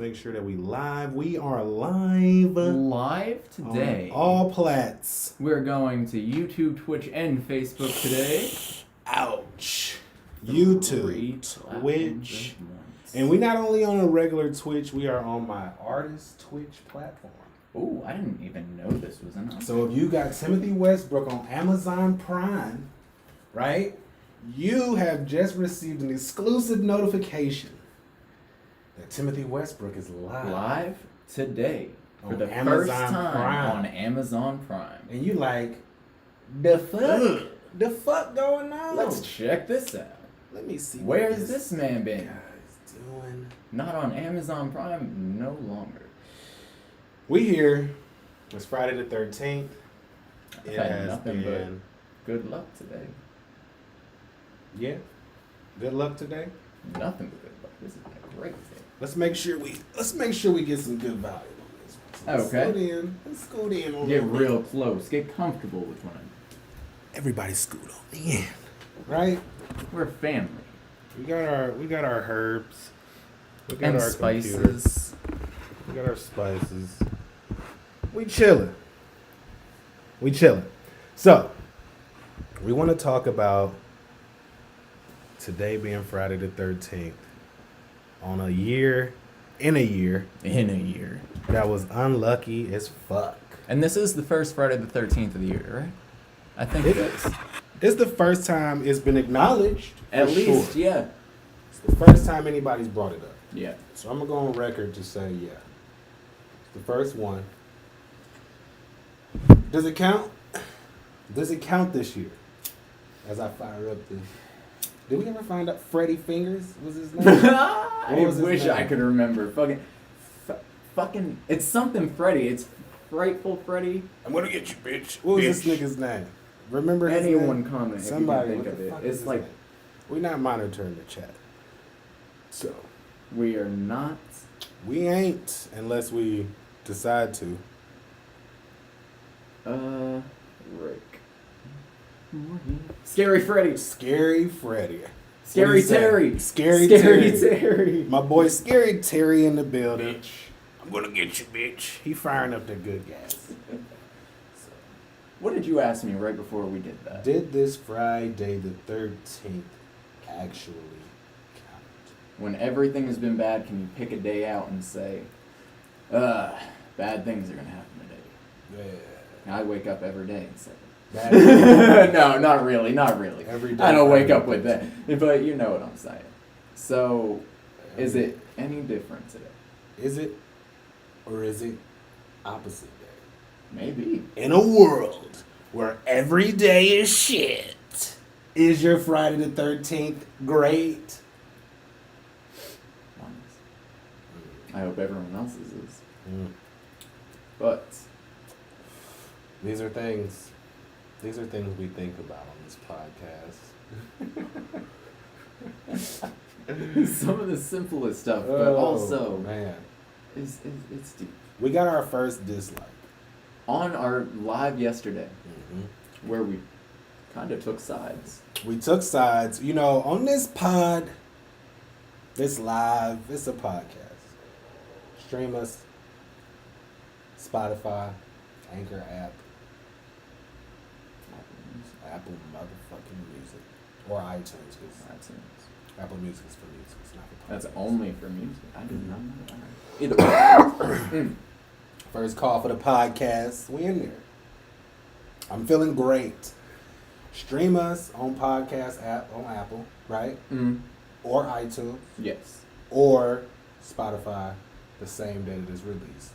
Make sure that we live. We are live. Live today. On all plats. We're going to YouTube, Twitch, and Facebook today. Ouch. YouTube, Twitch. And we not only on a regular Twitch, we are on my artist Twitch platform. Oh, I didn't even know this was an option. So if you got Timothy Westbrook on Amazon Prime, right? You have just received an exclusive notification that Timothy Westbrook is live today for on the Amazon first time Prime. on Amazon Prime. And you like, the fuck? The fuck going on? Let's check this out. Let me see. Where's this man been? Guy's doing. Not on Amazon Prime no longer. We here. It's Friday the 13th. I've had nothing but good luck today. Yeah. Good luck today. Nothing but good luck. This is a great day. Let's make sure we get some good value on this one. So Okay. Let's scoot in. Get real close. Get comfortable with one another. Everybody scoot on in. Right? We're a family. We got our herbs. We got And our spices. computers. We got our spices. We chilling. So, we want to talk about today being Friday the 13th on a year that was unlucky as fuck. And this is the first Friday the 13th of the year, right? I think It is. It's the first time it's been acknowledged. At for least, sure. yeah. It's the first time anybody's brought it up. Yeah. So I'm going to go on record to say, yeah. It's the first one. Does it count? Does it count this year? As I fire up this. Did we ever find out Freddie Fingers was his name? I was his wish name? I could remember. Fucking, it's something Freddy. It's Frightful Freddy. I'm going to get you, bitch. What was this nigga's name? Remember his Anyone name? comment Somebody, if you what can the think fuck of it. is It's his like, name? We're not monitoring the chat. So, we are not. we ain't unless we decide to. Rick. Scary Freddy. Scary Freddy. Scary Terry. Scary Terry. My boy Scary Terry in the building. Bitch. I'm gonna get you, bitch. He firing up the good gas. So, What did you ask me right before we did that? did this Friday the 13th actually count? When everything has been bad, can you pick a day out and say, bad things are going to happen today? Yeah. I wake up every day and say Bad that. No, not really. Every day I don't wake Friday up with that. But you know what I'm saying. So, is it any different today? Is it? Or is it opposite day? Maybe. In a world where every day is shit, is your Friday the 13th great? I hope everyone else's is. Mm. But These are things we think about on this podcast. some of the simplest stuff, but also man, it's deep. we got our first dislike On our live yesterday, Mm-hmm. where we kind of took sides. We took sides, on this pod. This live, it's a podcast. Stream us, Spotify, Anchor app, Apple motherfucking Music, or iTunes. Apple Music is for music. It's not for podcasts. That's only for music. I did not know that. Either way. First call for the podcast. We in there. I'm feeling great. Stream us on podcast app on Apple, right? Or iTunes, Yes. or Spotify the same day that it's released.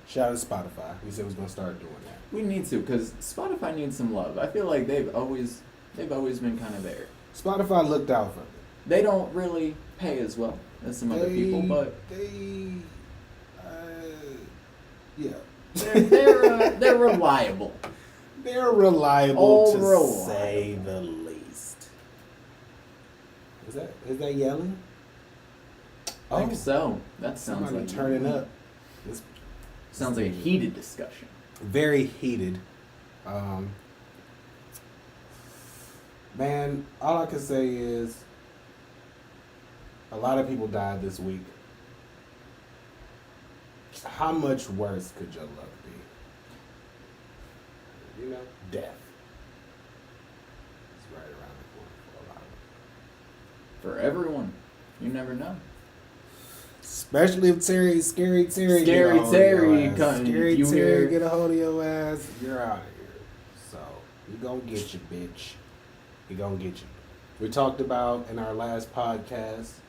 Shout out to Spotify. We said we was gonna start doing that. We need to, because Spotify needs some love. I feel like they've always been kind of there. Spotify looked out for me. They don't really pay as well as some other people, but yeah. they're reliable. They're reliable All to reliable. say the least. Is that yelling? I think so. That sounds somebody like turning up. This Sounds like a heated discussion. very heated. Man, all I can say is a lot of people died this week. how much worse could your luck be? You know, death. It's right around the corner for a lot of For everyone. You never know. Especially if Scary Terry Scary get a hold of Terry your ass. come- Scary you Terry hear- get a hold of your ass, you're out of here. So we gonna get you, bitch. We gonna get you. We talked about in our last podcast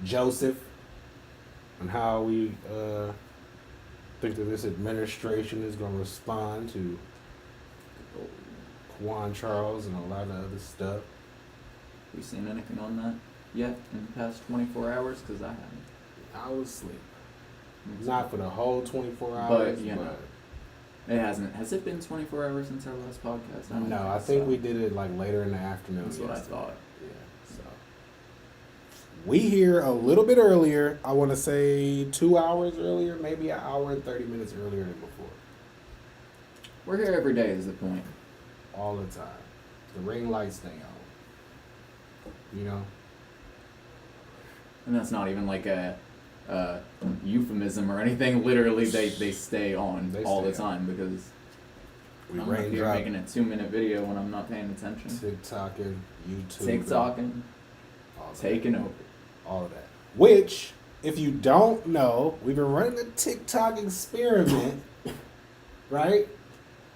Joseph and how we think that this administration is gonna respond to Juan Charles and a lot of other stuff. We seen anything on that yet in the past 24 hours? Because I haven't. I was asleep. Not for the whole 24 But, hours, you know. It hasn't. Has it been 24 hours since our last podcast? No, I think we did it like later in the afternoon. That's what I yesterday. thought. Yeah, so we here a little bit earlier. I want to say 2 hours earlier, maybe an hour and 30 minutes earlier than before. We're here every day is the point. All the time. The ring lights stay on. You know? And that's not even like a euphemism or anything. Literally, they stay on They all stay the time because We I'm up here raindrop, making a 2-minute video when I'm not paying attention. TikToking, YouTube. TikToking, all that. taking over. All of that. Which, if you don't know, we've been running the TikTok experiment, right?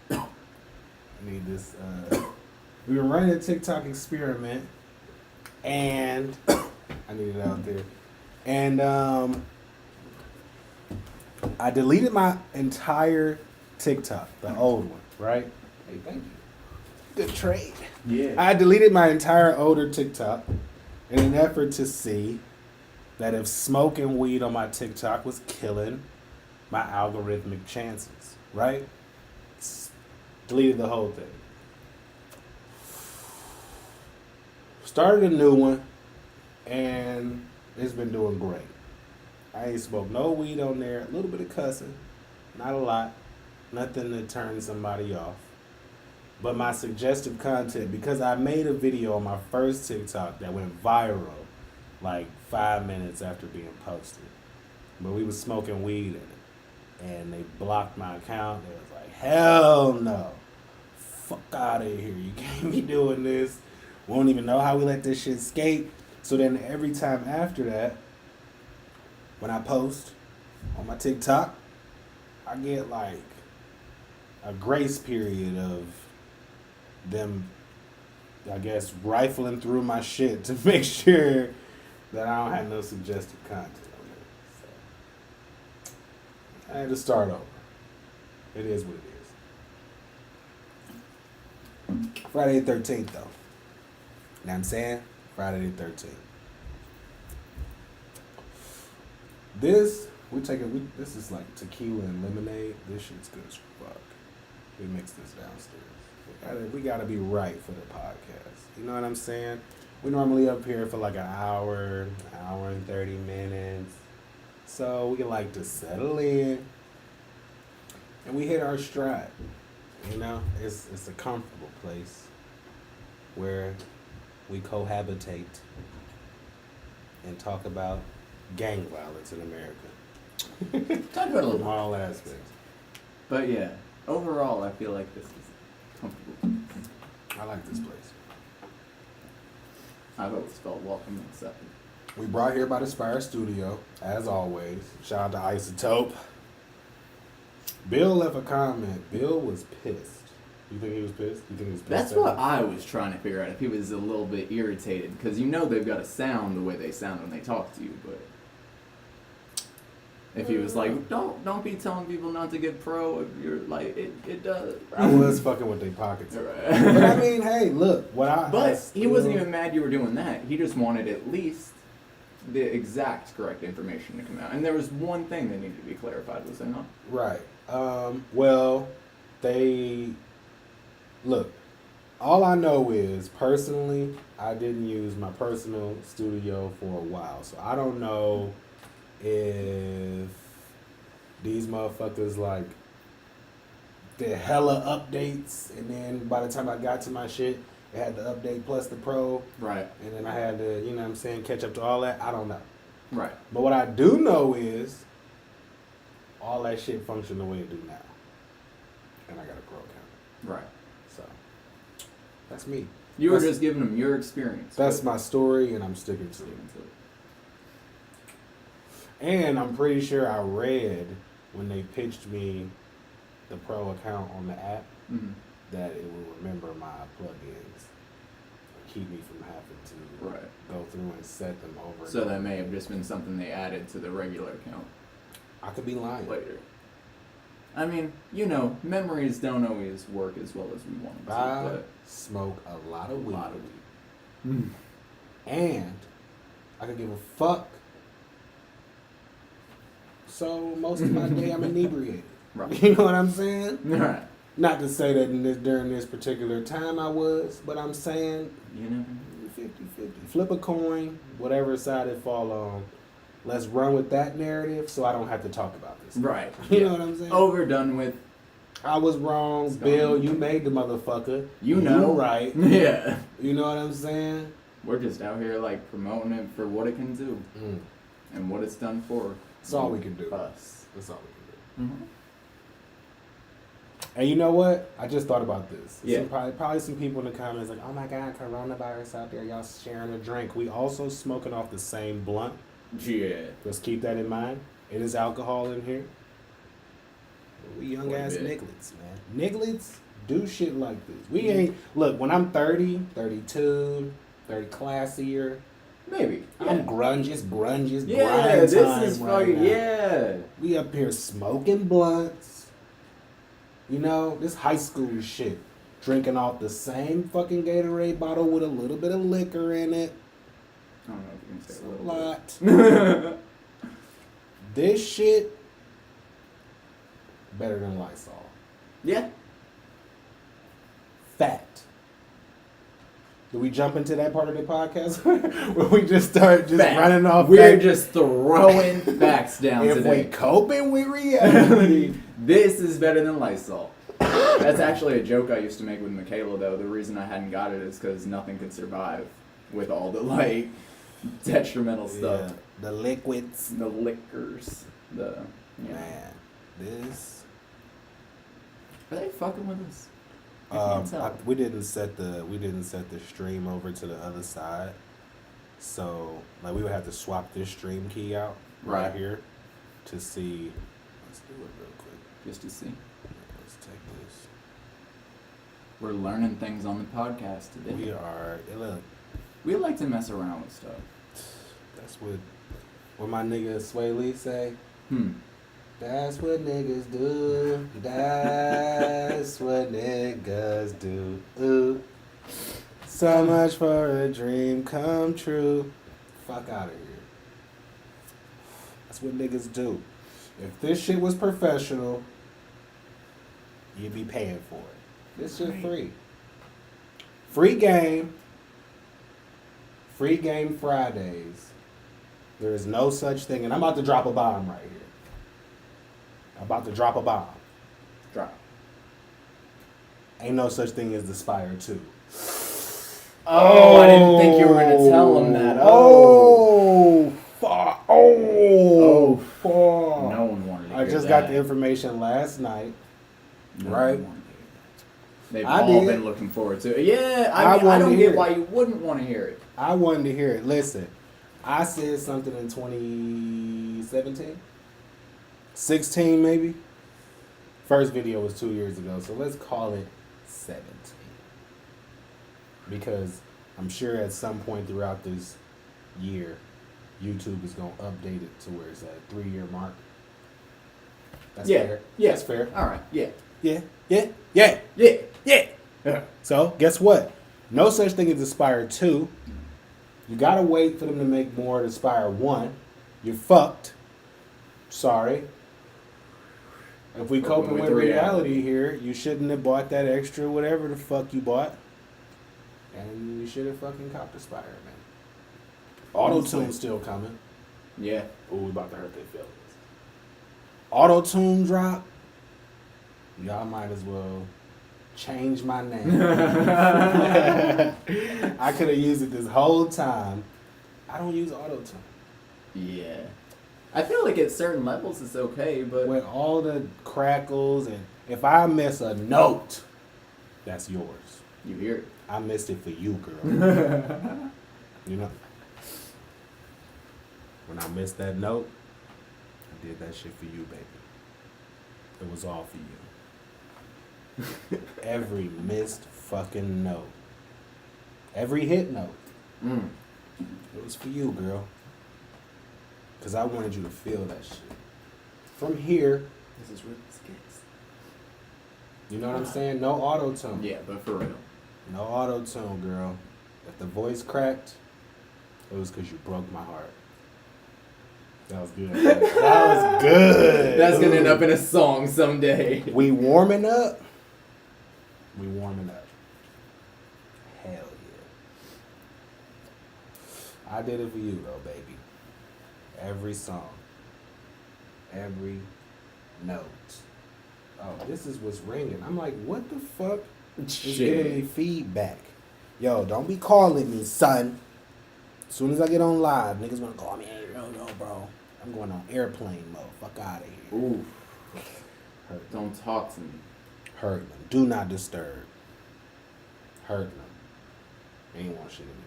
I need this. We've been running the TikTok experiment, and I need it out there. And I deleted my entire TikTok, the old one, right? Hey, thank you. Good trade. Yeah. I deleted my entire older TikTok in an effort to see that if smoking weed on my TikTok was killing my algorithmic chances, right? Deleted the whole thing. Started a new one, and it's been doing great. I ain't smoked no weed on there, a little bit of cussing, not a lot, nothing to turn somebody off. But my suggestive content, because I made a video on my first TikTok that went viral like 5 minutes after being posted. But we was smoking weed in it. And they blocked my account. They was like, hell no. Fuck out of here. You can't be doing this. Won't even know how we let this shit escape. So then every time after that, when I post on my TikTok, I get like a grace period of them, I guess, rifling through my shit to make sure that I don't have no suggestive content on there. So I had to start over. It is what it is. Friday the 13th, though. You know what I'm saying? Friday the 13th. This is like tequila and lemonade. This shit's good as fuck. We mix this downstairs. We gotta be right for the podcast. You know what I'm saying? We normally up here for like an hour and 30 minutes. So we like to settle in. And we hit our stride. You know, it's a comfortable place where we cohabitate and talk about gang violence in America. Talk about a From little. all aspects. But yeah, overall, I feel like this is comfortable. I like this place. I've always felt welcome and accepted. We brought here by the Spire Studio, as always. Shout out to Isotope. Bill left a comment. Bill was pissed. You think he was pissed? You think he was pissed? That's at what us? I was trying to figure out. If he was a little bit irritated, because you know they've got to sound the way they sound when they talk to you. But if he was like, "Don't be telling people not to get pro," if you're like, it does. I was fucking with their pockets. Right. But I mean, hey, look, But he wasn't even mad you were doing that. He just wanted at least the exact correct information to come out. And there was one thing that needed to be clarified, was there not? Right. Well, look, all I know is, personally, I didn't use my personal studio for a while. So I don't know if these motherfuckers, like, did hella updates, and then by the time I got to my shit, it had the update plus the pro. Right. And then I had to, you know what I'm saying, catch up to all that. I don't know. Right. But what I do know is that shit function the way it do now. And I got a pro account. Right. So that's me. You were just giving them your experience. That's my story, and I'm sticking to it. And I'm pretty sure I read when they pitched me the pro account on the app that it will remember my plugins, keep me from having to go through and set them over. So that may have just been something they added to the regular account. I could be lying later. I mean, you know, memories don't always work as well as we want them to. I smoke a lot of weed. And I could give a fuck. So most of my day I'm inebriated. Right. You know what I'm saying? Right. Not to say that during this particular time I was, but I'm saying, 50-50. Flip a coin, whatever side it fall on. Let's run with that narrative so I don't have to talk about this. Right. You know what I'm saying? Overdone with. I was wrong. Bill, you made the motherfucker. You know. You right. Yeah. You know what I'm saying? We're just out here like promoting it for what it can do. And what it's done for. That's all we can do. Us. That's all we can do. And you know what? I just thought about this. Yeah. Probably some people in the comments like, oh my God, coronavirus out there. Y'all sharing a drink. We also smoking off the same blunt. Yeah. Let's keep that in mind. It is alcohol in here. We young ass nigglets, man. Nigglets do shit like this. We ain't, look, when I'm 30, 32, 30 classier. Maybe. Yeah. I'm grunges, yeah, grind this time is right fucking, now. yeah. We up here smoking blunts. You know, this high school shit. Drinking off the same fucking Gatorade bottle with a little bit of liquor in it. I don't know if you can say It's a little lot. This shit better than Lysol. Yeah. Fact. Do we jump into that part of the podcast where we just start running off? We're just throwing facts down if today. we coping with reality. This is better than Lysol. That's actually a joke I used to make with Michaela, though. The reason I hadn't got it is because nothing could survive with all the, like, detrimental stuff. Yeah, the liquids. The liquors. Man, this... Are they fucking with us? I can't tell. We didn't set the stream over to the other side, so like we would have to swap this stream key out right here to see. Let's do it real quick, just to see. Let's take this. We're learning things on the podcast today. We are. Look, we like to mess around with stuff. That's what my nigga Sway Lee say. That's what niggas do. That's what niggas do. Ooh. So much for a dream come true. Fuck out of here. That's what niggas do. If this shit was professional, you'd be paying for it. This shit free. Free game. Free game Fridays. There is no such thing. And I'm about to drop a bomb right here. I'm about to drop a bomb. Drop. Ain't no such thing as the Spire 2. Oh, I didn't think you were going to tell him that. Oh, fuck. Oh, fuck. No one wanted to hear I just that. got the information last night. No right? They've all been looking forward to it. Yeah, I don't get why you wouldn't want to hear it. I wanted to hear it. Listen, I said something in 2017. 16 maybe. First video was 2 years ago, so let's call it 17. Because I'm sure at some point throughout this year, YouTube is gonna update it to where it's at 3-year mark. That's fair. Yeah, that's fair. All right. Yeah. So guess what? No such thing as Aspire 2. You gotta wait for them to make more of Aspire 1. You're fucked. Sorry. If we coping with reality here, you shouldn't have bought that extra whatever the fuck you bought. And you should have fucking copped Aspire, man. Auto-tune's still coming. Yeah. Ooh, we about to hurt their feelings. Auto-tune drop. Y'all might as well change my name. I could have used it this whole time. I don't use auto-tune. Yeah. I feel like at certain levels it's okay, but With all the crackles, and if I miss a note, that's yours. you hear it. I missed it for you, girl. You know? When I missed that note, I did that shit for you, baby. It was all for you. Every missed fucking note. Every hit note. It was for you, girl. Because I wanted you to feel that shit. From here, This is really skits. you know what I'm saying? No auto-tune. Yeah, but for real. No auto-tune, girl. If the voice cracked, it was because you broke my heart. That was good. That was good. That's gonna end Ooh. up in a song someday. We warming up. We warming up. Hell yeah. I did it for you though, baby. Every song. Every note. Oh, this is what's ringing. I'm like, what the fuck is giving me feedback? Yo, don't be calling me, son. As soon as I get on live, niggas wanna call me. Hey, yo, bro. I'm going on airplane mode. Fuck out of here. Ooh. Hurt. Don't talk to me. Hurt them. Do not disturb. Hurt them. They ain't want shit anyway.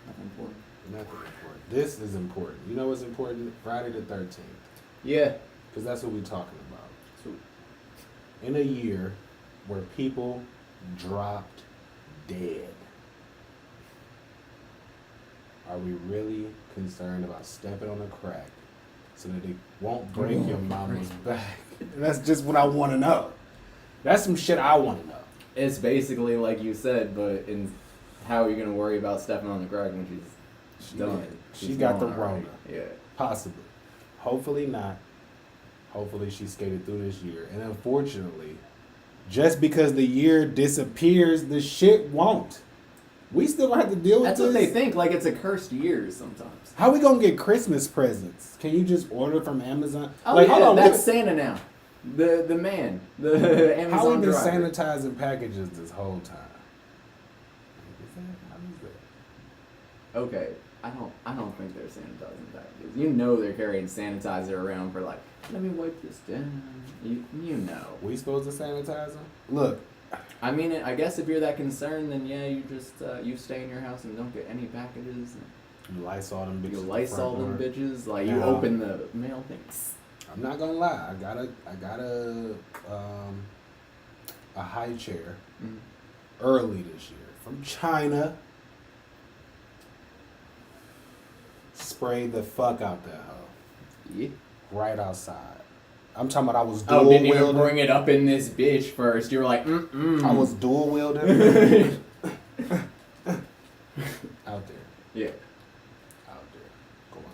Nothing important. Nothing important. This is important. You know what's important? Friday the 13th. Yeah. Because that's what we're talking about. So, In a year where people dropped dead, are we really concerned about stepping on a crack so that it won't break your mama's back? That's just what I want to know. That's some shit I want to know. it's basically like you said, but in how are you gonna worry about stepping on the crack when she's done? Yeah, she She's got the gone already. Rona. Yeah. Possibly. Hopefully not. Hopefully she skated through this year. And unfortunately, just because the year disappears, the shit won't. We still gonna have to deal with That's this. what they think. Like it's a cursed year sometimes. How we gonna get Christmas presents? Can you just order from Amazon? Oh like, yeah, hold on, that's what- Santa now. The man, the Amazon how we been driver. sanitizing packages this whole time? How is that? Okay, I don't think they're sanitizing packages. You know they're carrying sanitizer around for like, let me wipe this down. You know. We supposed to sanitize them? Look, I mean, I guess if you're that concerned, then yeah, you just you stay in your house and don't get any packages. you Lysol them bitches. You at the Lysol front them door. bitches. Like you Now- open the mail things. I'm not gonna lie. I got a high chair early this year from China. Sprayed the fuck out that hoe Yeah. right outside. I'm talking about I was dual Oh, didn't even wielding. bring it up in this bitch first. You were like, I was dual wielding out there. Yeah. Out there going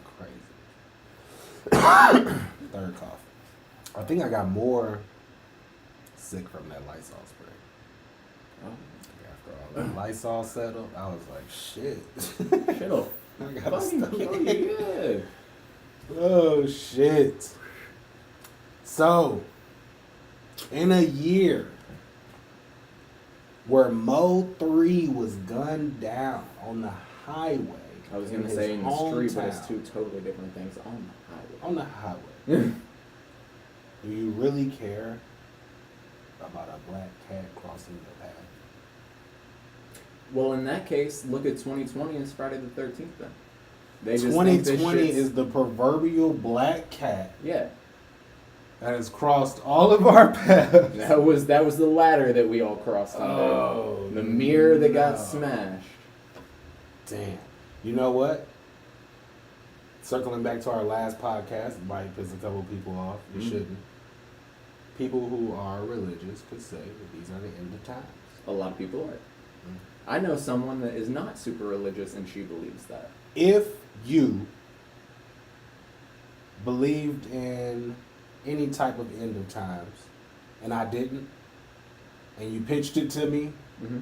crazy. Third cough. I think I got more sick from that Lysol spray. Oh, After all that Lysol settled, I was like, shit. shit'll I gotta fucking stop. kill you. Yeah. Oh shit. So, in a year where Mo 3 was gunned down on the highway. I was gonna his say in the street, but it's hometown, two totally different things on the highway. on the highway. Do you really care about a black cat crossing the path? Well, in that case, look at 2020 as Friday the 13th then. They just think this 2020 shit's- is the proverbial black cat Yeah. that has crossed all of our paths. That was the ladder that we all crossed under. Oh, The mirror that got no. smashed. Damn. You know what? Circling back to our last podcast, it might piss a couple people off. It Mhm. shouldn't. People who are religious could say that these are the end of times. A lot of people are. Mm. I know someone that is not super religious and she believes that. If you believed in any type of end of times, and I didn't, and you pitched it to me Mm-hmm.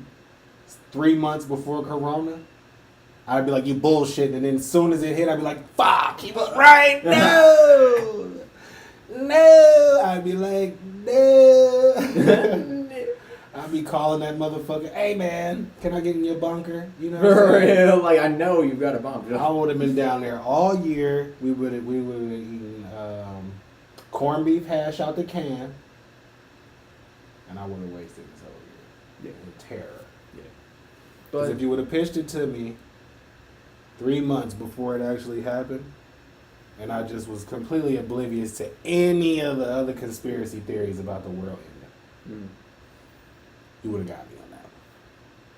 3 months before Corona, I'd be like, you bullshit. And then as soon as it hit, I'd be like, fuck, he was right. No. No. I'd be like, no. I'd be calling that motherfucker, hey man, can I get in your bunker? You know, For real, like I know you've got a bump. I would have been down there all year. We would have eaten corned beef hash out the can, and I would have wasted this whole year in terror. Yeah. Because But if you would have pitched it to me 3 months before it actually happened, and I just was completely oblivious to any of the other conspiracy theories about the world ending, you would have got me on that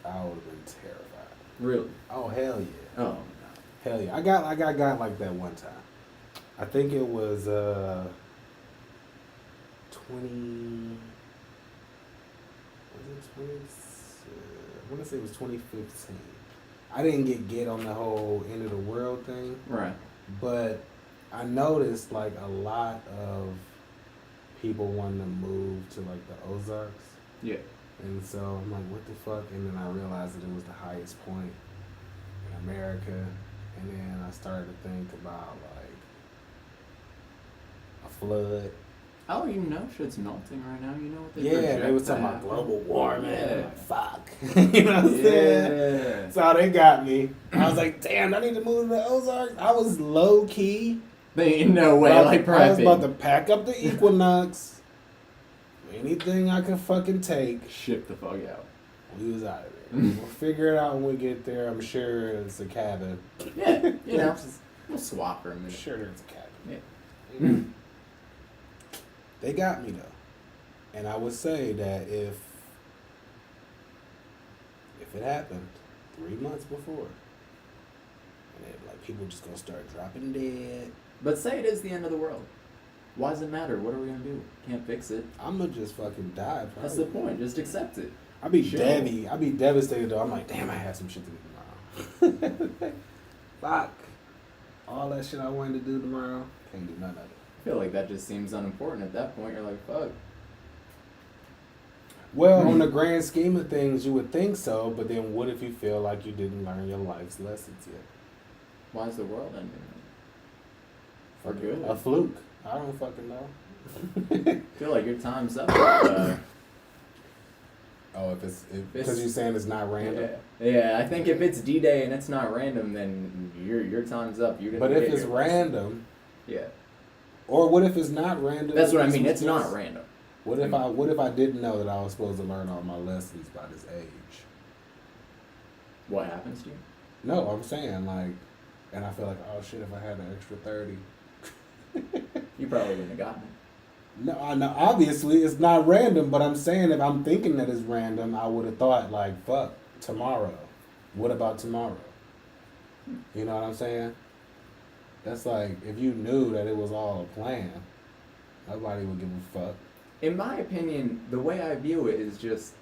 one. I would have been terrified. really, Oh hell yeah. oh no. Hell yeah. I got like that one time. I think it was 20 was it 20 I want to say it was 2015. I didn't get on the whole end of the world thing, Right. but I noticed like a lot of people wanting to move to like the Ozarks. Yeah. And so I'm like, what the fuck? And then I realized that it was the highest point in America. And then I started to think about like a flood. Oh, you know shit's melting right now. You know what they Yeah, they project was talking to about happen. global warming. Yeah. Like, fuck. You know what I'm saying? Yeah. So they got me. I was like, damn, I need to move to the Ozarks. I was low key. They ain't no way like prepping. I was about to pack up the Equinox. Anything I could fucking take. Ship the fuck out. We was out of there. We'll figure it out when we get there. I'm sure it's a cabin. Yeah, you know, we'll swap for a I'm minute. sure there's a cabin. Yeah. They got me though, and I would say that if it happened 3 months before, and it, like people just gonna start dropping dead, But say it is the end of the world. Why does it matter? What are we gonna do? Can't fix it. I'ma just fucking die. Probably. That's the point. Just accept it. I'd be Sure. I'd be devastated though. I'm like, damn, I had some shit to do tomorrow. Fuck. All that shit I wanted to do tomorrow, can't do none of it. I feel like that just seems unimportant at that point. You're like, fuck. Well, on the grand scheme of things, you would think so, but then what if you feel like you didn't learn your life's lessons yet? Why is the world ending? For good. A fluke. I don't fucking know. I feel like your time's up. Oh, if because you're saying it's not random. Yeah, I think if it's D-Day and it's not random, then your time's up. You're gonna But if get it's your lesson. random, Yeah. or what if it's not random? That's what I This mean. was It's not just- random. What if I didn't know that I was supposed to learn all my lessons by this age? What happens to you? No, I'm saying like, and I feel like, oh shit, if I had an extra 30. You probably wouldn't have gotten it. No, I know. Obviously, it's not random, but I'm saying if I'm thinking that it's random, I would have thought like, fuck, tomorrow. What about tomorrow? You know what I'm saying? That's like if you knew that it was all a plan, nobody would give a fuck. In my opinion, the way I view it is just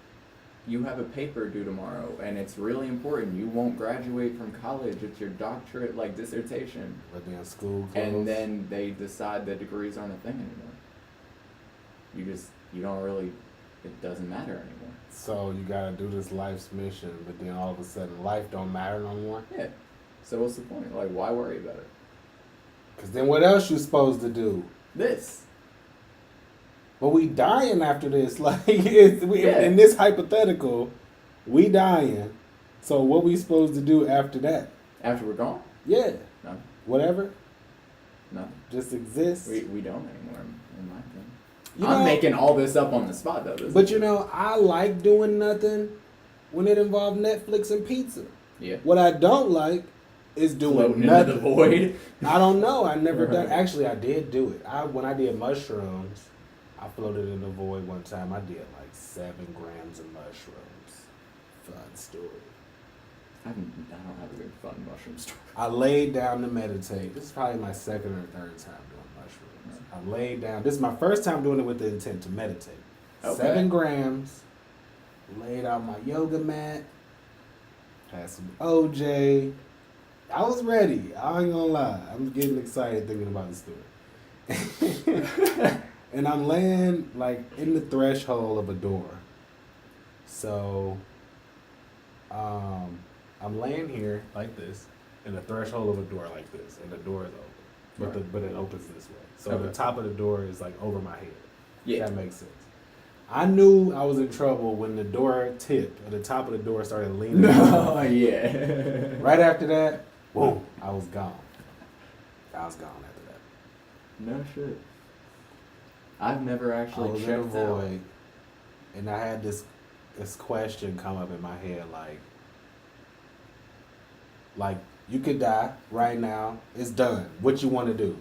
you have a paper due tomorrow and it's really important. You won't graduate from college. It's your doctorate like dissertation. But then school closed. And then they decide that degrees aren't a thing anymore. You don't really, it doesn't matter anymore. So you gotta do this life's mission, but then all of a sudden life don't matter no more. Yeah. So what's the point? Like, why worry about it? Cause then what else you supposed to do? This. But we dying after this. Like Yeah. in this hypothetical, we dying. So what we supposed to do after that? After we're gone? Yeah. No. Whatever. No. Just exist. We don't anymore, in my opinion. You I'm know- making all this up on the spot, though. This But is- you know, I like doing nothing when it involves Netflix and pizza. Yeah. What I don't like is doing Floating nothing. into the void. I don't know. I never Right. done. Actually, I did do it. When I did mushrooms, I floated in the void one time. I did like 7 grams of mushrooms. Fun story. I don't have a good fun mushroom story. I laid down to meditate. This is probably my second or third time doing mushrooms. I laid down. This is my first time doing it with the intent to meditate. Okay. 7 grams. Laid out my yoga mat. Had some OJ. I was ready. I ain't gonna lie. I'm getting excited thinking about the story. And I'm laying like in the threshold of a door. So I'm laying here like this, in the threshold of a door like this, and the door is open. But it opens this way. So the Okay. top of the door is like over my head. Yeah. That makes sense. I knew I was in trouble when the door tipped, or the top of the door started leaning. Oh, yeah. Right after that, boom, I was gone. I was gone after that. No shit. I've never I actually was in a checked out. void, and I had this question come up in my head, like you could die right now. It's done. What you want to do?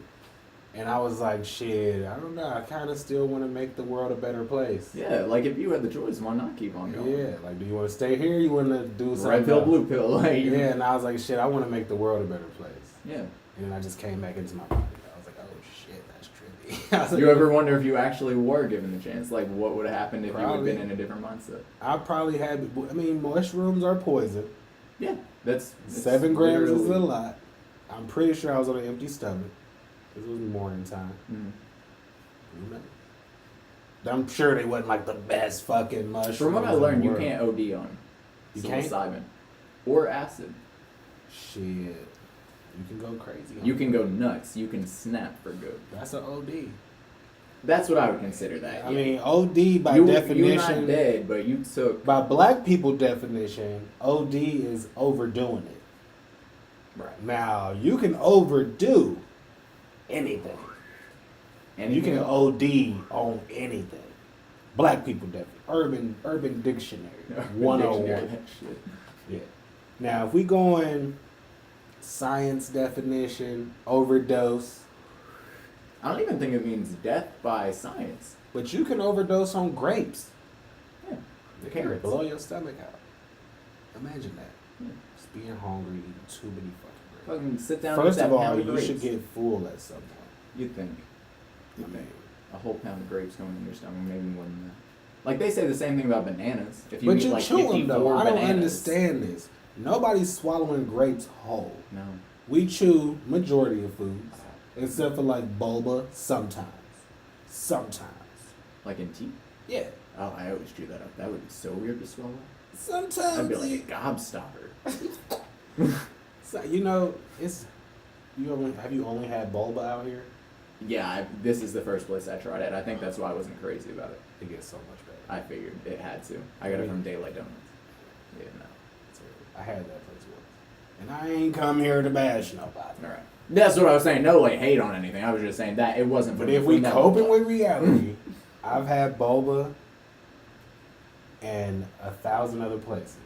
And I was like, shit, I don't know. I kind of still want to make the world a better place. Yeah, like if you had the choice, why not keep on going? Yeah, like do you want to stay here? You want to do something? Red pill, else? blue pill. Like, Yeah, and I was like, shit, I want to make the world a better place. Yeah. And then I just came back into my body. I was like, oh shit, that's trippy. I was like, You ever wonder if you actually were given the chance? Like, what would have happened if you would have Probably. been in a different mindset? I probably had. I mean, mushrooms are poison. Yeah, that's 7 grams is a literally- lot. I'm pretty sure I was on an empty stomach. It was morning time. Mhm. You know? I'm sure they wasn't like the best fucking mushrooms. From what I in the learned, you world. can't OD on You can't? psilocybin or acid. Shit, you can go crazy. on You it. can go nuts. You can snap for good. That's an OD. That's what I would consider that. I yeah. mean, OD by You're definition. not dead, but you took. By black people definition, OD is overdoing it. Right. Now you can overdo anything. And you can OD on anything. Black people definition. Urban Dictionary. 101. That shit. Yeah. Now if we go in science definition, overdose, I don't even think it means death by science. but you can overdose on grapes. Yeah. The It can carrots. blow your stomach out. Imagine that. Yeah. Just being hungry, eating too many fucking grapes. Fucking sit down. First and of eat that all, pound you grapes. should get full at some point. You'd think. I mean, A whole pound of grapes going in your stomach, maybe more than that. Like they say the same thing about bananas. If you but eat you like chew them though. 54 I don't bananas, understand this. Nobody's swallowing grapes whole. No. We chew majority of foods, except for like boba sometimes. Sometimes. Like in tea. Yeah. Oh, I always chew that up. That would be so weird to swallow. Sometimes. I'd be like a gobstopper. So, you know, it's have you only had boba out here? Yeah, this is the first place I tried it. I think that's why I wasn't crazy about it. It gets so much better. I figured it had to. I got it from Daylight Donuts. Yeah, no. I had that place once. And I ain't come here to bash nobody. All right. That's what I was saying. No, like, hate on anything. I was just saying that it wasn't. But for if me we from that coping level. with reality, I've had boba and 1,000 other places.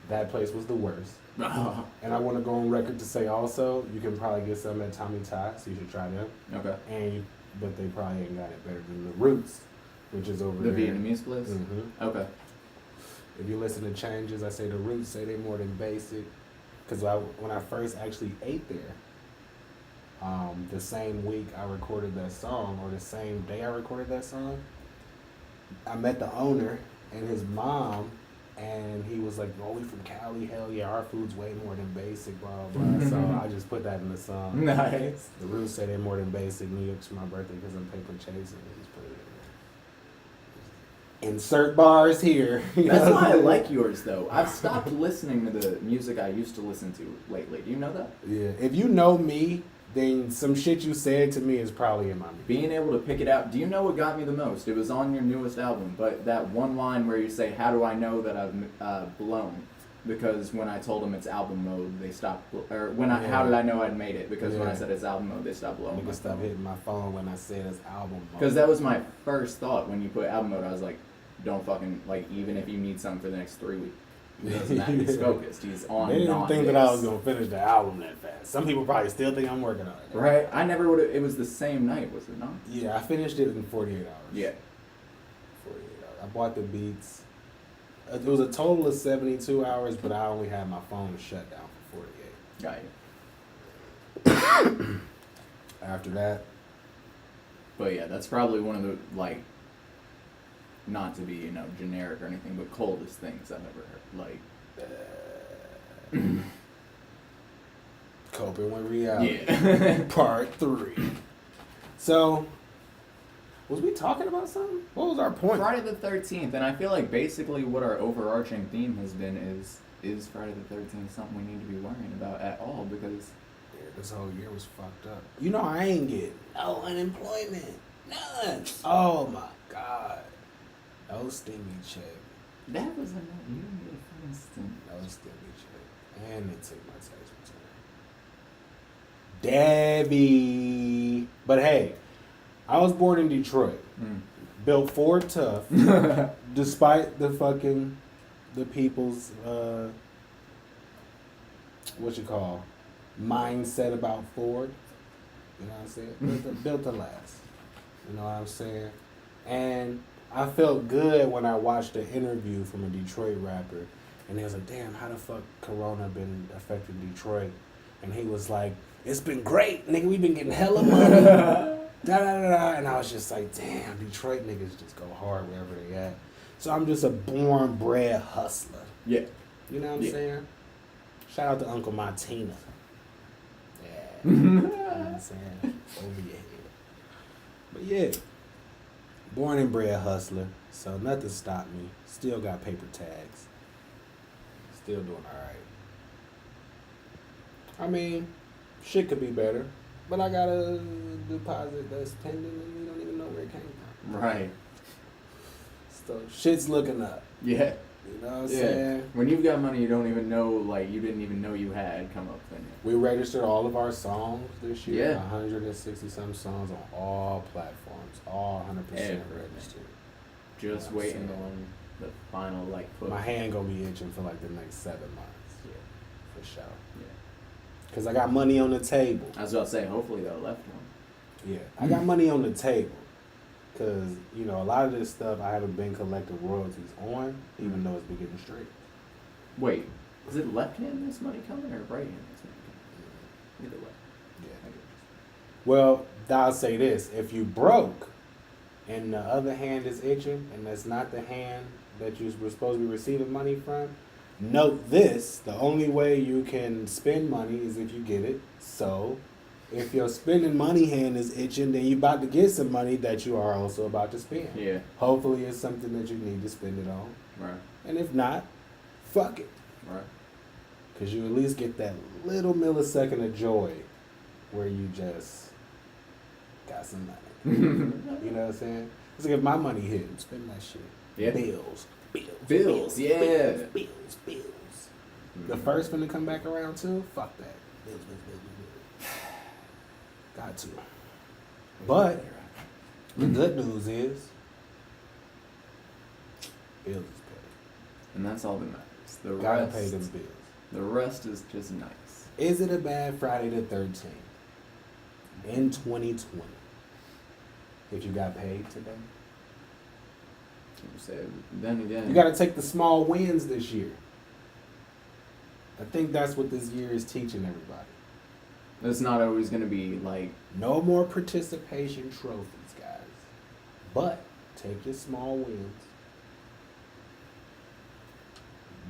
That place was the worst. And I want to go on record to say also, you can probably get some at Tommy Ty, so you should try them. Okay. But they probably ain't got it better than the Roots, which is over The there. Vietnamese place. Mm-hmm. Okay. If you listen to Changes, I say the Roots say they more than basic. Because when I first actually ate there, the same week I recorded that song, or the same day I recorded that song, I met the owner and his mom, and he was like, "Oh, we from Cali, hell yeah, our food's way more than basic, blah, blah." So I just put that in the song. Nice. The Roots say they're more than basic. New York's my birthday because I'm paper chasing. I just put it in there. Insert bars here. You That's know? why I like yours, though. I've stopped listening to the music I used to listen to lately. Do you know that? Yeah, if you know me, then some shit you said to me is probably in my music. Being able to pick it out. Do you know what got me the most? It was on your newest album, but that one line where you say, "How do I know that I've blown?" Because when I told them it's album mode, they stopped. How did I know I'd made it? Because when I Yeah. said it's album mode, they stopped blowing. Nigga stop hitting my phone when I said it's album mode. Because that was my first thought when you put album mode. I was like, don't fucking, like, even if you need something for the next 3 weeks. He doesn't matter. He's focused. He's on. They didn't not think that this. I was gonna finish the album that fast. Some people probably still think I'm working on it. Right? I never would have. It was the same night, was it not? Yeah, I finished it in 48 hours. Yeah. 48 hours. I bought the beats. It was a total of 72 hours, but I only had my phone shut down for 48. Got you. After that, But yeah, that's probably one of the, like, not to be, generic or anything, but coldest things I've ever heard. Like, coping with reality. yeah. Part 3. So, was we talking about something? What was our point? Friday the 13th, and I feel like basically what our overarching theme has been is Friday the 13th something we need to be worrying about at all, because Yeah, this whole year was fucked up. You know, I ain't getting no unemployment. None. Oh my God. No No stingy check. That was enough. You didn't get a fucking stink. No stingy check. And they took my tax return. Debbie. But hey, I was born in Detroit. Built Ford tough. Despite the people's mindset about Ford. You know what I'm saying? Built to last. You know what I'm saying? And I felt good when I watched the interview from a Detroit rapper, and he was like, damn, how the fuck Corona been affecting Detroit? And he was like, it's been great, nigga, we been getting hella money. Da, da, da, da. And I was just like, damn, Detroit niggas just go hard wherever they at. So I'm just a born bred hustler. Yeah. You know what I'm saying? Shout out to Uncle Martina. Yeah. You know what I'm saying? Over your head. But yeah. Born and bred hustler. So nothing stopped me. Still got paper tags. Still doing alright. I mean, shit could be better. But I got a deposit that's pending and we don't even know where it came from. Right. So shit's looking up. Yeah. You know what I'm saying? When you've got money you don't even know, like, you didn't even know you had come up in it. We registered all of our songs this year. Yeah. 160-some songs on all platforms. All 100% registered. Just waiting on the final, like, push. My hand gonna be itching for, like, the next 7 months. Yeah. For sure. Yeah. Because I got money on the table. I was about to say, hopefully they'll left one. Yeah. I got money on the table. Because, you know, a lot of this stuff I haven't been collecting royalties on, even though it's been getting straight. Wait, is it left hand this money coming or right hand this money coming? Either way. Yeah. Well, I'll say this. If you broke and the other hand is itching and that's not the hand that you were supposed to be receiving money from, note this. The only way you can spend money is if you get it. So if your spending money hand is itching, then you're about to get some money that you are also about to spend. Yeah. Hopefully it's something that you need to spend it on. Right. And if not, fuck it. Right. Because you at least get that little millisecond of joy where you just got some money. You know what I'm saying? It's like if my money hit, spend that shit. Yeah. Bills. Yeah. Bills. The first one to come back around too, fuck that. Bills. Got to. But the good news is bills is paid. And that's all that matters. The Gotta rest, pay them bills. The rest is just nice. Is it a bad Friday the 13th in 2020 if you got paid today? You said, then again, You got to take the small wins this year. I think that's what this year is teaching everybody. it's not always going to be like, No more participation trophies, guys. But take your small wins.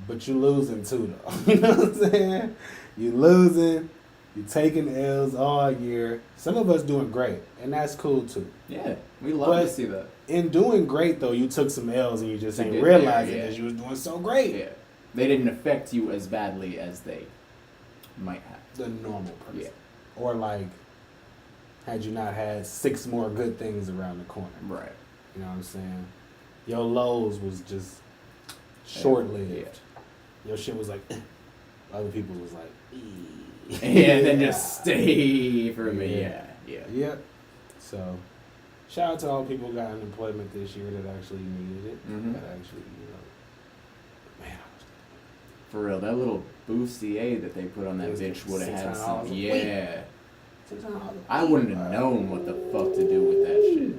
But you losing too, though. You know what I'm saying? You losing. You taking L's all year. Some of us doing great, and that's cool too. yeah, we love But to see that. in doing great, though, you took some L's and you just You ain't did, realizing yeah. that you was doing so great. Yeah. They didn't affect you as badly as they might have. The normal person. Yeah. Or like, had you not had 6 more good things around the corner. Right. You know what I'm saying? Your lows was just short-lived. Yeah. Your shit was like, other people was like, And then just stay for me. Yeah. Yeah. Yep. So, shout out to all people who got unemployment this year that actually needed it. Mhm. That actually, man, For real, that little bustier that they put on that It was bitch would have had $600 some. a week. Yeah. $600 I wouldn't have known what the fuck to do with that shit.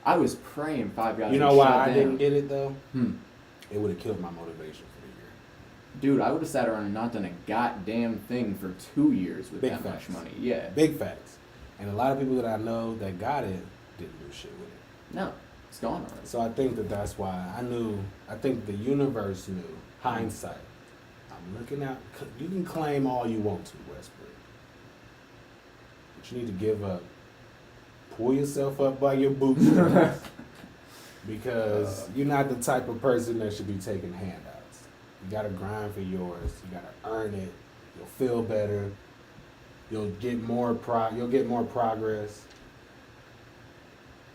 I was praying Five Guys. You know would why shut I down. didn't get it though? It It would have killed my motivation for the year. Dude, I would have sat around and not done a goddamn thing for 2 years with Big that facts. much money. Yeah. Big facts. And a lot of people that I know that got it didn't do shit with it. No, it's gone already. So I think that that's why I think the universe knew. Hindsight. I'm looking out. You can claim all you want to, Westbrook. But you need to give up. Pull yourself up by your bootstraps. Because you're not the type of person that should be taking handouts. You gotta grind for yours. You gotta earn it. You'll feel better. You'll get more progress.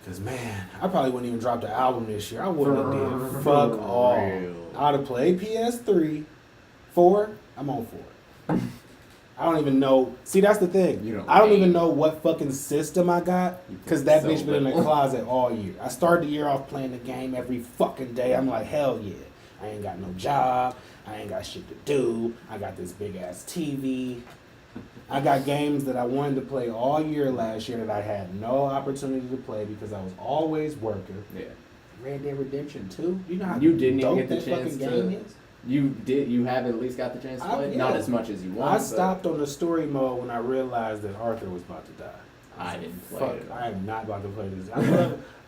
Cause man, I probably wouldn't even drop the album this year. I wouldn't have did fuck For all. real. I'd have played PS3, 4. I'm on 4. I don't even know. See, that's the thing. I don't even know what fucking system I got. Cause that bitch been in the closet all year. I started the year off playing the game every fucking day. I'm like, hell yeah. I ain't got no job. I ain't got shit to do. I got this big ass TV. I got games that I wanted to play all year last year that I had no opportunity to play because I was always working. Yeah. Red Dead Redemption 2. You know how you didn't even dope get the that chance fucking to. game is? You have at least got the chance to play? Yeah. Not as much as you want. I stopped on the story mode when I realized that Arthur was about to die. I didn't play Fuck, it. I am not about to play this.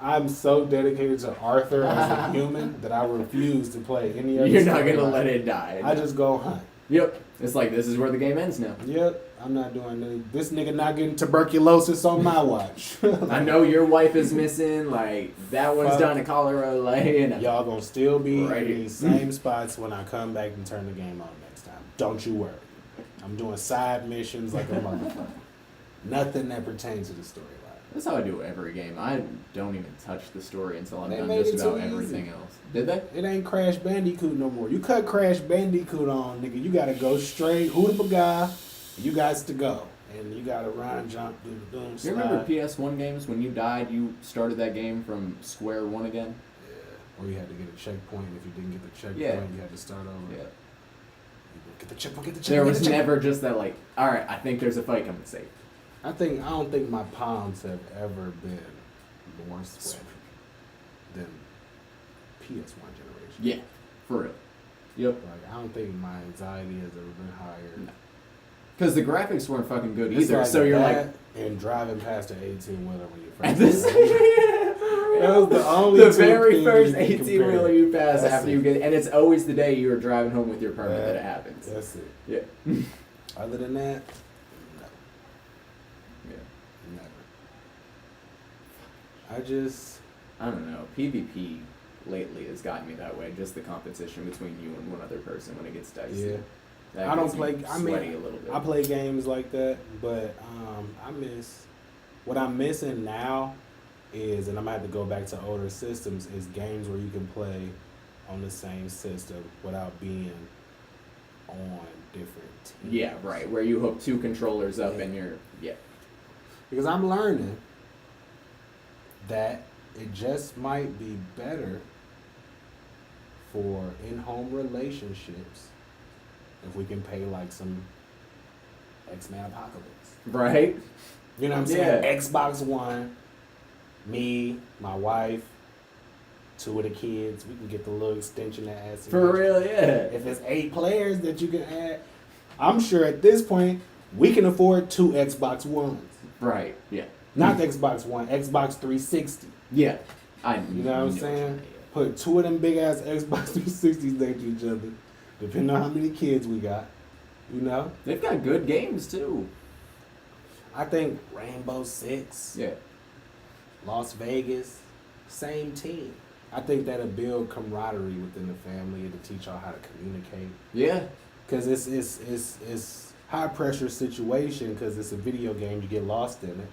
I'm so dedicated to Arthur as a human that I refuse to play any other You're not story gonna line. let it die. I just go hunt. Yep. It's like this is where the game ends now. Yep. I'm not doing that. This nigga not getting tuberculosis on my watch. I know your wife is missing. Like that one's Fuck. down in Colorado. Like Y'all gonna still be Right. in these same spots when I come back and turn the game on next time. Don't you worry. I'm doing side missions like a motherfucker. Nothing that pertains to the storyline. That's how I do every game. I don't even touch the story until I'm They done made just it too about easy. everything else. Did they? It ain't Crash Bandicoot no more. You cut Crash Bandicoot on, nigga. You gotta go straight, who the guy, you guys to go. And you gotta run, jump, do the boom, You slide. remember PS1 games when you died, you started that game from square one again? Yeah. Or you had to get a checkpoint. If you didn't get the checkpoint, Yeah. you had to start over. Yeah. Get the checkpoint, get the checkpoint. There get was the checkpoint. never just that like, all right, I think there's a fight coming to save. I don't think my palms have ever been more sweaty than PS1 generation. Yeah, for real. Yep. Like, I don't think my anxiety has ever been higher. No. Because the graphics weren't fucking good It's either. like So you're that like, and driving past the 18-wheeler when you at first this, get That was the only the two very things first you can 18 wheeler compare. you pass That's after it. you get, and it's always the day you are driving home with your permit that it happens. That's it. Yeah. Other than that, no, Yeah. never. I don't know. PvP lately has gotten me that way. Just the competition between you and one other person when it gets dicey. Yeah. That I don't gets me play. I sweaty mean, a little bit. I play games like that, but I miss. What I'm missing now is, and I'm gonna have to go back to older systems, is games where you can play on the same system without being on different teams. Yeah, right. Where you hook two controllers up Yeah. and you're Because I'm learning that it just might be better for in-home relationships if we can pay like some X-Men Apocalypse. right. You know what I'm saying? Yeah. Xbox One, me, my wife, 2 of the kids. We can get the little extension that adds. For real, yeah. If it's 8 players that you can add, I'm sure at this point we can afford 2 Xbox Ones. Right. Yeah. Not the Xbox One, Xbox 360. Yeah. You know what I'm saying? Put 2 of them big ass Xbox 360s next to each other, depending on how many kids we got. You know? They've got good games too. I think Rainbow Six, Yeah. Las Vegas, same team. I think that'll build camaraderie within the family and to teach y'all how to communicate. Yeah. Because it's high pressure situation because it's a video game, you get lost in it.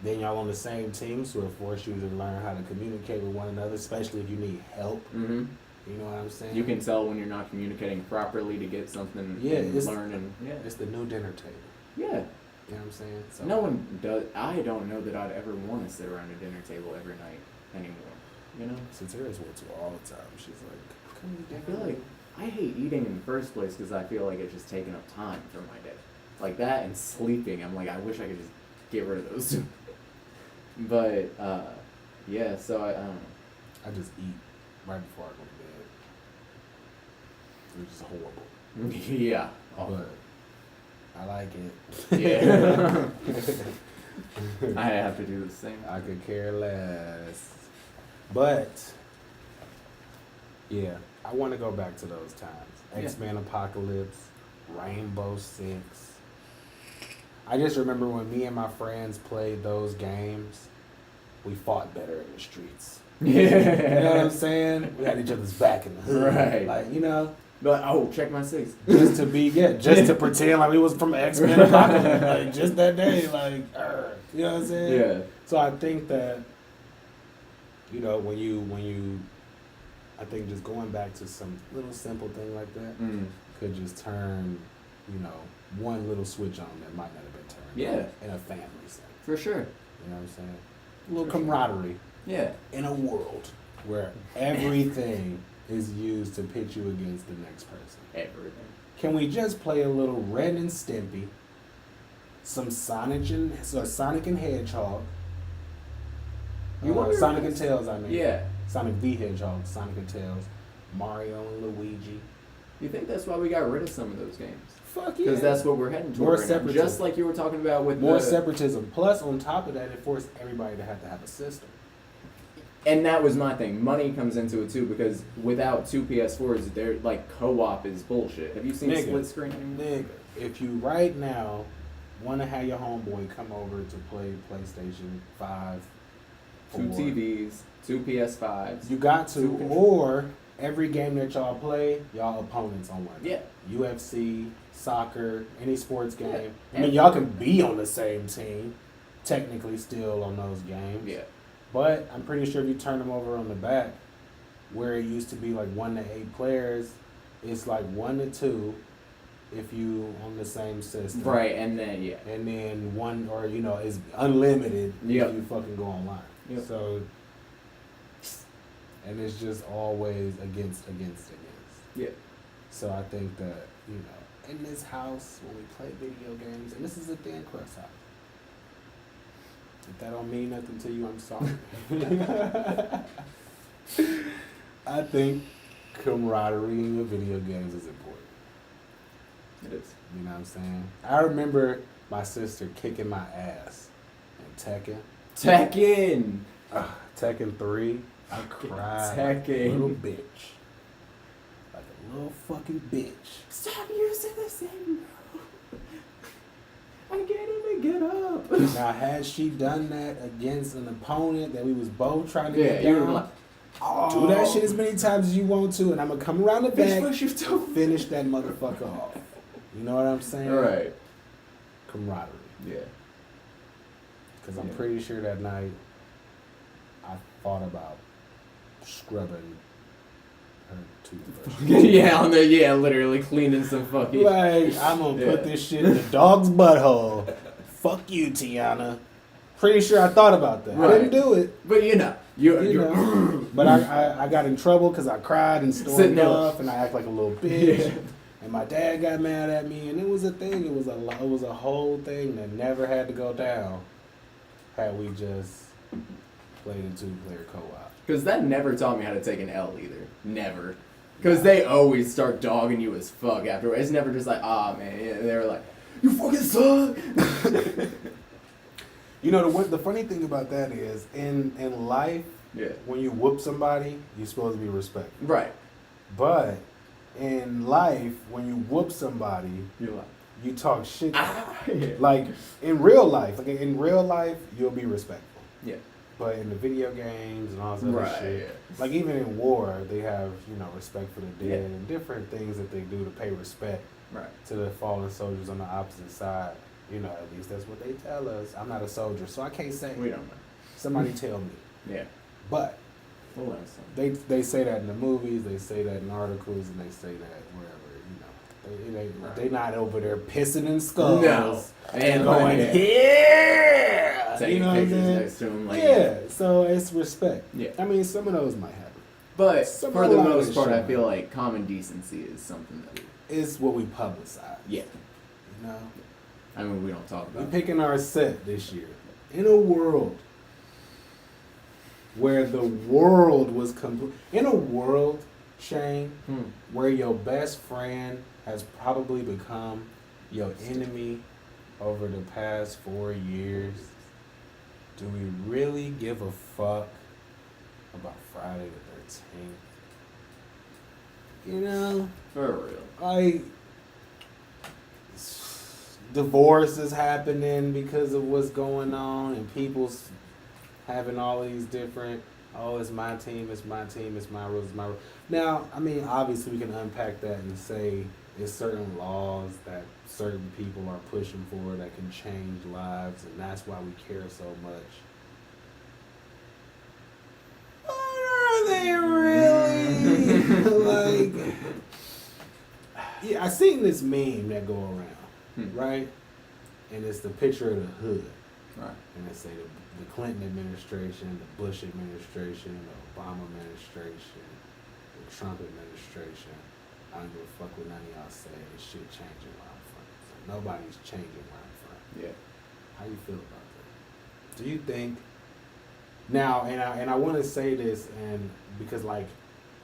Then y'all on the same team, so it force you to learn how to communicate with one another, especially if you need help. Mm-hmm. You know what I'm saying? You can tell when you're not communicating properly to get something Yeah, and it's- learn and yeah. It's the new dinner table. Yeah. You know what I'm saying? So No one does. I don't know that I'd ever want to sit around a dinner table every night anymore. You know? Satira's went to all the time. She's like, come eat I dinner. feel like I hate eating in the first place because I feel like it's just taking up time from my day. Like that and sleeping. I'm like, I wish I could just get rid of those. But yeah. So I don't know. I just eat right before I go to bed. Which is horrible. Yeah. But I like it. Yeah. I have to do the same. I could care less. But yeah, I want to go back to those times. Yeah. X-Men Apocalypse, Rainbow Six. I just remember when me and my friends played those games, we fought better in the streets. Yeah. You know what I'm saying? We had each other's back in the hood. Right. Like, you know, But oh, check my six. just to pretend like we was from X-Men Apocalypse. Like, just that day, like, you know what I'm saying? Yeah. So I think that you know, when you, I think just going back to some little simple thing like that could just turn, you know, one little switch on that might not have been turned on in a family setting. For sure. You know what I'm saying? A little camaraderie. Yeah. In a world where everything is used to pit you against the next person. Everything. Can we just play a little Ren and Stimpy, some Sonic and Hedgehog, Sonic and Tails, I mean. Yeah. Sonic the Hedgehog, Sonic and Tails, Mario and Luigi. You think that's why we got rid of some of those games? Fuck yeah. Because that's what we're heading More toward right now. Just like you were talking about with more separatism. Plus, on top of that, it forced everybody to have a system. And that was my thing. Money comes into it too, because without two PS4s, they're like co-op is bullshit. Have you seen split screen anymore? Nigga, if you right now want to have your homeboy come over to play PlayStation 5, 4, 2 TVs, 2 PS5s. You got to, or every game that y'all play, y'all opponents on one. Yeah. UFC, soccer, any sports game. Yeah. I mean, y'all can be on the same team, technically still on those games. Yeah. But I'm pretty sure if you turn them over on the back, where it used to be like 1 to 8 players, it's like 1 to 2 if you on the same system. Right, and then and then one, or you know, is unlimited if you fucking go online. Yep. So, and it's just always against. Yeah. So I think that, you know, in this house when we play video games, and this is a Dan Crust house. If that don't mean nothing to you, I'm sorry. I think camaraderie in your video games is important. It is. You know what I'm saying? I remember my sister kicking my ass in Tekken. Tekken! Tekken 3. I cried like a little bitch. Like a little fucking bitch. Stop using the same move. I can't even get up. Now, had she done that against an opponent that we was both trying to get down, like, do that shit as many times as you want to, and I'm going to come around the back, finish that motherfucker off. You know what I'm saying? Right. Camaraderie. Yeah. Because I'm pretty sure that night I thought about scrubbing her toothbrush. Literally cleaning some fucking. Like, I'm gonna put this shit in the dog's butthole. Fuck you, Tiana. Pretty sure I thought about that. Right. I didn't do it. But you know. But I got in trouble because I cried and stormed off and I act like a little bitch. Yeah. And my dad got mad at me, and it was a thing. It was a whole thing that never had to go down had we just played a 2-player co-op. Because that never taught me how to take an L either. Never. Because they always start dogging you as fuck afterwards. It's never just like, man. They were like, you fucking suck. You know, the funny thing about that is, in life, when you whoop somebody, you're supposed to be respectful. Right. But in life, when you whoop somebody, you talk shit. Like, in real life, you'll be respectful. Yeah. But in the video games and all this other shit, like even in war, they have, you know, respect for the dead and different things that they do to pay respect to the fallen soldiers on the opposite side. You know, at least that's what they tell us. I'm not a soldier, so I can't say. We don't know. Somebody tell me. Yeah. But they say that in the movies, they say that in articles, and they say that wherever, you know. They not over there pissing in skulls. No. And going, yeah! Taking you know pictures next to him. Like, so it's respect. Yeah. I mean, some of those might happen. But for the most part, I feel like common decency is something that is what we publicize. Yeah. You know? I mean, we don't talk about We're picking our set this year. In a world where the world was complete. In a world, Shane, where your best friend has probably become your enemy over the past 4 years, do we really give a fuck about Friday the 13th? You know? For real. Like, divorce is happening because of what's going on, and people's having all these different, it's my team, it's my team, it's my rules, it's my rules. Now, I mean, obviously we can unpack that and say there's certain laws that certain people are pushing for that can change lives, and that's why we care so much. seen this meme that go around, right? And it's the picture of the hood. Right. And they say the Clinton administration, the Bush administration, the Obama administration, the Trump administration. I don't give a fuck what none of y'all say. This shit changing where I'm from. So nobody's changing where I'm from. Yeah. How you feel about that? Do you think now? And I want to say this, and because like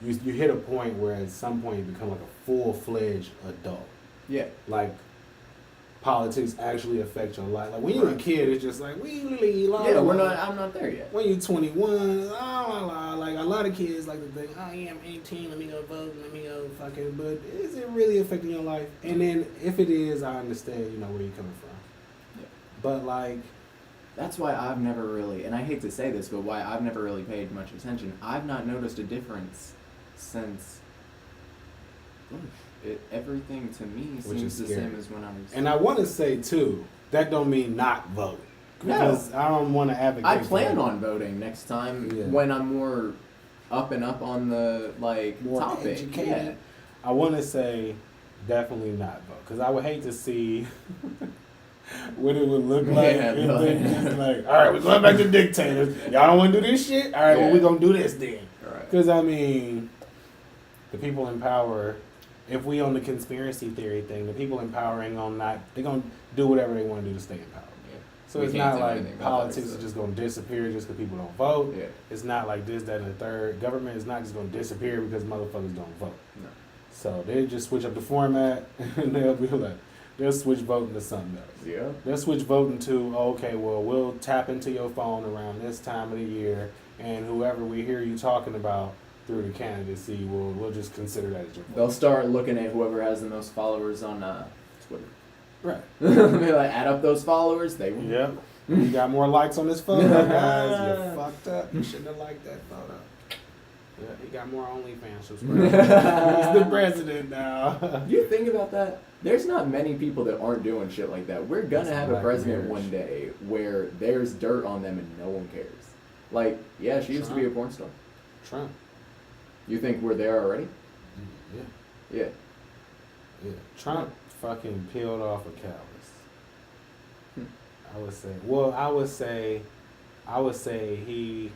you hit a point where at some point you become like a full-fledged adult. Yeah. Like politics actually affect your life. Like when you're a kid, it's just like we really Yeah, I'm not there yet. When you're 21, like a lot of kids like to think, oh yeah, I'm 18, let me go vote, let me go fucking. But is it really affecting your life? And then if it is, I understand, you know, where you're coming from. Yeah. But like, that's why I've never really, and I hate to say this, but why I've never really paid much attention. I've not noticed a difference since Bush. Everything to me seems the same as when I was. And I want to say too, that don't mean not vote. Because I don't want to advocate. I plan on voting next time when I'm more up and up on the more topic. Educated. Yeah. I want to say definitely not vote, because I would hate to see what it would look like. Yeah, if they just like, all right, we're going back to dictators. Y'all don't want to do this shit? All right, well, we're going to do this then. Because, I mean, the people in power, if we on the conspiracy theory thing, the people in power ain't going to they're going to do whatever they want to do to stay in power. Yeah. So it's not like politics is just going to disappear just because people don't vote. Yeah. It's not like this, that, and the third. Government is not just going to disappear because motherfuckers don't vote. No. So they just switch up the format and they'll be like, they'll switch voting to something else. Yeah. They'll switch voting to, okay, well, we'll tap into your phone around this time of the year, and whoever we hear you talking about through the candidacy, we'll just consider that as your vote. They'll start looking at whoever has the most followers on Twitter. Right. They like add up those followers. They will. Yep. You got more likes on this photo, guys. You fucked up. You shouldn't have liked that photo. Yeah, he got more OnlyFans subscribers. He's the president now. You think about that? There's not many people that aren't doing shit like that. We're gonna have a president one day where there's dirt on them and no one cares. Like, yeah, she used to be a porn star. Trump. You think we're there already? Yeah. Yeah. Yeah. Trump fucking peeled off a callus. I would say. Well, I would say he.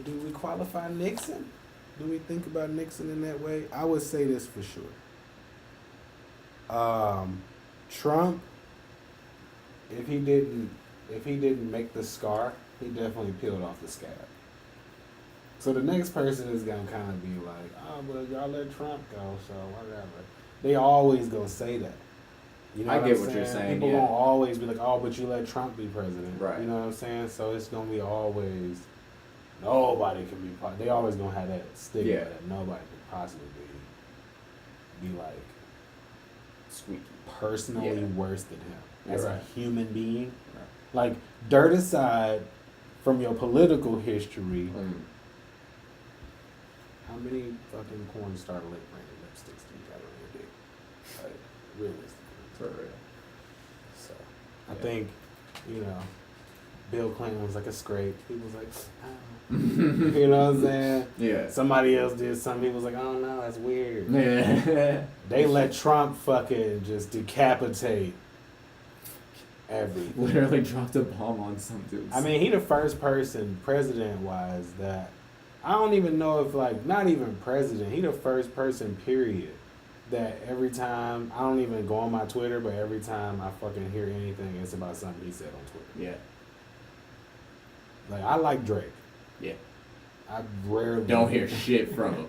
Do we qualify Nixon? Do we think about Nixon in that way? I would say this for sure. Trump, if he didn't make the scar, he definitely peeled off the scab. So the next person is gonna kind of be like, oh, well, y'all let Trump go, so whatever. They always gonna say that. You know I get what you're saying. People won't always be like, oh, but you let Trump be president. Right. You know what I'm saying? So it's gonna be always, nobody can be. They always gonna have that stigma that nobody could possibly be like squeaky, personally worse than him as a human being. Right. Like, dirt aside, from your political history. How many fucking porn star lip branded lipsticks do you got on your dick? Like, realistically. For real. So, I think, Bill Clinton was like a scrape. He was like, oh. You know what I'm saying? Yeah. Somebody else did something. He was like, oh no, that's weird. Yeah. They let Trump fucking just decapitate everything. Literally dropped a bomb on some dudes. I mean, he the first person, president-wise, that I don't even know if, like, not even president. He the first person, period, that every time, I don't even go on my Twitter, but every time I fucking hear anything, it's about something he said on Twitter. Yeah. Like, I like Drake. Yeah. I rarely don't hear shit from him.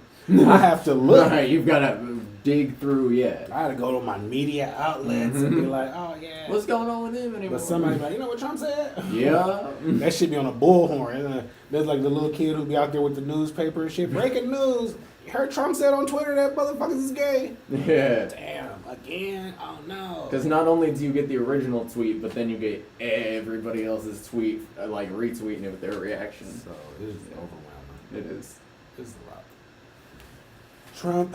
I have to look. Right, you've got to dig through, I got to go to my media outlets and be like, oh, yeah. What's going on with him anymore? But somebody like, you know what Trump said? Yeah. That shit be on a bullhorn. There's like the little kid who be out there with the newspaper and shit. Breaking news. You heard Trump said on Twitter that motherfuckers is gay. Yeah. Damn. Again? Oh, no. Because not only do you get the original tweet, but then you get everybody else's tweet, like retweeting it with their reaction. So it is overwhelming. It is. It's a lot. Trump,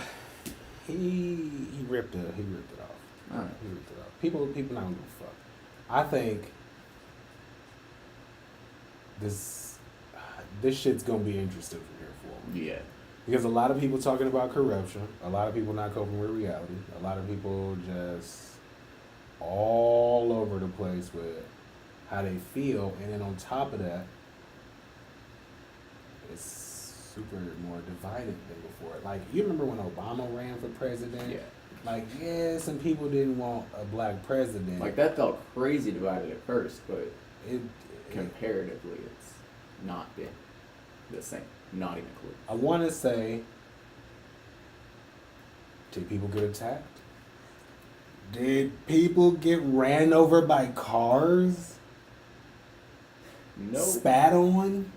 he ripped it off. All right. He ripped it off. People not gonna give a fuck. I think this shit's gonna be interesting from here forward. Yeah. Because a lot of people talking about corruption, a lot of people not coping with reality, a lot of people just all over the place with how they feel, and then on top of that, it's super more divided than before. Like, you remember when Obama ran for president? Yeah. Like, yeah, some people didn't want a black president. Like, that felt crazy divided at first, but it comparatively, it's not been the same. Not even close. I want to say, did people get attacked? Did people get ran over by cars? No. Spat on?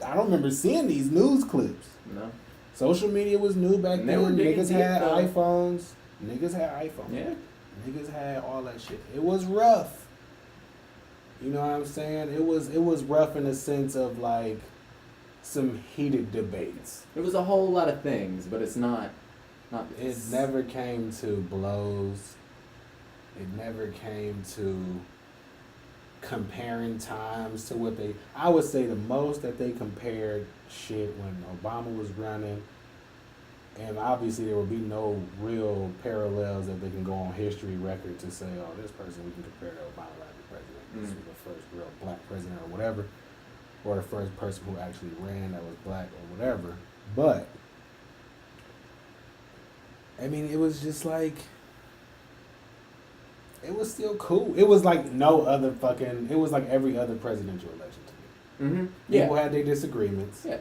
I don't remember seeing these news clips. No. Social media was new back And they then. were digging Niggas deep, had though. iPhones. Niggas had iPhones. Yeah. Niggas had all that shit. It was rough. You know what I'm saying? It was rough in the sense of like some heated debates. It was a whole lot of things, but it's not It never came to blows. It never came to comparing times to what they. I would say the most that they compared shit when Obama was running, and obviously there would be no real parallels that they can go on history record to say, oh, this person we can compare to Obama as president. This was the first real black president or whatever, or the first person who actually ran that was black or whatever. But I mean, it was just like, it was still cool. It was like no other fucking, it was like every other presidential election to me. Mm-hmm. Yeah. People had their disagreements. Yeah.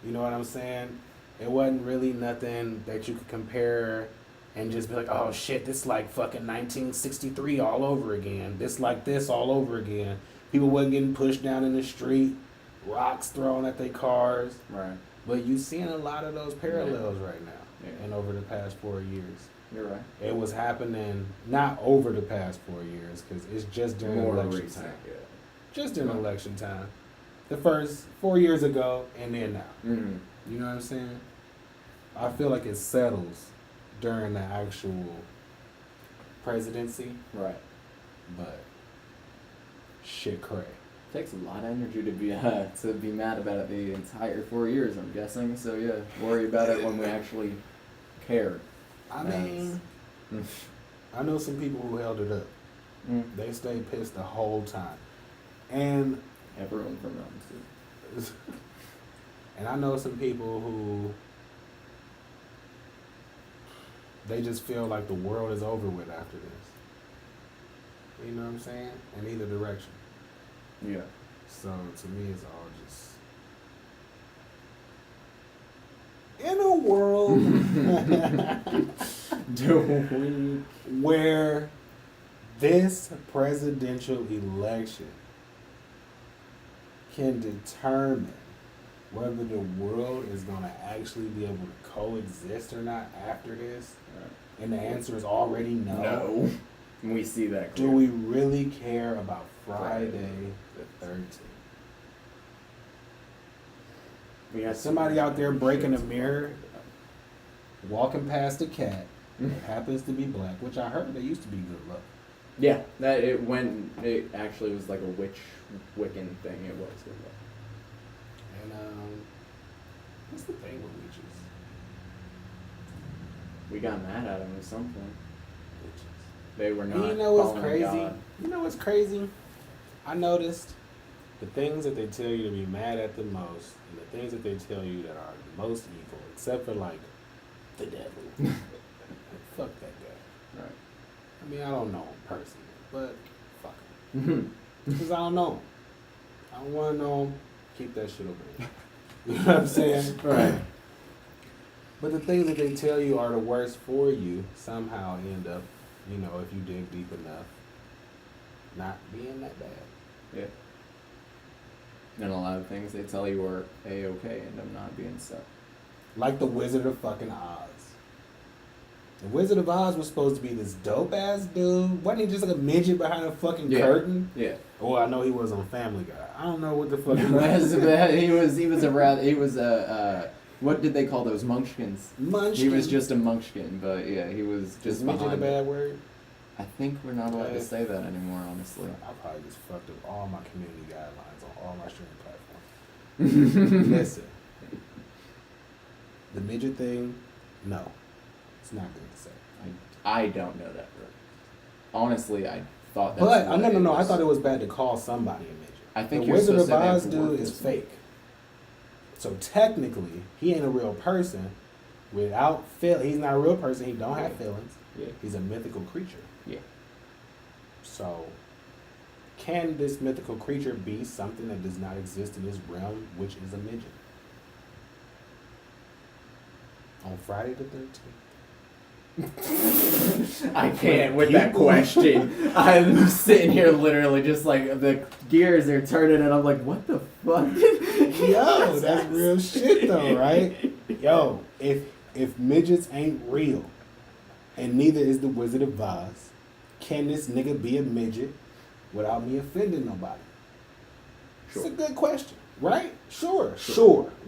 You know what I'm saying? It wasn't really nothing that you could compare and just be like, oh shit, this like fucking 1963 all over again. This like this all over again. People wasn't getting pushed down in the street, rocks thrown at their cars. Right. But you seeing a lot of those parallels right now. Yeah. And over the past 4 years. You're right. It was happening not over the past 4 years because it's just during More election recent, time. yeah. Just during election time. The first 4 years ago and then now. Mm-hmm. You know what I'm saying? I feel like it settles during the actual presidency, Right. but shit cray. Takes a lot of energy to be mad about it the entire 4 years, I'm guessing. So yeah, worry about it when we actually care. I mean, I know some people who held it up. They stayed pissed the whole time. And Everyone from them too. and I know some people who they just feel like the world is over with after this. You know what I'm saying? In either direction. Yeah. So to me, it's all just in a world where this presidential election can determine whether the world is going to actually be able to coexist or not after this, and the answer is already no. No. We see that clear. Do we really care about Friday the 13th? We got Somebody out there breaking a mirror, walking past a cat that happens to be black, which I heard they used to be good luck. Yeah, that it actually was like a Wiccan thing. It was good luck. And what's the thing with witches? We got mad at them at some point. Witches. They were not. And you know what's following crazy? God. You know what's crazy? I noticed the things that they tell you to be mad at the most, and the things that they tell you that are the most evil, except for like the devil. Fuck that guy. Right. I mean, I don't know him personally, but fuck him. Because I don't know him. I don't want to know him. Keep that shit over there. You know what I'm saying? Right. But the things that they tell you are the worst for you somehow end up, you know, if you dig deep enough, not being that bad. Yeah. And a lot of things they tell you are A-okay end up not being so. Like the Wizard of fucking Oz. The Wizard of Oz was supposed to be this dope ass dude. Wasn't he just like a midget behind a fucking curtain? Yeah. Oh, I know he was on Family Guy. I don't know what the fuck he was a what did they call those munchkins? Munchkin. He was just a munchkin, but yeah, he was just Is midget a behind it. bad word? I think we're not allowed to say that anymore, honestly. I probably just fucked up all my community guidelines on all my streaming platforms. Listen. The midget thing, no, it's not good to say. I don't know that word. Honestly, I thought that's But what no. I was. thought it was bad to call somebody a midget. I think the you're Wizard of supposed to have Oz to dude work is this. fake. So technically, he ain't a real person. Without he's not a real person. He don't have feelings. Yeah. He's a mythical creature. Yeah. So, can this mythical creature be something that does not exist in this realm, which is a midget? On Friday the 13th. I can't with that question. I'm sitting here literally just like the gears are turning and I'm like, what the fuck? Yo, that's real shit though, right? Yo, if midgets ain't real, and neither is the Wizard of Oz, can this nigga be a midget without me offending nobody? Sure. It's a good question, right? Sure.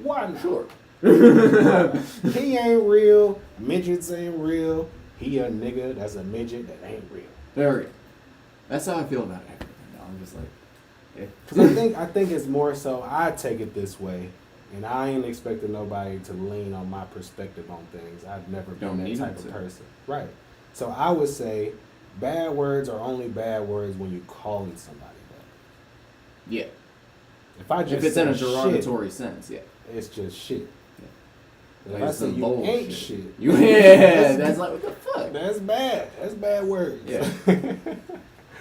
Why not? Sure. He ain't real. Midgets ain't real. He a nigga that's a midget that ain't real. Very. That's how I feel about everything. I'm just like, yeah. Cause I think it's more so I take it this way, and I ain't expecting nobody to lean on my perspective on things. I've never been Don't that need type them of to. person. Right. So I would say bad words are only bad words when you calling somebody that. Yeah. If I just If it's in a say derogatory sense, yeah. shit, it's just shit. But if Like I say some you ain't bullshit. shit, Yeah, that's like, what the fuck? that's bad. That's bad words. Yeah.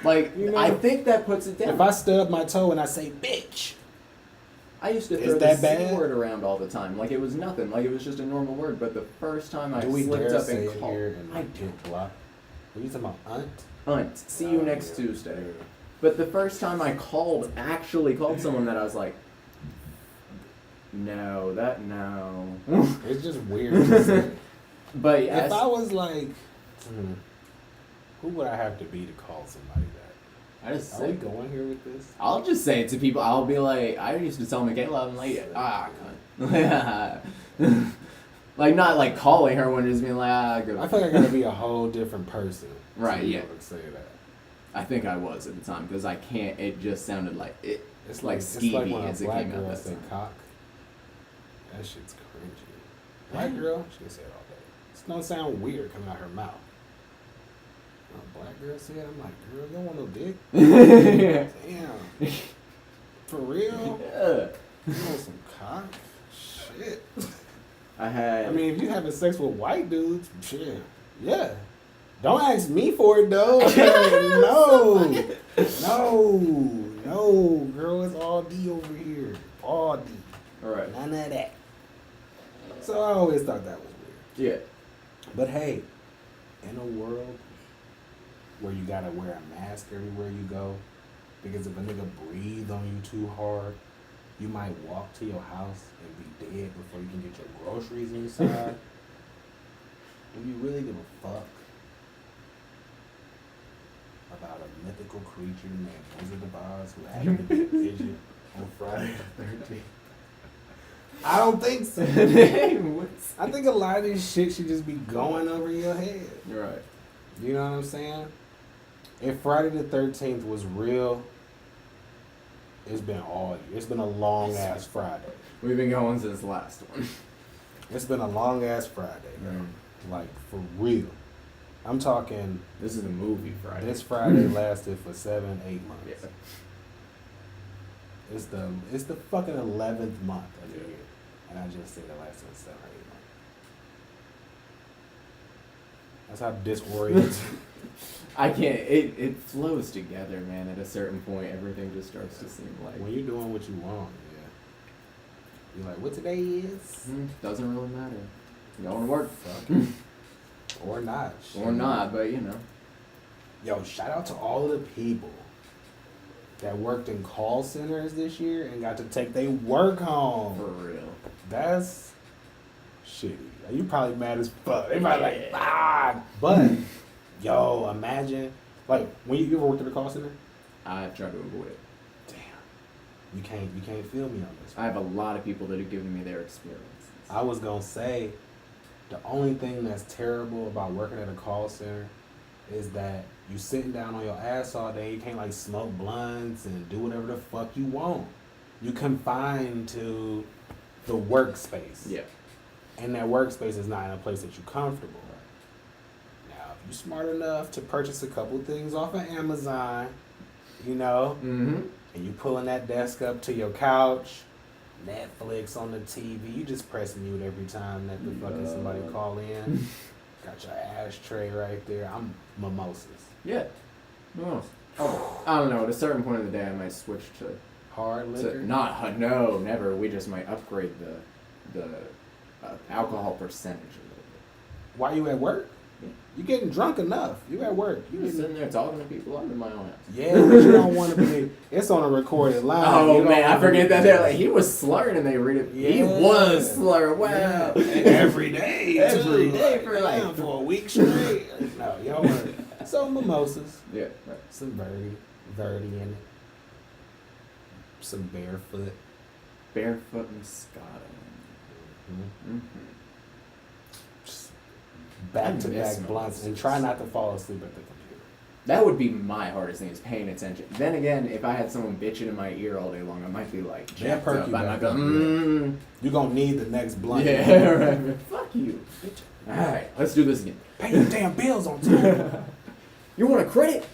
Like, You know, I think that puts it down. if I stub my toe and I say bitch, I used to Is throw the that C bad? word around all the time. Like, it was nothing. Like, it was just a normal word. But the first time I do we slipped dare up say and it called... here and I get blocked? Are you talking about aunt? Aunt, see you next yeah. Tuesday. But the first time I actually called someone that I was like, no. It's just weird to say. But yes, If I was like, who would I have to be to call somebody that? I just Are we say, going here with this? I'll just say it to people. I'll be like, I used to tell Michaela, I'm like, cunt. Like, not like calling her when just being like, good. I feel like I gotta be a whole different person. Right, to be yeah. able to say that. I think I was at the time because I can't. It just sounded like it. It's like it's skeevy like when as a it black came out girl that say time. cock. That shit's cringy. Black girl, she can say it all day. It don't sound weird coming out her mouth. When a black girl say it, I'm like, girl, you don't want no dick? Damn. For real? Yeah. You want some cock? Shit. I had. I mean, if you having sex with white dudes, shit. Yeah. Don't ask me for it though. No, girl, it's all D over here. All D. all right. None of that. So I always thought that was weird. Yeah. But hey, in a world where you gotta wear a mask everywhere you go, because if a nigga breathe on you too hard, you might walk to your house and be dead before you can get your groceries inside. Do you really give a fuck about a mythical creature named Wizard of Oz who happened to be a midget on Friday the 13th? I don't think so. I think a lot of this shit should just be going over your head. You're right. You know what I'm saying? If Friday the 13th was real, it's been all year. It's been a long ass Friday. We've been going since the last one. It's been a long ass Friday, man. Like, for real. I'm talking, This is a movie Friday. this Friday lasted for 7-8 months. Yeah. It's the fucking 11th month of the year. And I just said it lasted 7 or 8 months. That's how disoriented. I can't. It flows together, man. At a certain point, everything just starts to seem like. When you're doing what you want, yeah. You're like, what today is? Doesn't really matter. Going to work. Fuck. Or not. Or not, but you know. Yo, shout out to all of the people that worked in call centers this year and got to take their work home. For real. That's shitty. You probably mad as fuck. They probably like, But, yo, imagine, like, when you ever worked at a call center? I try to avoid it. Damn. You can't feel me on this. I have a lot of people that have given me their experiences. I was gonna say, the only thing that's terrible about working at a call center is that you sitting down on your ass all day. You can't like smoke blunts and do whatever the fuck you want. You confined to the workspace. Yeah. and that workspace is not in a place that you're comfortable. Now, if you're smart enough to purchase a couple things off of Amazon, you know, Mm-hmm. and you pulling that desk up to your couch, Netflix on the TV, you just press mute every time that the fucking somebody call in. Got your ashtray right there. I'm mimosas. Yeah. No. Oh, I don't know. At a certain point of the day, I might switch to Hard liquor. no, never. We just might upgrade the alcohol percentage a little bit. Why you at work? Yeah. You getting drunk enough. You at work. You You're just getting, sitting there talking to people. I'm in my own house. yeah, but you don't want to be. It's on a recorded line. Oh You don't man, I wanna forget be- that. They're like, he was slurring and they read it. He Yeah. was slurring. Wow. Yeah. Every day. Every too. day for like- damn, for a week straight. No, y'all want some mimosas, Yeah. Right. some Verdi in it, some barefoot. Barefoot Moscato. Mm-hmm. Mm-hmm. Back I to miss back blunts, and mimosas. try not to fall asleep at the computer. That would be my hardest thing is paying attention. Then again, if I had someone bitching in my ear all day long, I might be like, That jacked perk up. you I might back go, up, You're gonna need the next blunt. yeah, right. Fuck you. All right, let's do this again. Pay your damn bills on time. You want a credit?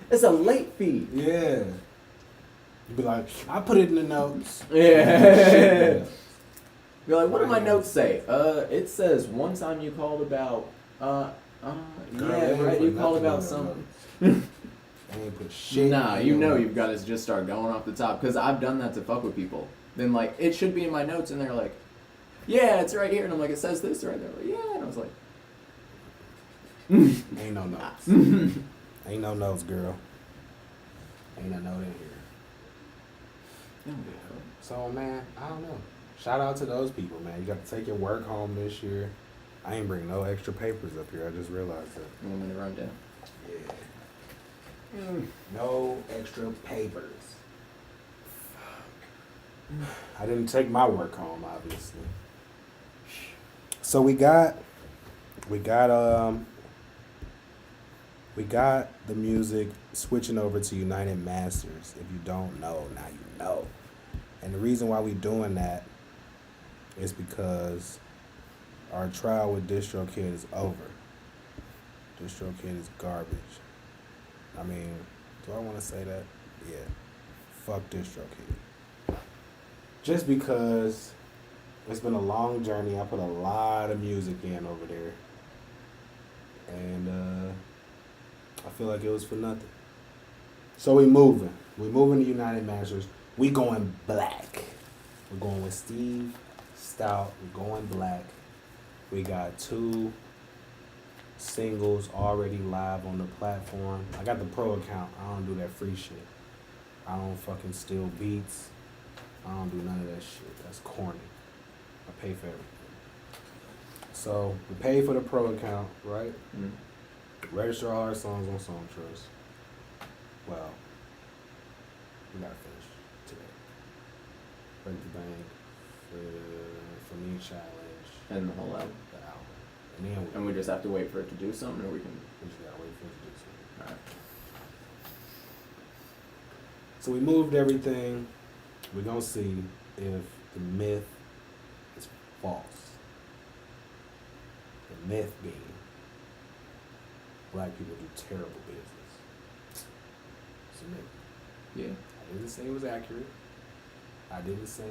It's a late fee. Yeah. You'd be like, I put it in the notes. Yeah. Shit. You're like, what do my Right. notes say? It says one time you called about, Girl, yeah, they ain't right, put you called nothing about in something. your notes. They ain't put shit. Nah, in you your know notes. you've got to just start going off the top because I've done that to fuck with people. Then like it should be in my notes, and they're like, "Yeah, it's right here," and I'm like, "It says this right there." Like, yeah, and I was like, Ain't no notes. Ain't no notes, girl. Ain't a note in here. So, man, I don't know. Shout out to those people, man. You got to take your work home this year. I ain't bring no extra papers up here. I just realized that. "You want me to run down?" Yeah. No extra papers. I didn't take my work home, obviously. So we got the music switching over to United Masters. If you don't know, now you know. And the reason why we doing that is because our trial with DistroKid is over. DistroKid is garbage. I mean, do I want to say that? Yeah. Fuck DistroKid. Just because it's been a long journey. I put a lot of music in over there. And I feel like it was for nothing. So we moving. We moving to United Masters. We going black. We're going with Steve Stout. We're going black. We got 2 singles already live on the platform. I got the pro account. I don't do that free shit. I don't fucking steal beats. I don't do none of that shit. That's corny. I pay for everything. So we pay for the pro account, right? Mm. Register all our songs on Songtrust. Well, we gotta finish today. Break the bank for me challenge. And the whole album. The album. And then And we just have to wait for it to do something, or we can. we just gotta wait for it to do something. All right. So we moved everything. We're gonna see if the myth is false. The myth being black people do terrible business. It's a myth. Yeah. I didn't say it was accurate. I didn't say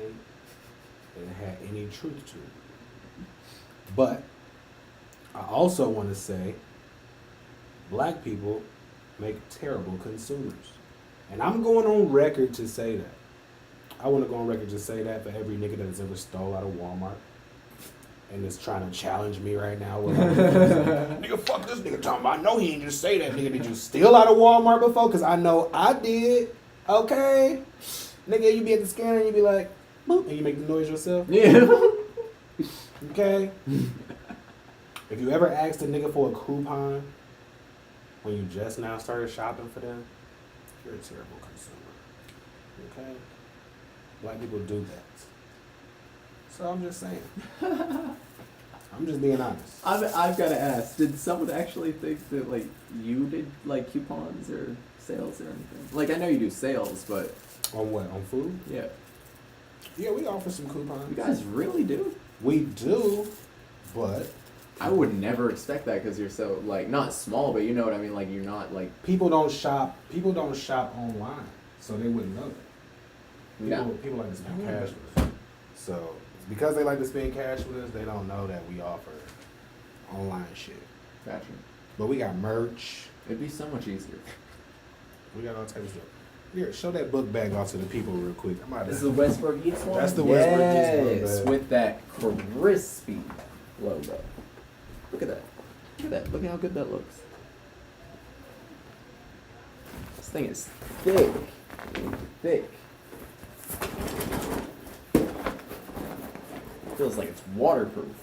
that it had any truth to it. But I also want to say black people make terrible consumers. And I'm going on record to say that. I want to go on record to say that for every nigga that has ever stole out of Walmart and is trying to challenge me right now. Nigga, fuck this nigga talking about. I know he ain't just say that. Nigga, did you steal out of Walmart before? Because I know I did. Okay. Nigga, you be at the scanner and you be like, boop, and you make the noise yourself. Yeah. Okay. If you ever asked a nigga for a coupon when you just now started shopping for them, you're a terrible consumer. Okay? Black people do that. So I'm just saying. I'm just being honest. I've got to ask. Did someone actually think that like you did like coupons or sales or anything? Like I know you do sales, but On what? On food? yeah. Yeah, we offer some coupons. You guys really do? We do, but I would never expect that because you're so like not small, but you know what I mean. Like you're not like people don't shop. People don't shop online, so they wouldn't know that. People like to spend cash with us. So because they like to spend cash with us, they don't know that we offer online shit. Gotcha. But we got merch. It'd be so much easier. We got all types of stuff. Here, show that book bag off to the people real quick. This is the Westbrook Eats one? That's the Westbrook Eats book Yes, bag. with that crispy logo. Look at that. Look at that. Look at how good that looks. This thing is thick. Thick. Feels like it's waterproof.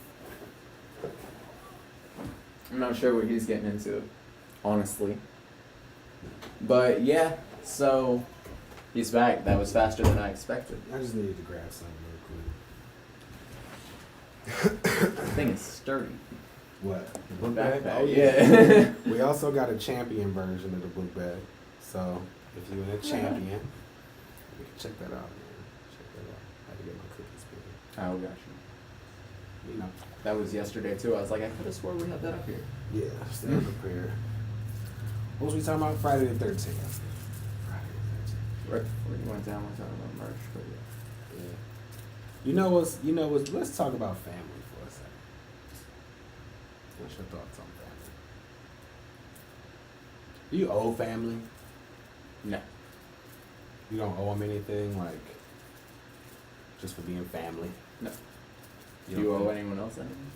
I'm not sure what he's getting into, honestly. But yeah, so he's back. That was faster than I expected. I just needed to grab something real quick. This thing is sturdy. What? The book Backpack, bag? Oh, yeah. We also got a champion version of the book bag. So if you're a champion, you can check that out, man. Check that out. I had to get my cookies for Oh, gotcha. you. You know. That was yesterday too. I was like, I could have swore we had that up here. Yeah, stay prepared. What was we talking about? Friday the 13th. Friday the 13th. Right before you went down, we were talking about March, but yeah. Yeah. You know what's, let's talk about family for a second. What's your thoughts on family? Do you owe family? No. You don't owe them anything, like, just for being family? No. You Do you don't owe think- anyone else anything?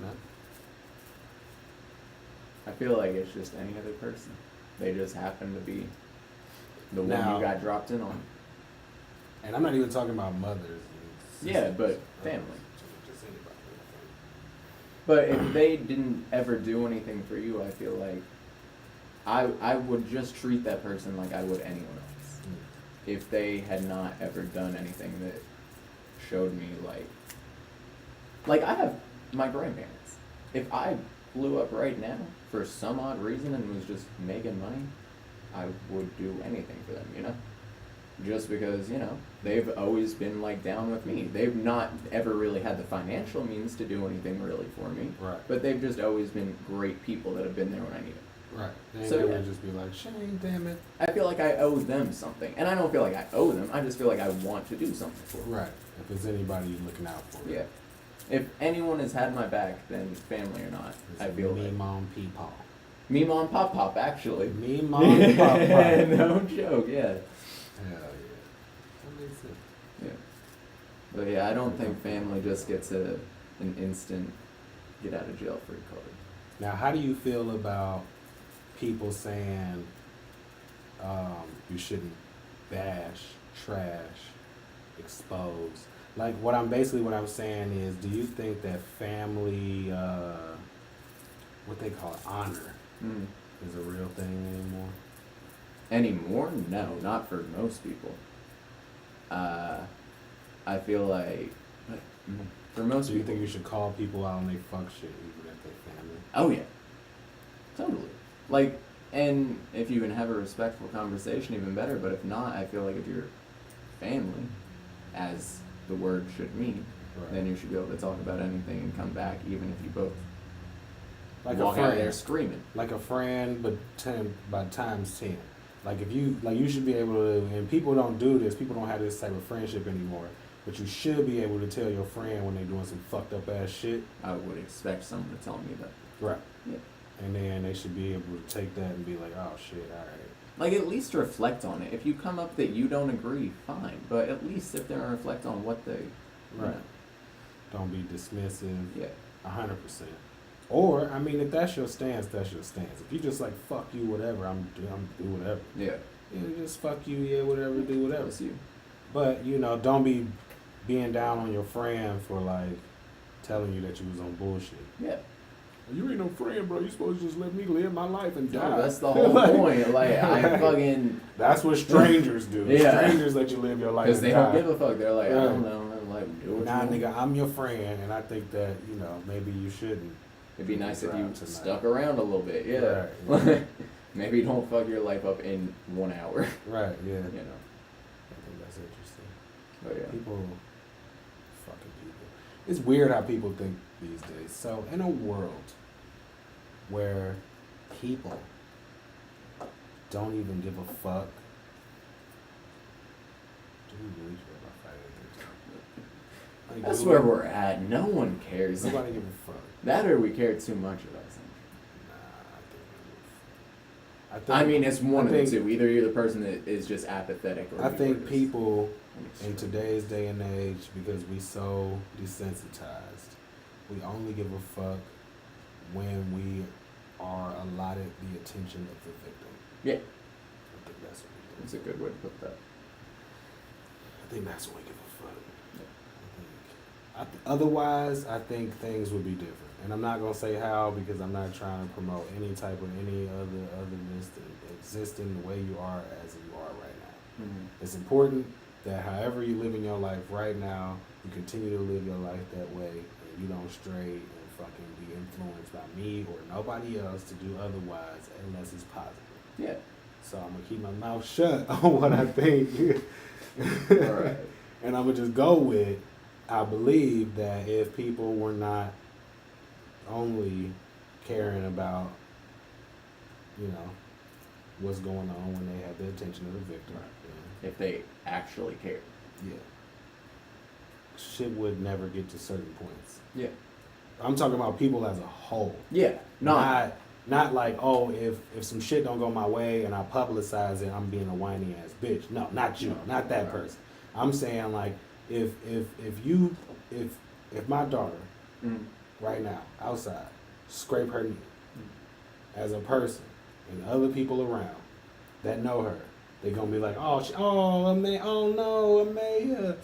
No? I feel like it's just any other person. They just happen to be the one Now- you got dropped in on. And I'm not even talking about mothers. And Yeah, sisters, but family. Just anybody. But if they didn't ever do anything for you, I feel like I would just treat that person like I would anyone else. If they had not ever done anything that showed me like I have my grandparents. If I blew up right now for some odd reason and was just making money, I would do anything for them, you know? Just because, you know, they've always been like down with me. They've not ever really had the financial means to do anything really for me. Right. But they've just always been great people that have been there when I need it. Right. They ain't So, never yeah. just be like, Shane, damn it. I feel like I owe them something. And I don't feel like I owe them. I just feel like I want to do something for them. Right. If there's anybody you're looking out for. Yeah. If anyone has had my back, then family or not, It's I feel me, like. mom, pee, paw. Me, mom, pop, pop, actually. Me, mom, pop, pop. No joke, yeah. Hell yeah. That makes sense. Yeah. But yeah, I don't think family just gets an instant get out of jail free card. Now, how do you feel about people saying you shouldn't bash, trash, expose? Like, what I'm saying is, do you think that family, what they call it, honor, is a real thing anymore? Anymore? No, not for most people. I feel like for most Do you people. think you should call people out when they fuck shit, even if they're family? Oh yeah, totally. Like, and if you can have a respectful conversation, even better. But if not, I feel like if you're family, as the word should mean, Right. then you should be able to talk about anything and come back, even if you both Like walk a out friend. there screaming. Like a friend, but 10 by times 10. Like if you, like you should be able to, and people don't do this, people don't have this type of friendship anymore, but you should be able to tell your friend when they're doing some fucked up ass shit. I would expect someone to tell me that. Right. Yeah. And then they should be able to take that and be like, oh shit, alright. Like, at least reflect on it. If you come up that you don't agree, fine. But at least sit there and reflect on what they... you Right. know. Don't be dismissive. Yeah. 100%. Or, I mean, if that's your stance, that's your stance. If you just like, fuck you, whatever, I'm do whatever. Yeah. Yeah, just fuck you, yeah, whatever, do whatever. That's you. But, you know, don't be being down on your friend for, like, telling you that you was on bullshit. Yeah. You ain't no friend, bro. You supposed to just let me live my life and die. No, that's the whole point. Like, I fucking... That's what strangers do. Yeah. Strangers let you live your life Because and they die. don't give a fuck. They're like, I Yeah. don't know. I'm like, do what Nah, you want. nigga, I'm your friend, and I think that, you know, maybe you shouldn't. It'd be nice if you Around tonight. stuck around a little bit. Yeah. Right. Maybe don't fuck your life up in 1 hour. Right, yeah. You know. I think that's interesting. Oh yeah. People, fucking people. It's weird how people think these days. So in a world where people don't even give a fuck, do we really care about fighting? Like, That's where we're at. No one cares. Nobody give a fuck. That or we care too much about something. Nah, I mean, it's one of the think- two. Either you're the person that is just apathetic, or I think yours. people in Extreme. today's day and age, because we so desensitized, we only give a fuck when we are allotted the attention of the victim. Yeah, I think that's what we do. it's a good way to put that. I think that's when we give a fuck. Otherwise, I think things would be different. And I'm not gonna say how, because I'm not trying to promote any type of any otherness to exist in the way you are as you are right now. Mm-hmm. It's important that however you live in your life right now, you continue to live your life that way, and you don't stray and fucking be influenced by me or nobody else to do otherwise unless it's positive. Yeah. So I'm gonna keep my mouth shut on what I think. All right. And I'm gonna just go with, I believe that if people were not only caring about, you know, what's going on when they have the attention of the victim, If they actually care. yeah, shit would never get to certain points. Yeah. I'm talking about people as a whole. Yeah. Not like, oh, if some shit don't go my way and I publicize it, I'm being a whiny ass bitch. No, not you, not that person. I'm saying like, if my daughter right now outside scrape her knee as a person and other people around that know her, they're gonna be like, oh no, Amaya.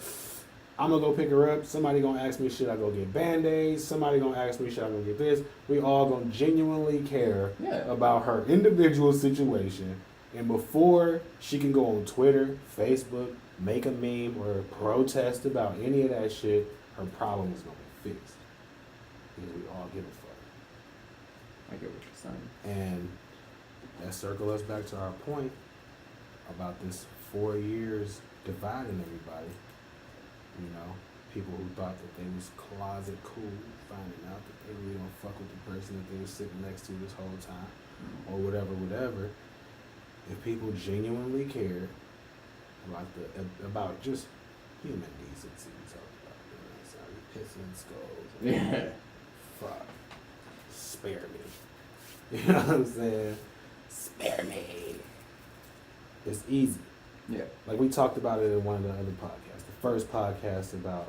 I'm gonna go pick her up. Somebody gonna ask me, should I go get Band-Aids? Somebody gonna ask me, should I go get this? We all gonna genuinely care about her individual situation. And before she can go on Twitter, Facebook, make a meme or protest about any of that shit, her problem is gonna be fixed. Because we all give a fuck. I get what you're saying. And that circle us back to our point about this 4 years dividing everybody. You know, people who thought that they was closet cool, finding out that they really don't fuck with the person that they were sitting next to this whole time, or whatever. If people genuinely cared about just human decency, we talked about, you know, sorry, pissing skulls. Yeah. Fuck. Spare me. You know what I'm saying? Spare me. It's easy. Yeah. Like we talked about it in one of the other podcasts. The first podcast about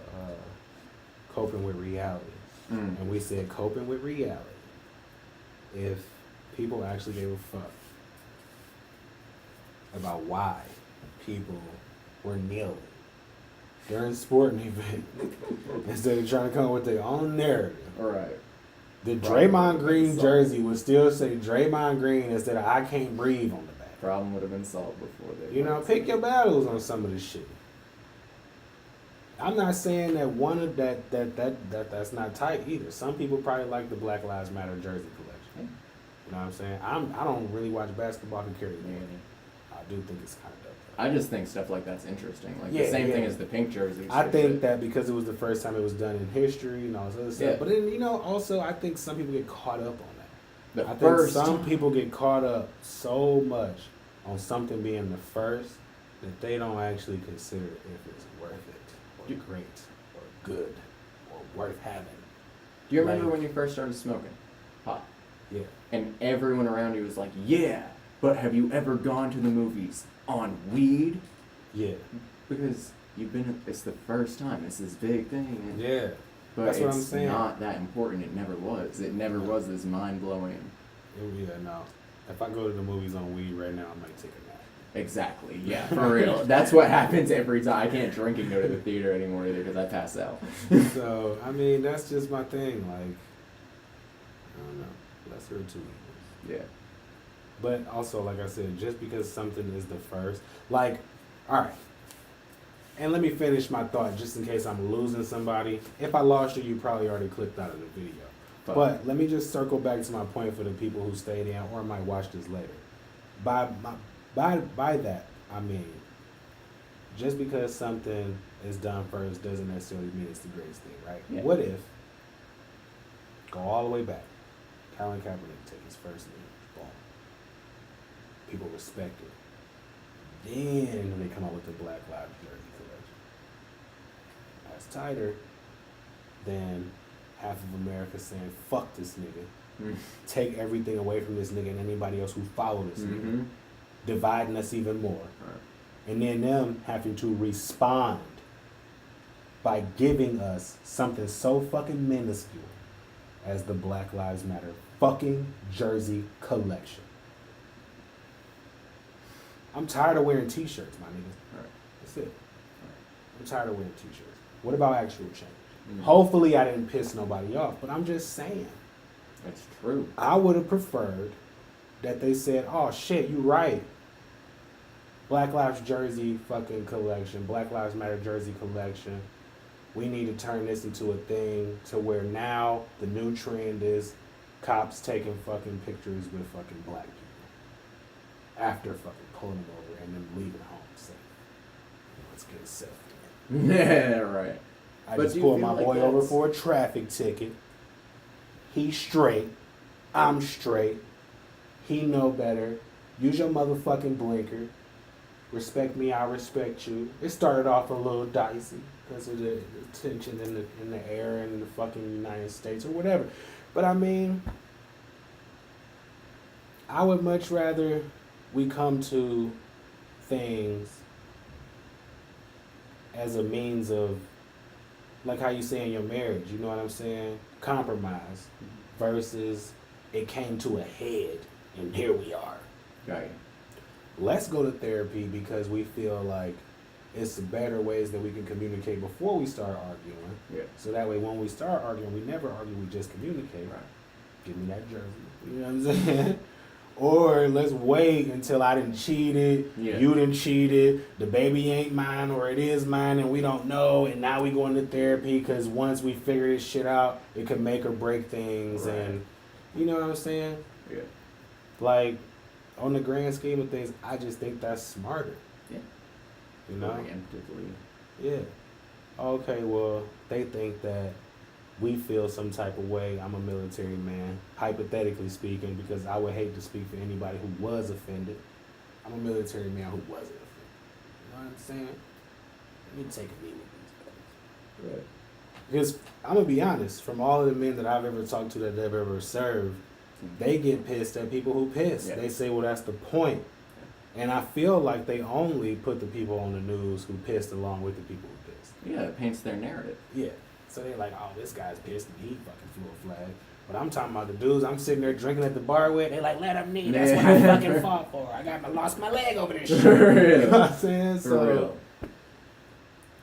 coping with reality. And we said coping with reality. If people actually gave a fuck about why people were kneeling during sporting event instead of trying to come up with their own narrative. All right. The Draymond Green jersey would still say Draymond Green instead of I can't breathe on the back. Problem would have been solved before they. You know, pick your battles on some of this shit. I'm not saying that one of that's not tight either. Some people probably like the Black Lives Matter jersey collection. You know what I'm saying? I don't really watch basketball and carry Yeah. I do think it's kind of dope. I just think stuff like that's interesting. Like Yeah, the same thing yeah. as the pink jerseys. I or think shit. that because it was the first time it was done in history and all this other stuff. Yeah. But then, you know, also I think some people get caught up on that. The I think first some time. people get caught up so much on something being the first that they don't actually consider if it's worth it or great or good or worth having. Do you remember like- when you first started smoking pot? Yeah. And everyone around you was like, "Yeah, but have you ever gone to the movies on weed?" Yeah. Because you've been. It's the first time. It's this big thing. And, Yeah. But That's what I'm it's saying. not that important. It never was. It never was this mind blowing. Yeah, no. If I go to the movies on weed right now, I might take a nap. Exactly. Yeah, for real. That's what happens every time. I can't drink and go to the theater anymore either because I pass out. So, I mean, that's just my thing. Like, I don't know. Lesser of two evils. Yeah. But also, like I said, just because something is the first, like, all right. And let me finish my thought just in case I'm losing somebody. If I lost you, you probably already clicked out of the video. But let me just circle back to my point for the people who stayed in or might watch this later. By that, I mean, just because something is done first doesn't necessarily mean it's the greatest thing, right? Yeah. What if, go all the way back, Colin Kaepernick take his first knee, boom. People respect it. Then they come out with the Black Lives jersey collection. That's tighter than half of America saying, fuck this nigga. Take everything away from this nigga and anybody else who follow this nigga. Dividing us even more. Right. And then them having to respond by giving us something so fucking minuscule as the Black Lives Matter fucking jersey collection. I'm tired of wearing t-shirts, my niggas. Right. That's it. I'm tired of wearing t-shirts. What about actual change? Hopefully I didn't piss nobody off, but I'm just saying. That's true. I would have preferred that they said, oh shit, you right. Black Lives jersey fucking collection, Black Lives Matter jersey collection. We need to turn this into a thing to where now the new trend is cops taking fucking pictures with fucking black people after fucking pulling them over and then leaving home safe. Let's get a selfie. Yeah, right. I But just do you pulled feel my like boy over that's- for a traffic ticket. He's straight. I'm straight. He know better. Use your motherfucking blinker. Respect me, I respect you. It started off a little dicey because of the tension in the air in the fucking United States or whatever. But I mean, I would much rather we come to things as a means of, like how you say in your marriage, you know what I'm saying? Compromise versus it came to a head and here we are. Right. Let's go to therapy because we feel like it's the better ways that we can communicate before we start arguing. Yeah. So that way when we start arguing, we never argue, we just communicate. Right. Give me that jersey. You know what I'm saying? Or let's wait until I done cheated, Yeah. you done cheated, the baby ain't mine or it is mine and we don't know, and now we go into therapy because once we figure this shit out, it could make or break things. Right. And you know what I'm saying? Yeah. Like, on the grand scheme of things, I just think that's smarter. Yeah. You know? Preemptively. Yeah. Okay, well, they think that we feel some type of way. I'm a military man, hypothetically speaking, because I would hate to speak for anybody who was offended. I'm a military man who wasn't offended. You know what I'm saying? Let me take a knee with these guys. Right. Because I'm going to be honest, from all of the men that I've ever talked to that they've ever served, they get pissed at people who piss. Yeah. They say, well, that's the point. And I feel like they only put the people on the news who pissed along with the people who pissed. Yeah, it paints their narrative. Yeah. So they're like, oh, this guy's pissed and he fucking flew a flag. But I'm talking about the dudes I'm sitting there drinking at the bar with. They're like, let him knee. That's what I fucking fought for. I lost my leg over this shit. You know what I'm saying? For So, real.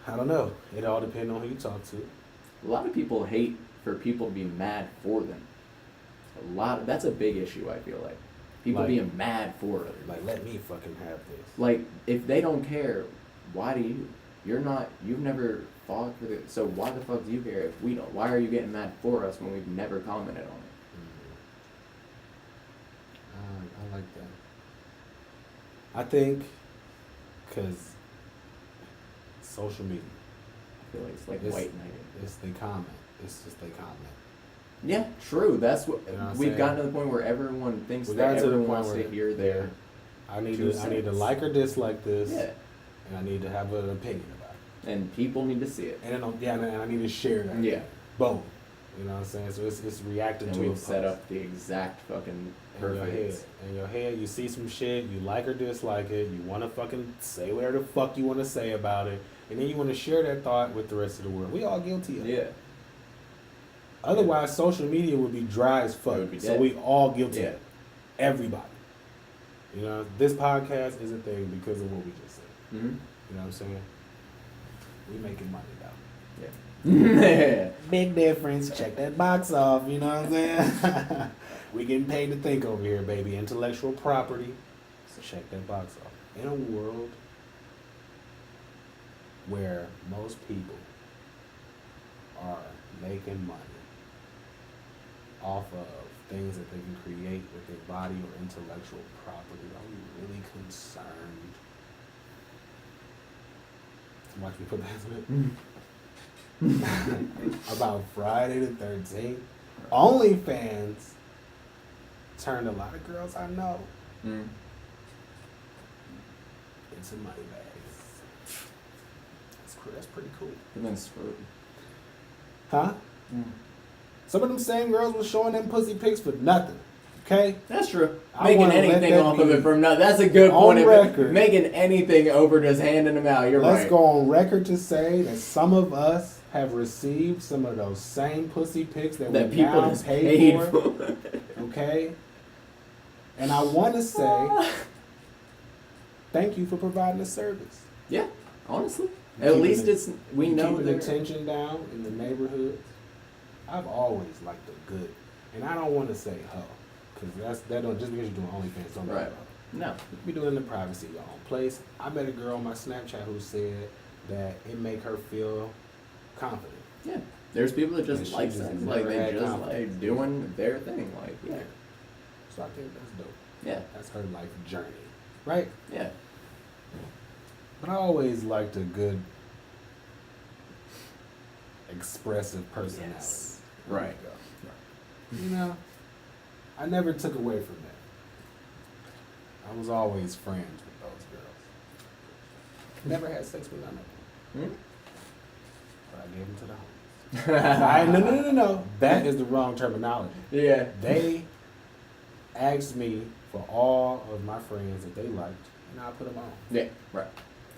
I don't know. It all depends on who you talk to. A lot of people hate for people to be mad for them. That's a big issue, I feel like. People Like- being mad for others. Like, let me fucking have this. Like, if they don't care, why do you? You've never fought for the, so why the fuck do you care if we don't? Why are you getting mad for us when we've never commented on it? I like that. I think because social media, I feel like it's like It's- white knighting. it's they comment. It's just they comment. Yeah, true. That's what, You know what I'm we've saying? gotten to the point where everyone thinks We that got to the everyone point wants where to hear their I need Two to cents. like or dislike this, yeah, and I need to have an opinion about it. and people need to see it. And then and I need to share that. Yeah, Boom. You know what I'm saying? So it's reacting and to a we've set post. up the exact fucking In your head. perfect. In your head, you see some shit, you like or dislike it, you want to fucking say whatever the fuck you want to say about it, and then you want to share that thought with the rest of the world. We all guilty of it. Yeah, Otherwise, social media would be dry as fuck. It would be So dead. we all guilty yeah, of it. Everybody. You know, this podcast is a thing because of what we just said. mm-hmm. You know what I'm saying? We making money though. yeah. Big difference. Check that box off. You know what I'm saying? We getting paid to think over here, baby. Intellectual property. So check that box off. In a world where most people are making money off of things that they can create with their body or intellectual property, are we really concerned Watch me put that in it. About Friday the 13th, OnlyFans turned a lot of girls I know into money bags. That's cool. That's pretty cool. And then screwed. Huh? Some of them same girls was showing them pussy pics for nothing. Okay? That's true. I Making wanna let anything that off of be it from nothing. That's a good on point. record. Making anything over just handing them out. You're right. Let's go on record to say that some of us have received some of those same pussy pics that we people now just pay paid for. Okay? And I want to say thank you for providing a service. Yeah, honestly. At least we know keeping they're... the tension down in the neighborhoods. I've always liked a good, and I don't want to say hoe, because that don't, just because you're doing OnlyFans don't Right. about it. No. You can be doing it in the privacy of your own place. I met a girl on my Snapchat who said that it make her feel confident. Yeah. There's people that And just she like just sex. never Like, they had just confidence. like doing their thing. Like, yeah. So I think that's dope. Yeah. That's her life journey, right? Yeah. But I always liked a good, expressive personality. Yes. There Right. you go. You know, I never took away from that. I was always friends with those girls. Never had sex with none of them. But I gave them to the homies. No. That is the wrong terminology. Yeah. They asked me for all of my friends that they liked, and I put them on. Yeah. Right.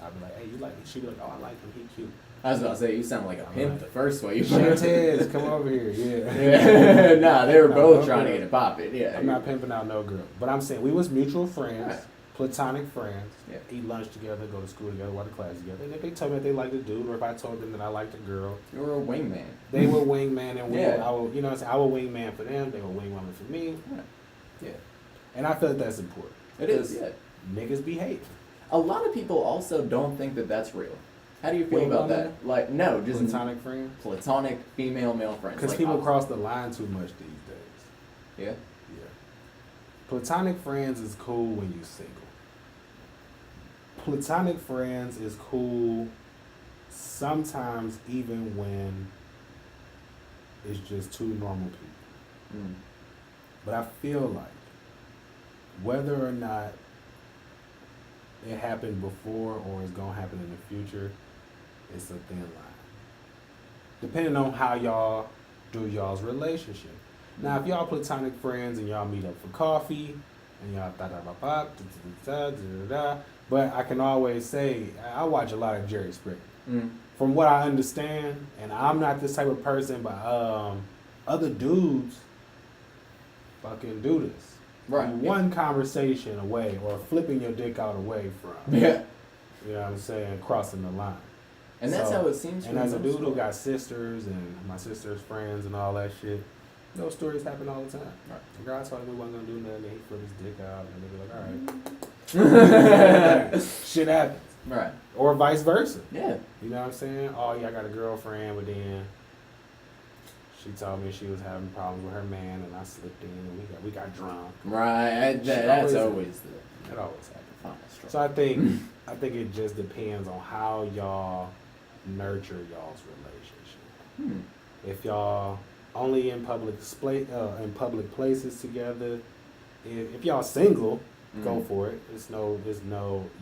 I'd be like, hey, you like him? She'd be like, oh, I like him. He cute. I was about to say, you sound like a pimp Right. the first way you Shantez, come over here. Yeah. Yeah. Nah, they were No, both no trying to girl. get it popping. Yeah. I'm not pimping out no girl. But I'm saying we was mutual friends, Right. platonic friends, Yeah. eat lunch together, go to school together, watch the class together. And if they told me that they liked a dude, or if I told them that I liked a girl, You were a wingman. they were wingman and Yeah. I will, you know what I'm saying? I will wingman for them, they were wingwoman for me. Yeah. And I feel like that's important. It is, yeah. Niggas be hating. A lot of people also don't think that that's real. How do you feel Wing about woman? that? Like, no, just Platonic friends. platonic female-male friends. Because Like, people opposite. cross the line too much these days. Yeah. Yeah. Platonic friends is cool when you're single. Platonic friends is cool sometimes even when it's just two normal people. Mm. But I feel like whether or not it happened before or it's gonna happen in the future, it's a thin line. Depending on how y'all do y'all's relationship. Now, if y'all platonic friends and y'all meet up for coffee and y'all but I can always say I watch a lot of Jerry Springer. Mm. From what I understand, and I'm not this type of person, but other dudes fucking do this. Right. You're one conversation away or flipping your dick out away from. Yeah. You know what I'm saying? Crossing the line. And that's So, how it seems. And for as a most dude who people. got sisters and my sister's friends and all that shit, those stories happen all the time. Right. The guy told him we wasn't gonna do nothing, and he flipped his dick out, and they be like, all right. Shit happens. Right. Or vice versa. Yeah. You know what I'm saying? Oh, yeah, I got a girlfriend, but then she told me she was having problems with her man, and I slipped in, and we got drunk. Right. Shit That's always always the It always happens. final straw. So I think it just depends on how y'all nurture y'all's relationship. If y'all only in public places together, if y'all single, go for it. It's no,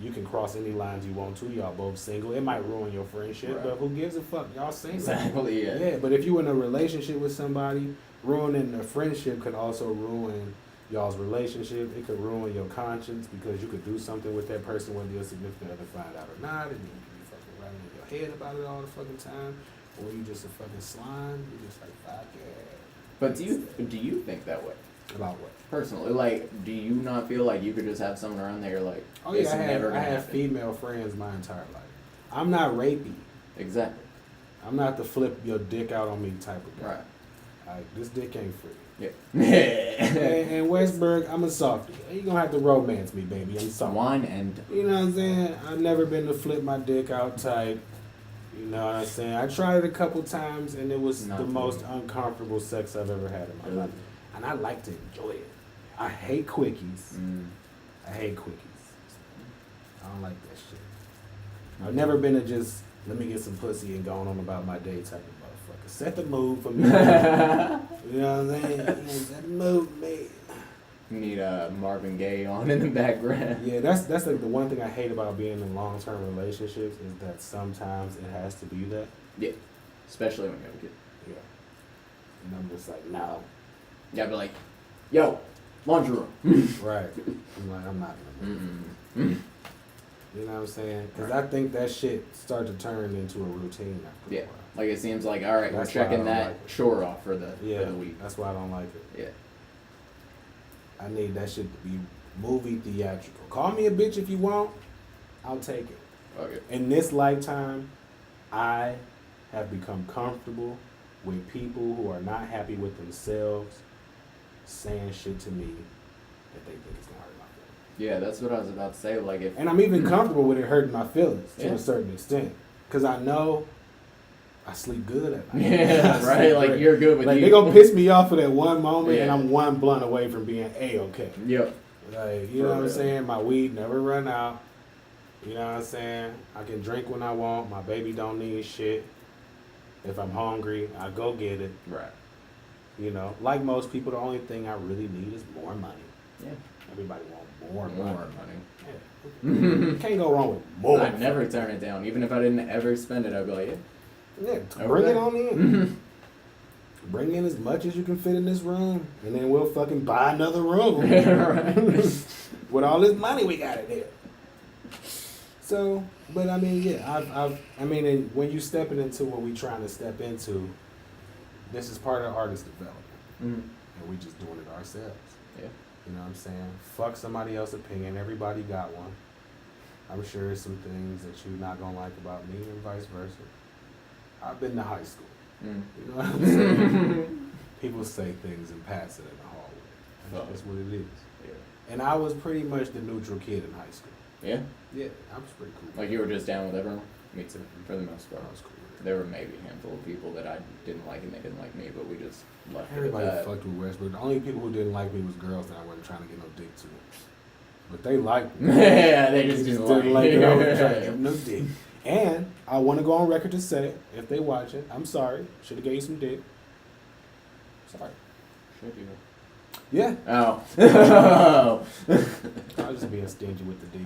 you can cross any lines you want to. Y'all both single. It might ruin your friendship, Right. but who gives a fuck? Y'all single. Exactly. Yeah. Yeah, but if you in a relationship with somebody, ruining the friendship could also ruin y'all's relationship. It could ruin your conscience because you could do something with that person, whether your significant other find out or not, and you can be fucking running in your head about it all the fucking time, or you just a fucking slime. You just like fuck it. But do you think that way? About what? Personally, like, do you not feel like you could just have someone around there like, Oh it's yeah, never I gonna have happen? female friends my entire life. I'm not rapey. Exactly. I'm not the flip your dick out on me type of guy. Right. Like, this dick ain't free. Yeah. And Westbrook, I'm a softie. You gonna have to romance me, baby. I'm sorry. Wine and You know what I'm saying? I've never been to flip my dick out type. You know what I'm saying? I tried it a couple times, and it was Not the for most me. uncomfortable sex I've ever had in my life. And I like to enjoy it. I hate quickies. I hate quickies. I don't like that shit. I've never been to just let me get some pussy and go on about my day type of motherfucker. Set the mood for me. You know what I'm saying? Set the mood for me. You need Marvin Gaye on in the background. Yeah, that's like the one thing I hate about being in long-term relationships is that sometimes it has to be that. Yeah, especially when you have a kid. Yeah. And I'm just like, no. Yeah, be like, yo, laundry room. Right. I'm like, I'm not gonna do it. You know what I'm saying? Because I think that shit starts to turn into a routine after a while. Like it seems like, all right, That's we're checking why I don't that like it. chore off for the week. That's why I don't like it. Yeah. I need that shit to be movie theatrical. Call me a bitch if you want. I'll take it. Okay. In this lifetime, I have become comfortable with people who are not happy with themselves saying shit to me that they think is gonna hurt my feelings. Yeah, that's what I was about to say. Like if And I'm even comfortable with it hurting my feelings to Yeah. a certain extent. Because I know I sleep good at night. yeah, right. Like you're good with Like you. they gonna piss me off for that one moment, and Yeah. I'm one blunt away from being A-okay. Yep. Like, you know what I'm saying? My weed never run out. You know what I'm saying? I can drink when I want. My baby don't need shit. If I'm hungry, I go get it. Right. You know, like most people, the only thing I really need is more money. Yeah. Everybody want more More money. money. Yeah. Can't go wrong with more. I'd never turn it down. Even if I didn't ever spend it, I'd be like, yeah. Yeah, bring it on in. Bring in as much as you can fit in this room, and then we'll fucking buy another room. Right. With all this money we got in here. So, but I mean, yeah, I mean, and when you stepping into what we trying to step into, this is part of artist development, and we just doing it ourselves. Yeah. You know what I'm saying? Fuck somebody else's opinion. Everybody got one. I'm sure there's some things that you're not gonna like about me, and vice versa. I've been to high school. You know what I'm saying? People say things and pass it in the hallway. That's what it is. Yeah. And I was pretty much the neutral kid in high school. Yeah. Yeah, I was pretty cool. Like you were just down with everyone. Me too, for the most part. I was cool with it. There were maybe a handful of people that I didn't like and they didn't like me, but we just left it Everybody at that. fucked with Westbrook. The only people who didn't like me was girls that I wasn't trying to get no dick to. But they liked me. Yeah, they just didn't didn't like it. I wasn't trying to it. give them no dick. And I want to go on record to say, if they watch it, I'm sorry. Should have gave you some dick. Sorry. Should you? Yeah. Oh. I was just being stingy with the D.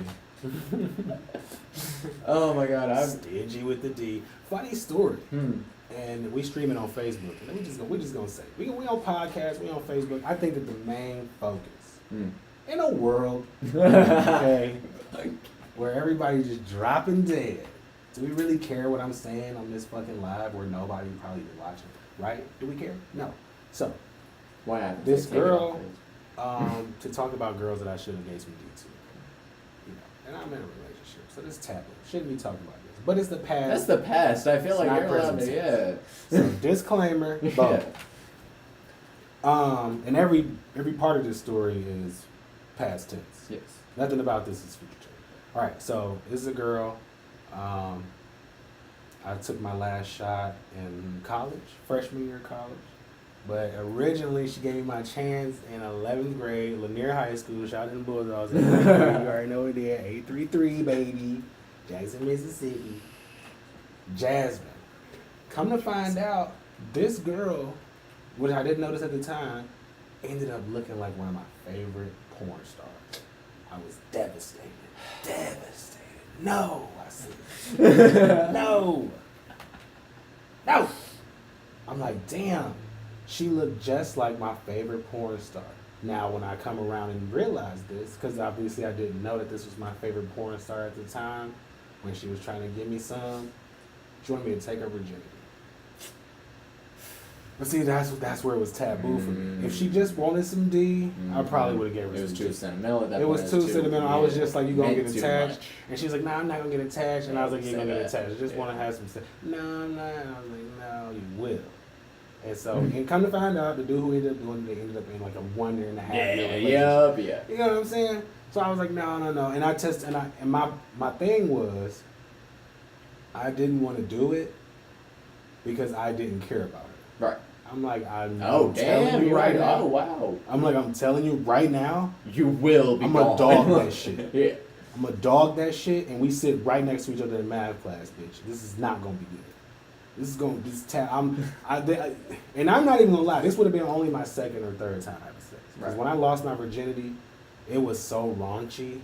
Oh my God, Stingy with the D. Funny story. And we stream it on Facebook. And we're just gonna say we on podcast, we on Facebook. I think that the main focus in a world, okay, where everybody's just dropping dead. Do we really care what I'm saying on this fucking live where nobody probably be watching? Right? Do we care? No. So why this girl, to talk about girls that I should have gave some D to. You know, and I'm in a relationship, so this taboo. Shouldn't be talking about this. But it's the past. That's the past. I feel It's like not you're allowed present to, yeah. So disclaimer, both. And every part of this story is past tense. Yes. Nothing about this is future. All right, so this is a girl. I took my last shot in college, freshman year of college. But originally, she gave me my chance in 11th grade, Lanier High School. Shout out to the Bulldogs. You already know it there. 833, baby. Jackson, Mississippi. Jasmine. Come to find out, this girl, which I didn't notice at the time, ended up looking like one of my favorite porn stars. I was devastated. Devastated. No, I said. No. No. I'm like, damn. She looked just like my favorite porn star. Now, when I come around and realize this, because obviously I didn't know that this was my favorite porn star at the time, when she was trying to give me some, she wanted me to take her virginity. But see, that's where it was taboo for me. If she just wanted some D, I probably would have gave her some D. It was too sentimental at that It point. was too sentimental. I was just like, you gonna get meant too attached? much. And she was like, nah, I'm not gonna get attached. And I was like, you're Say gonna get that. attached. I just Yeah. want to have some sex. No, I'm not. And I was like, no, you will. And so, and come to find out, the dude who ended up doing it, they ended up in like a 1.5 year relationship. Yeah. You know what I'm saying? So I was like, no. And I tested, and my thing was, I didn't want to do it because I didn't care about her. Right. I'm like, I'm Oh, telling damn, you you're right right. now. Oh, wow. I'm like, I'm telling you right now, You will be I'm gone. a dog that shit. Yeah. I'm gonna dog that shit, and we sit right next to each other in math class, bitch. This is not gonna be good. This is gonna and I'm not even gonna lie. This would have been only my second or third time having sex. Because when I lost my virginity, it was so raunchy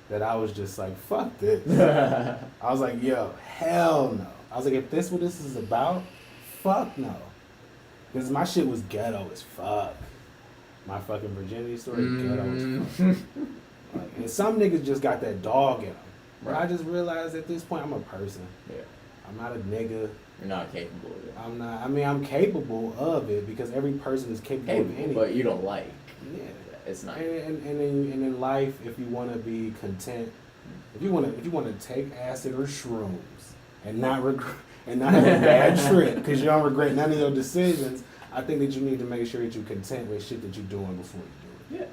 that I was just like, fuck this. I was like, yo, hell no. I was like, if this what this is about, fuck no. Because my shit was ghetto as fuck. My fucking virginity story ghetto as fuck. Like, and some niggas just got that dog in them. But I just realized at this point I'm a person. Yeah. I'm not a nigga. You're not capable of it. I'm not. I mean, I'm capable of it because every person is capable of anything. But you don't like. Yeah. It's not. And in life, if you want to be content, if you want to take acid or shrooms and not regret and not have a bad trip because you don't regret none of your decisions, I think that you need to make sure that you're content with shit that you're doing before you do it. Yeah.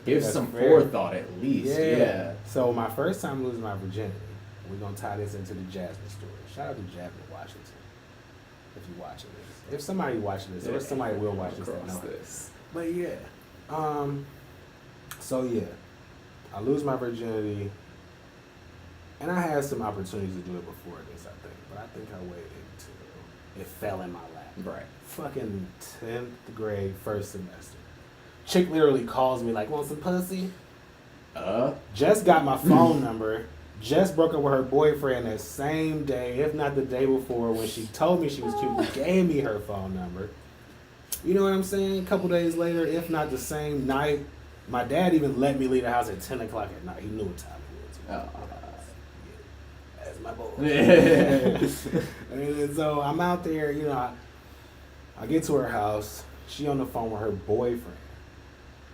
Give some forethought at least. Yeah. So my first time losing my virginity, we're gonna tie this into the Jasmine story. Shout out to Jasmine Washington. If you're watching this. If somebody watching this, or somebody will watch this, that know this. But yeah. So yeah. I lose my virginity. And I had some opportunities to do it before this, I think. But I think I waited until it fell in my lap. Right. Fucking 10th grade, first semester. Chick literally calls me like, want some pussy? Just got my phone number. Just broke up with her boyfriend that same day, if not the day before, when she told me she was cute, gave me her phone number. You know what I'm saying? A couple days later, if not the same night, my dad even let me leave the house at 10 o'clock at night. He knew what time it was. That's my boy. And so I'm out there, you know, I get to her house. She on the phone with her boyfriend.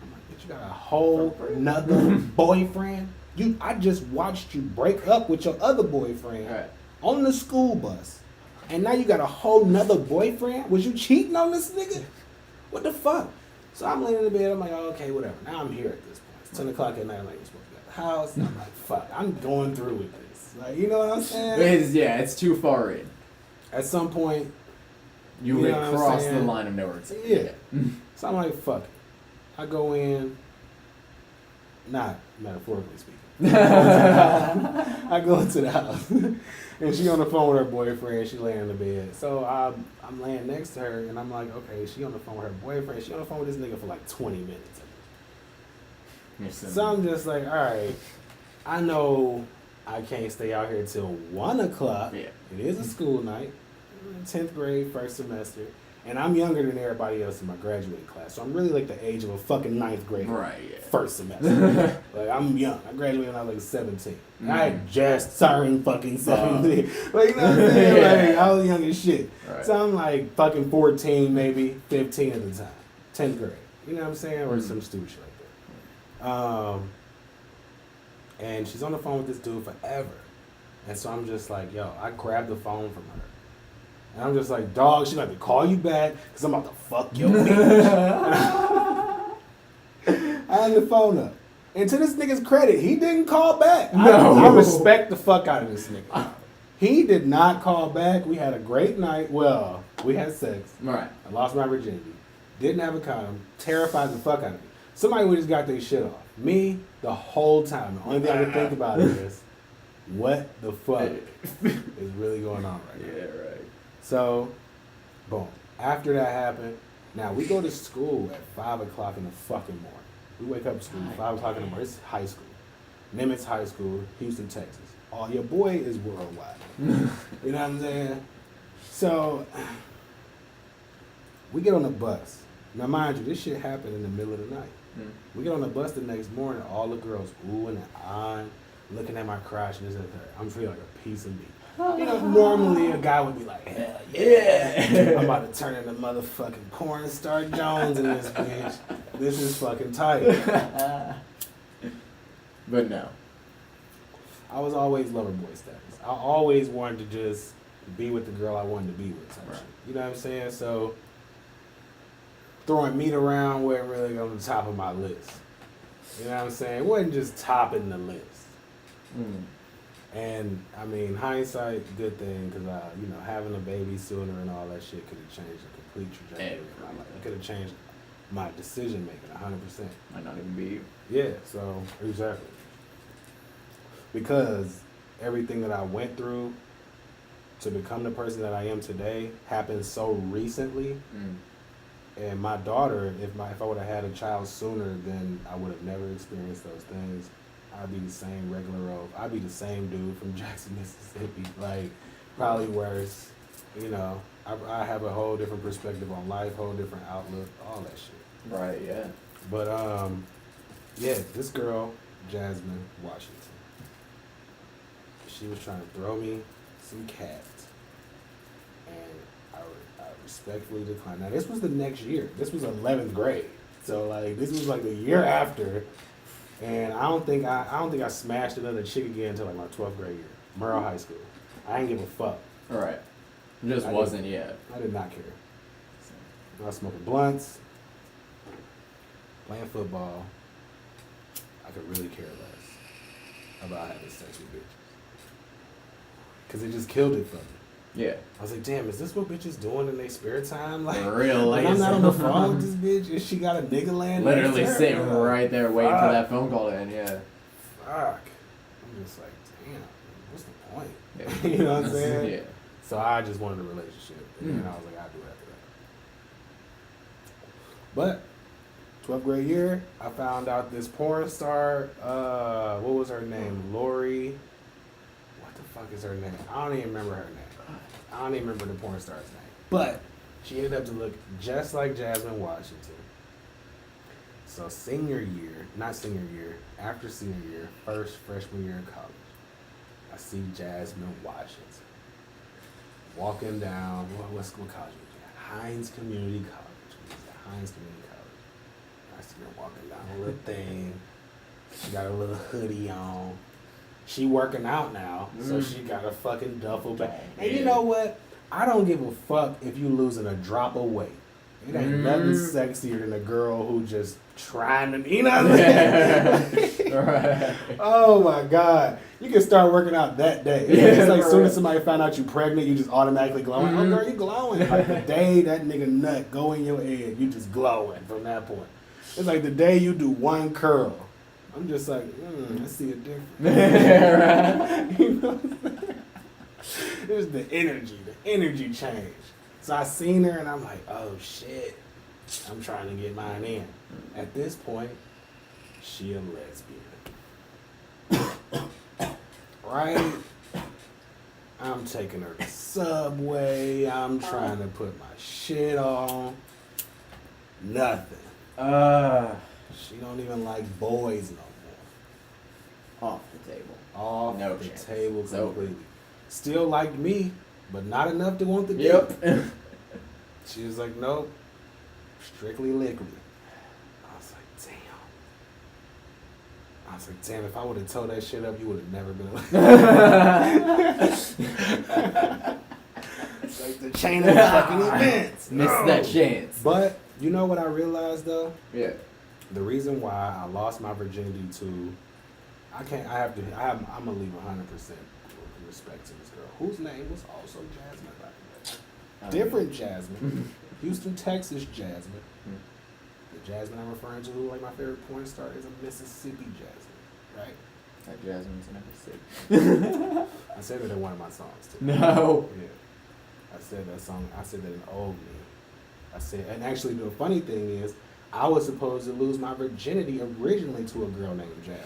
I'm like, bitch, you got a whole nother boyfriend? I just watched you break up with your other boyfriend on the school bus. And now you got a whole nother boyfriend? Was you cheating on this nigga? What the fuck? So I'm laying in the bed. I'm like, oh, okay, whatever. Now I'm here at this point. It's 10 o'clock at night. I'm like, you're supposed to be at the house. And I'm like, fuck, I'm going through with this. Like, you know what I'm saying? It's too far in. At some point, you would cross the line of no return. Yeah. So I'm like, fuck it. I go in, not metaphorically speaking. I go into the house, and she on the phone with her boyfriend. She laying in the bed. So I'm laying next to her, and I'm like, okay, she on the phone with her boyfriend. She on the phone with this nigga for like 20 minutes. So I'm just like, all right, I know I can't stay out here till 1 o'clock. Yeah. It is a school night, 10th grade, first semester. And I'm younger than everybody else in my graduating class. So I'm really like the age of a fucking 9th grader. Right, yeah. First semester. Like, I'm young. I graduated when I was like 17. I had just turned fucking 17. Like, you know what I'm saying? Like, I was young as shit. Right. So I'm like fucking 14, maybe 15 at the time. 10th grade. You know what I'm saying? Or some stupid shit like that. And she's on the phone with this dude forever. And so I'm just like, yo, I grabbed the phone from her. And I'm just like, dog, she's about to call you back because I'm about to fuck your bitch. I had the phone up. And to this nigga's credit, he didn't call back. No. I respect the fuck out of this nigga. He did not call back. We had a great night. Well, we had sex. Right. I lost my virginity. Didn't have a condom. Terrified the fuck out of me. Somebody would just got their shit off. Me, the whole time. The only thing I can think about is, what the fuck is really going on right now? Yeah, right. So, boom. After that happened, now we go to school at 5 o'clock in the fucking morning. We wake up to school at 5 o'clock in the morning. It's high school. Nimitz High School, Houston, Texas. Oh, your boy is worldwide. You know what I'm saying? So, we get on the bus. Now, mind you, this shit happened in the middle of the night. We get on the bus the next morning, all the girls oohing and eyeing, looking at my crotch and this and that. I'm feeling like a piece of meat. You know, normally a guy would be like, hell yeah, I'm about to turn into motherfucking porn star Jones in this bitch. This is fucking tight. But no. I was always lover boy status. I always wanted to just be with the girl I wanted to be with. Right. You know what I'm saying? So, throwing meat around wasn't really on the top of my list. You know what I'm saying? It wasn't just topping the list. And I mean, hindsight, good thing, because you know, having a baby sooner and all that shit could have changed the complete trajectory of my life. It could have changed my decision making 100%. Might not even be you. Yeah. So exactly. because everything that I went through to become the person that I am today happened so recently. And my daughter, if I would have had a child sooner, then I would have never experienced those things. I'd be the same regular old. I'd be the same dude from Jackson, Mississippi. Like, probably worse. You know, I have a whole different perspective on life, whole different outlook, all that shit. Right, yeah. But, yeah, this girl, Jasmine Washington, she was trying to throw me some cat. And I respectfully declined. Now, this was the next year. This was 11th grade. So, like, this was like the year after. And I don't think I smashed another chick again until like my 12th grade year, Merle High School. I didn't give a fuck. All right. Just wasn't yet. I did not care. I was smoking blunts, playing football. I could really care less about having sex with bitches. Because it just killed it for me. Yeah. I was like, damn, is this what bitches doing in their spare time? Like, real when I'm not on the phone with this bitch, and she got a nigga laying literally next to her? sitting right there waiting for that phone call to end, yeah. Fuck. I'm just like, damn, what's the point? Yeah. You know what I'm saying? Yeah. So I just wanted a relationship. And then I was like, I'll do it after that. But 12th grade year, I found out this porn star, what was her name? Lori. What the fuck is her name? I don't even remember her name. I don't even remember the porn star's name. But she ended up to look just like Jasmine Washington. So after senior year, freshman year in college, I see Jasmine Washington walking down, what college was that? Hines Community College. I see her walking down a little thing. She got a little hoodie on. She working out now, so she got a fucking duffel bag. And you know what? I don't give a fuck if you losing a drop of weight. It ain't nothing sexier than a girl who just trying to, you know what I'm saying? Right. Oh my God. You can start working out that day. It's like as soon as somebody found out you pregnant, you just automatically glowing. Oh girl, you glowing. Like the day that nigga nut go in your head, you just glowing from that point. It's like the day you do one curl. I'm just like, I see a difference. Right. You know what I'm saying? There's the energy change. So I seen her and I'm like, oh shit, I'm trying to get mine in. At this point, she a lesbian. Right? I'm taking her to Subway. I'm trying to put my shit on. Nothing. She don't even like boys no more. Off the table. Off No the chance. table It's over. completely. Still liked me, but not enough to want the dick. Yep. She was like, nope, strictly liquid. I was like, damn, if I would have told that shit up, you would have never been like It's like the chain of fucking events. Missed that chance. But you know what I realized though? Yeah. The reason why I lost my virginity to, I'm gonna leave 100% respect to this girl, whose name was also Jasmine, by the way. Different Jasmine. Houston, Texas Jasmine. The Jasmine I'm referring to, like my favorite porn star, is a Mississippi Jasmine, right? That Jasmine's never sick. I said that in one of my songs too. No. Yeah. I said that in Old Me. And actually the funny thing is, I was supposed to lose my virginity originally to a girl named Jasmine.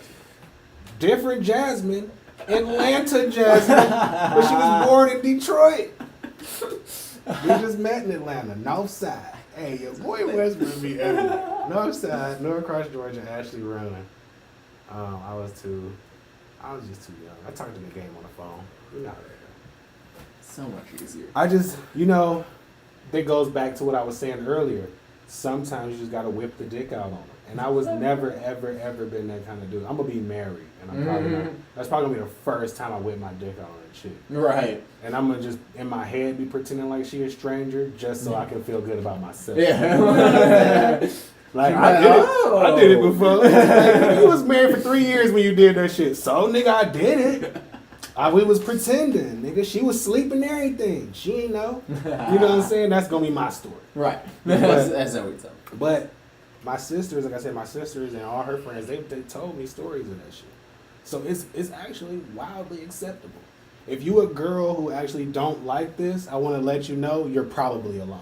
Different Jasmine, Atlanta Jasmine, but she was born in Detroit. We just met in Atlanta, North Side. Hey, your boy Westbrook be everywhere. North Side, Norcross, Georgia, Ashley running. I was just too young. I talked to the game on the phone. You know how that goes. So much easier. I just, that goes back to what I was saying earlier. Sometimes you just gotta whip the dick out on them. And I was never, ever, ever been that kind of dude. I'm gonna be married, and I'm probably not. That's probably gonna be the first time I whip my dick out on a chick. Right. And I'm gonna just in my head be pretending like she a stranger just so I can feel good about myself. Yeah. Like I did it before. Like, you was married for 3 years when you did that shit. So nigga, I did it. We was pretending, nigga. She was sleeping and everything. She ain't know. You know what I'm saying? That's gonna be my story. Right. That's how we tell. But my sisters, like I said, and all her friends, they told me stories of that shit. So it's actually wildly acceptable. If you a girl who actually don't like this, I want to let you know you're probably alone.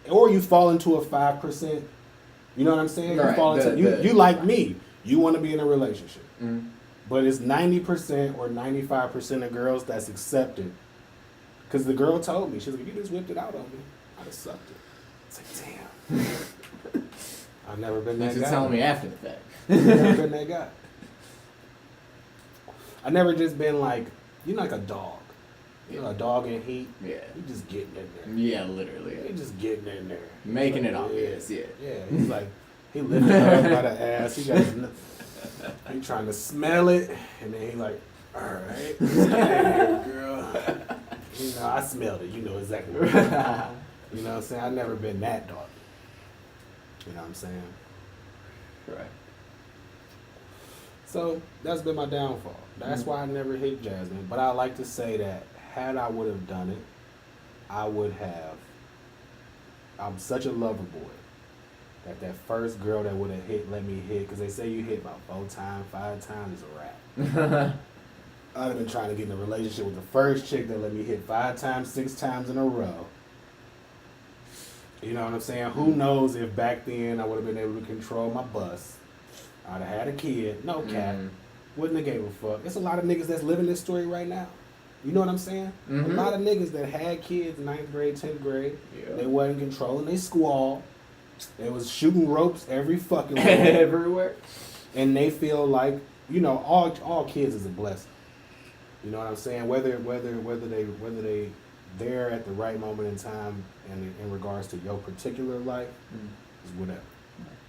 Or you fall into a 5%. You know what I'm saying? Right. You fall into you like me. You want to be in a relationship. Mm. But it's 90% or 95% of girls that's accepted. Because the girl told me, she's like, you just whipped it out on me. I'd have sucked it. It's like, damn. I've never been that guy. Thanks for telling me after the fact. I've never been that guy. I never just been like, you know, like a dog. You know, a dog in heat. Yeah. You just getting in there. Yeah, literally. You just getting in there. Making like, it obvious, yeah. Yeah, he's like, he lifted her up by the ass. He got he trying to smell it, and then he like, all right, get in here, girl. You know, I smelled it. You know exactly what it is. You know what I'm saying? I've never been that dog. You know what I'm saying? Right. So that's been my downfall. That's why I never hit Jasmine. But I like to say that had I would have done it, I would have. I'm such a lover boy that first girl that would have let me hit, because they say you hit about 4 times, 5 times is a wrap. I'd have been trying to get in a relationship with the first chick that let me hit 5 times, 6 times in a row. You know what I'm saying? Who knows if back then I would have been able to control my bus. I'd have had a kid, no cap. Wouldn't have gave a fuck. There's a lot of niggas that's living this story right now. You know what I'm saying? A lot of niggas that had kids in 9th grade, 10th grade, they wasn't controlling they squall. They was shooting ropes every fucking way. Everywhere. And they feel like, you know, all kids is a blessing. You know what I'm saying? Whether they there at the right moment in time and in regards to your particular life is whatever.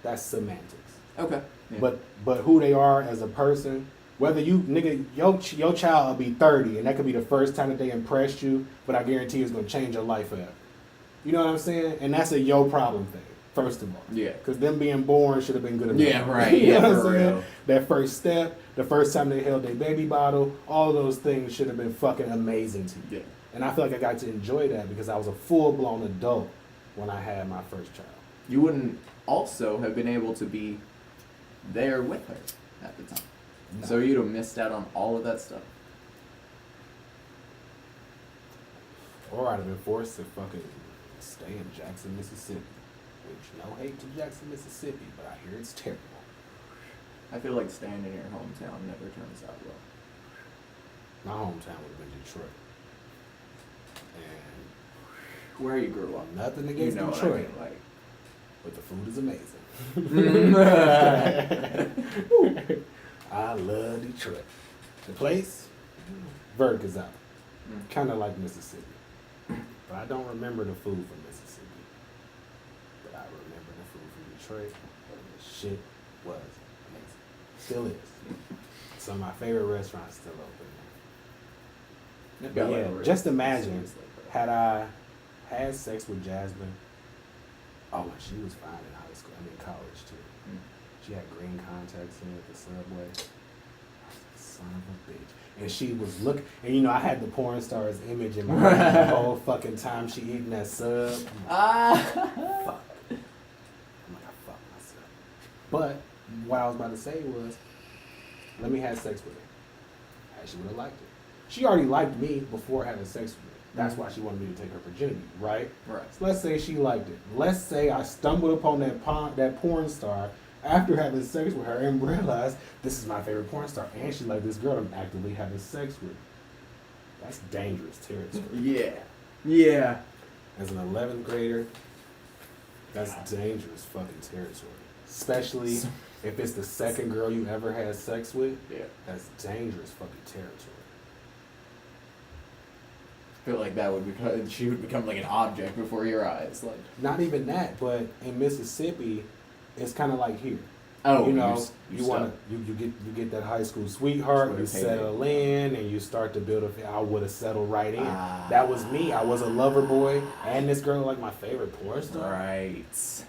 That's semantics. Okay. Yeah. But who they are as a person, whether you nigga your child will be 30 and that could be the first time that they impressed you, but I guarantee it's gonna change your life forever. You know what I'm saying? And that's a yo problem thing. First of all. Yeah. Because them being born should have been good enough. Yeah, right. You know Yeah, what I'm for saying? real. That first step, the first time they held their baby bottle, all those things should have been fucking amazing to you. Yeah. And I feel like I got to enjoy that because I was a full-blown adult when I had my first child. You wouldn't also have been able to be there with her at the time. No. So you'd have missed out on all of that stuff. Or I'd have been forced to fucking stay in Jackson, Mississippi. Which, no hate to Jackson, Mississippi, but I hear it's terrible. I feel like staying in your hometown never turns out well. My hometown would have been Detroit. And where you grew up. Nothing against Detroit. What I mean, like. But the food is amazing. I love Detroit. The place, vertica's out. Kind of like Mississippi. But I don't remember the food from Mississippi. But I remember the food from Detroit. And the shit was amazing. Still is. Some of my favorite restaurants still open. But yeah, just imagine, had I had sex with Jasmine, oh, she was fine in high school, college too. She had green contacts in at the Subway. Son of a bitch. And she was looking, and you know, I had the porn star's image in my mind the whole fucking time she eating that sub. Fuck. I'm like, I fucked myself. But what I was about to say was, let me have sex with her. And she would have liked it. She already liked me before having sex with me. That's why she wanted me to take her virginity, right? Right. So let's say she liked it. Let's say I stumbled upon that porn star after having sex with her and realized this is my favorite porn star, and she liked this girl I'm actively having sex with. That's dangerous territory. Yeah. Yeah. As an 11th grader, that's dangerous fucking territory. Especially if it's the second girl you ever had sex with. Yeah. That's dangerous fucking territory. I feel like that would become, she would become like an object before your eyes. Like, not even that, but in Mississippi, it's kind of like here. Oh, you know, you get that high school sweetheart, you settle in, and you start to build a. I would have settled right in. That was me. I was a lover boy, and this girl like my favorite porn star. Right.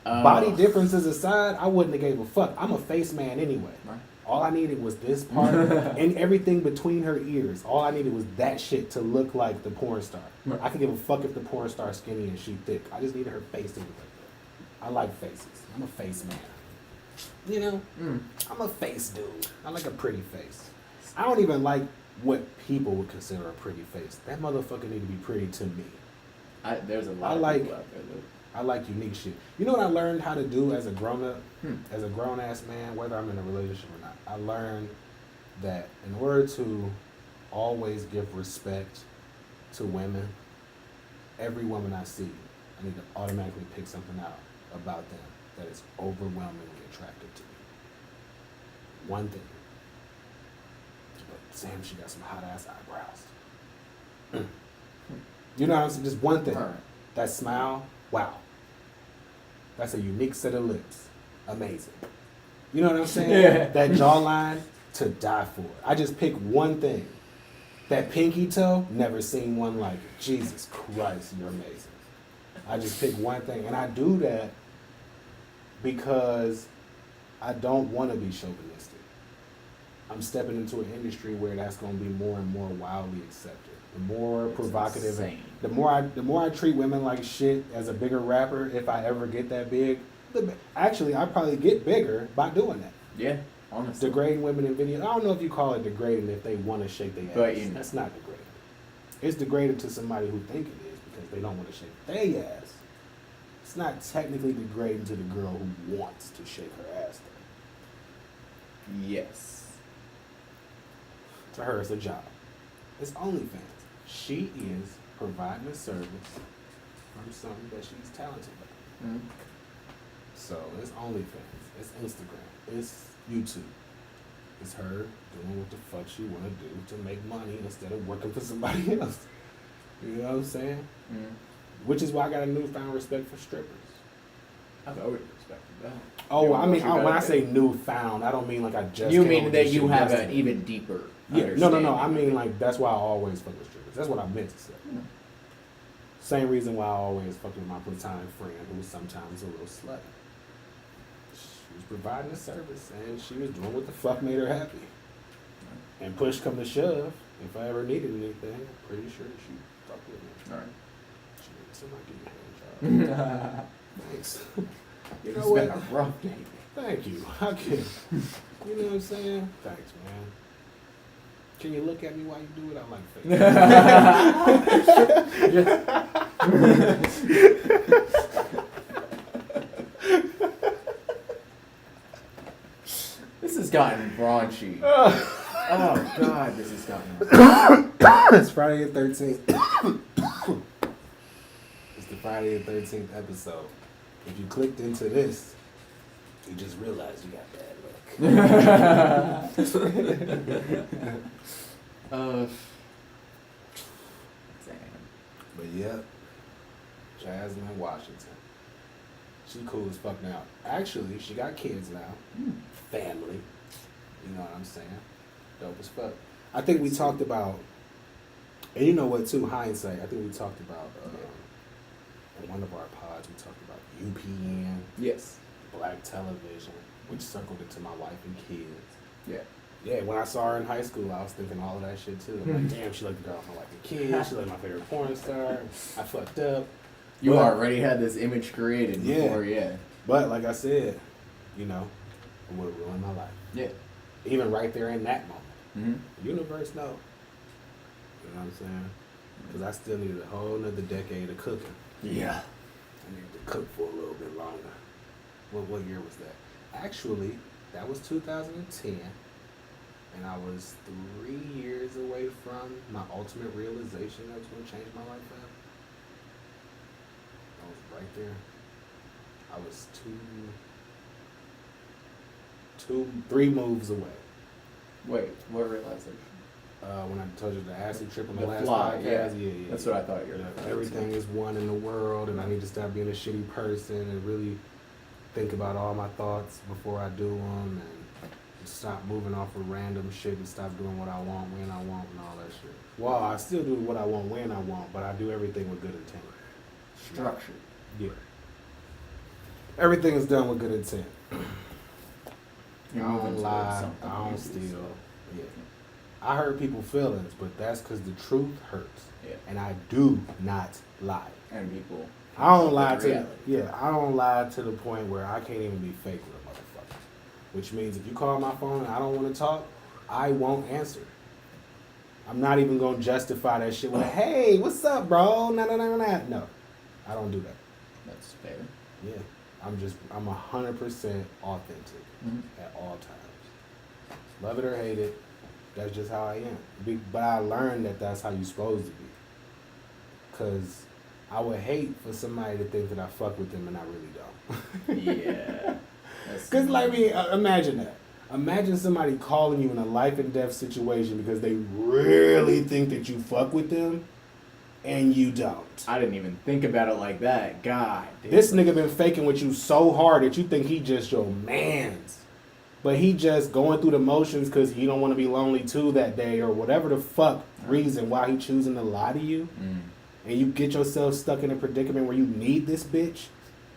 Body differences aside, I wouldn't have gave a fuck. I'm a face man anyway. Right. All I needed was this part and everything between her ears. All I needed was that shit to look like the porn star. Right. I could give a fuck if the porn star skinny and she thick. I just needed her face to look like that. I like faces. I'm a face man. You know, I'm a face dude. I like a pretty face. I don't even like what people would consider a pretty face. That motherfucker need to be pretty to me. There's a lot of people out there though. I like unique shit. You know what I learned how to do as a grown up, as a grown ass man, whether I'm in a relationship or not? I learned that in order to always give respect to women, every woman I see, I need to automatically pick something out about them that is overwhelmingly attractive to me. One thing. But Sam, she got some hot ass eyebrows. You know what I'm saying? Just one thing. Right. That smile, wow. That's a unique set of lips. Amazing. You know what I'm saying? Yeah. That jawline, to die for. I just pick one thing. That pinky toe, never seen one like it. Jesus Christ, you're amazing. I just pick one thing. And I do that because I don't want to be chauvinistic. I'm stepping into an industry where that's going to be more and more wildly accepted. The more provocative, the more I treat women like shit as a bigger rapper, if I ever get that big, actually I probably get bigger by doing that. Yeah, honestly. Degrading women in video. I don't know if you call it degrading if they want to shake their ass. But you know. That's not degrading. It's degrading to somebody who think it is because they don't want to shake their ass. It's not technically degrading to the girl who wants to shake her ass though. Yes. To her, it's a job. It's OnlyFans. She is providing a service from something that she's talented at. So it's OnlyFans. It's Instagram. It's YouTube. It's her doing what the fuck she want to do to make money instead of working for somebody else. You know what I'm saying? Which is why I got a newfound respect for strippers. I've always respected that. Oh, I mean, when I say newfound, I don't mean like I just. You mean that you have an even deeper. Yeah, no. I mean, like, that's why I always fuck with strippers. That's what I meant to say. Same reason why I always fuck with my platonic friend who was sometimes a little slutty. She was providing a service, and she was doing what the fuck made her happy. And push come to shove, if I ever needed anything, I'm pretty sure she'd fuck with me. All right. She needed somebody to give me a hand job. Thanks. You know It's what? been a rough day. Thank you. I can. You know what I'm saying? Thanks, man. Can you look at me while you do it? I like face. This has gotten raunchy. Oh, God, this has gotten It's Friday the 13th. It's the Friday the 13th episode. If you clicked into this, you just realized you got bad luck. Damn. But yep, Jasmine Washington. She cool as fuck now. Actually, she got kids now. Family. You know what I'm saying? Dope as fuck. I think we talked about, and you know what too, hindsight, I think we talked about, in one of our pods, we talked about UPN. Yes. Black television, which circled into my wife and kids. Yeah. Yeah, when I saw her in high school, I was thinking all of that shit too. I'm like, damn, she like the girl off my wife and kids. She like my favorite porn star. I fucked up. You already had this image created before, yeah. But like I said, you know, it would have ruined my life. Yeah. Even right there in that moment. Mm-hmm. The universe knows. You know what I'm saying? Because I still needed a whole nother decade of cooking. Yeah. I needed to cook for a little bit longer. What year was that? Actually, that was 2010. And I was 3 years away from my ultimate realization that was going to change my life forever. I was right there. I was 3 moves away. Wait, what realization? When I told you the acid trip on the The last fly, podcast. yeah. That's what I thought you were Yeah, referring to. everything is one in the world, and I need to stop being a shitty person and really think about all my thoughts before I do them, and stop moving off of random shit and stop doing what I want when I want and all that shit. Well, I still do what I want when I want, but I do everything with good intent. Structure. Yeah. Everything is done with good intent. You're I moving don't towards lie. something I don't easy, steal. so- Yeah. I hurt people's feelings, but that's because the truth hurts. Yeah. And I do not lie. And people. I don't lie the to reality. I don't lie to the point where I can't even be fake with a motherfucker. which means if you call my phone and I don't want to talk, I won't answer. I'm not even gonna justify that shit with, hey, what's up, bro? No, I don't do that. That's fair. Yeah, I'm 100% authentic at all times. Love it or hate it, that's just how I am. But I learned that that's how you're supposed to be. Cause I would hate for somebody to think that I fuck with them and I really don't. Yeah. Cause like imagine that. Imagine somebody calling you in a life and death situation because they really think that you fuck with them, and you don't. I didn't even think about it like that. God. Dude. This nigga been faking with you so hard that you think he just your mans, but he just going through the motions because he don't want to be lonely too that day or whatever the fuck reason why he choosing to lie to you, and you get yourself stuck in a predicament where you need this bitch.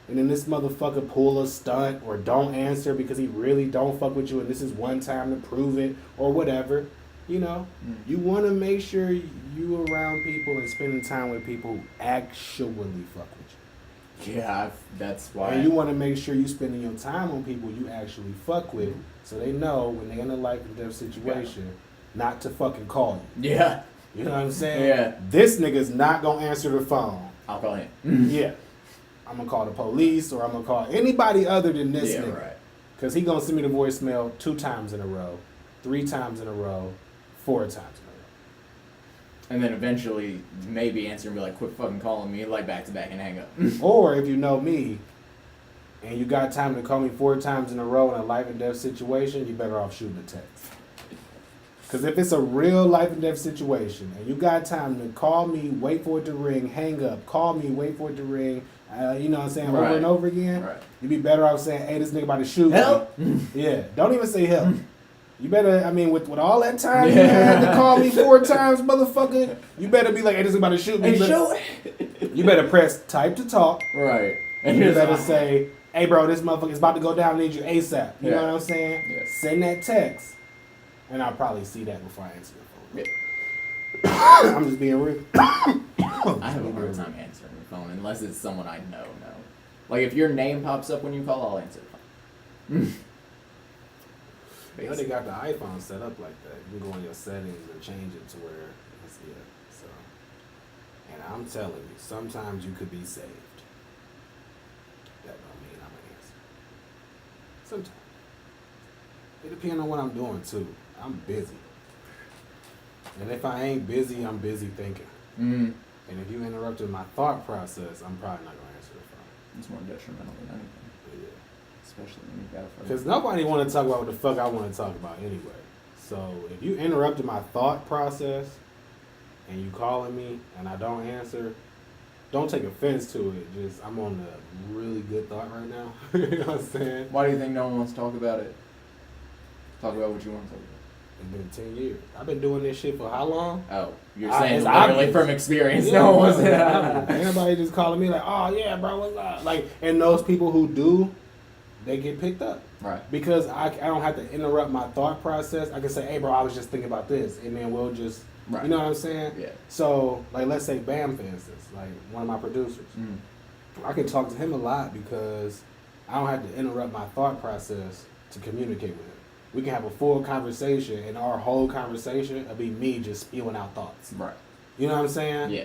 And then this motherfucker pull a stunt or don't answer because he really don't fuck with you and this is one time to prove it or whatever. You know, you want to make sure you around people and spending time with people who actually fuck with you. Yeah, that's why. And you want to make sure you spending your time on people you actually fuck with so they know when they're in a life and death situation not to fucking call you. Yeah. You know what I'm saying? Yeah. This nigga's not going to answer the phone. I'll call him. Yeah. I'm going to call the police or I'm going to call anybody other than this nigga. Right. Because he going to send me the voicemail 2 times in a row, 3 times in a row, 4 times in a row. And then eventually maybe answer and be like, quit fucking calling me, like back to back and hang up. Or if you know me and you got time to call me 4 times in a row in a life and death situation, you better off shooting a text. Because if it's a real life and death situation and you got time to call me, wait for it to ring, hang up, call me, wait for it to ring, you know what I'm saying, over and over again, you'd be better off saying, hey, this nigga about to shoot help me. Yeah, don't even say help. You better, I mean, with all that time you had to call me 4 times, motherfucker, you better be like, hey, this nigga about to shoot me. You better press type to talk. Right. And you better say, hey, bro, this motherfucker is about to go down, I need you ASAP. You know what I'm saying? Yeah. Send that text. And I'll probably see that before I answer the phone. Yeah. I'm just being real. I have a hard time answering the phone unless it's someone I know. Like if your name pops up when you call, I'll answer the phone. You know they got the iPhone set up like that. You can go in your settings and change it to where it's so. And I'm telling you, sometimes you could be saved. That don't mean I'm gonna answer. Sometimes. It depends on what I'm doing too. I'm busy. And if I ain't busy, I'm busy thinking. And if you interrupted my thought process, I'm probably not gonna answer the phone. It's more detrimental than anything. Yeah. Especially when you've got a Because nobody want to talk about what the fuck I want to talk about anyway. So if you interrupted my thought process and you calling me and I don't answer, don't take offense to it. Just I'm on a really good thought right now. You know what I'm saying? Why do you think no one wants to talk about it? Talk about what you want to talk about. It's been 10 years. I've been doing this shit for how long? Oh, you're saying literally obvious. from experience. Yeah, no one wants Anybody just calling me like, oh yeah, bro, what's up? Like, and those people who do, they get picked up. Right. Because I don't have to interrupt my thought process. I can say, hey, bro, I was just thinking about this. And then we'll just, you know what I'm saying? Yeah. So, like, let's say Bam, for instance, like one of my producers. I can talk to him a lot because I don't have to interrupt my thought process to communicate with him. We can have a full conversation, and our whole conversation will be me just spewing out thoughts. Right. You know what I'm saying? Yeah.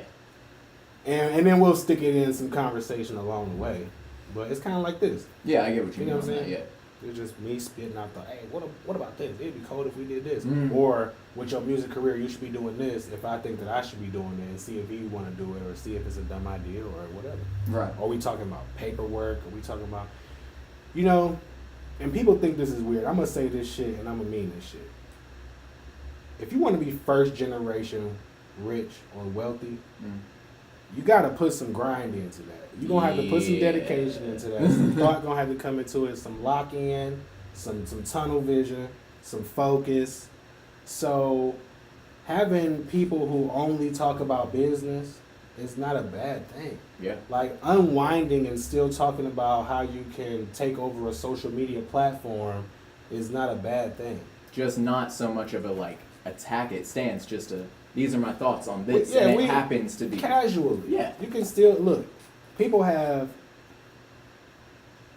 And then we'll stick it in some conversation along the way. But it's kind of like this. Yeah, I get what you know what I'm saying? Yeah. It's just me spitting out the, hey, what about this? It'd be cool if we did this. Or with your music career, you should be doing this. If I think that I should be doing it, and see if you want to do it, or see if it's a dumb idea, or whatever. Right. Or we talking about paperwork, or we talking about, you know, and people think this is weird. I'm gonna say this shit, and I'm gonna mean this shit. If you want to be first generation rich or wealthy, you gotta put some grind into that. You're gonna have to put some dedication into that. Some thought gonna have to come into it, some lock in, some tunnel vision, some focus. So having people who only talk about business is not a bad thing. Yeah. Like unwinding and still talking about how you can take over a social media platform is not a bad thing. Just not so much of a like attack it stance, just a these are my thoughts on this, and it happens to be casually. Yeah, you can still look. People have.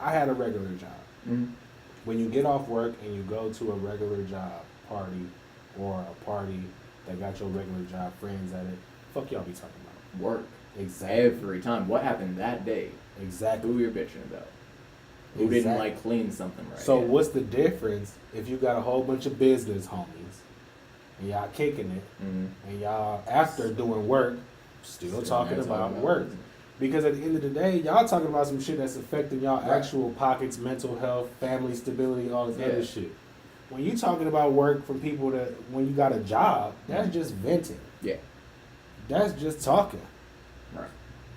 I had a regular job, when you get off work and you go to a regular job party or a party that got your regular job friends at it, fuck y'all be talking about? Work. Exactly. Every time. What happened that day? Exactly. Who you're bitching about? Who didn't like clean something right? So what's the difference if you got a whole bunch of business homies and y'all kicking it and y'all after doing work still talking about work? Because at the end of the day, y'all talking about some shit that's affecting y'all actual pockets, mental health, family stability, all this other shit. When you talking about work from people that when you got a job, that's just venting. Yeah. That's just talking. Right.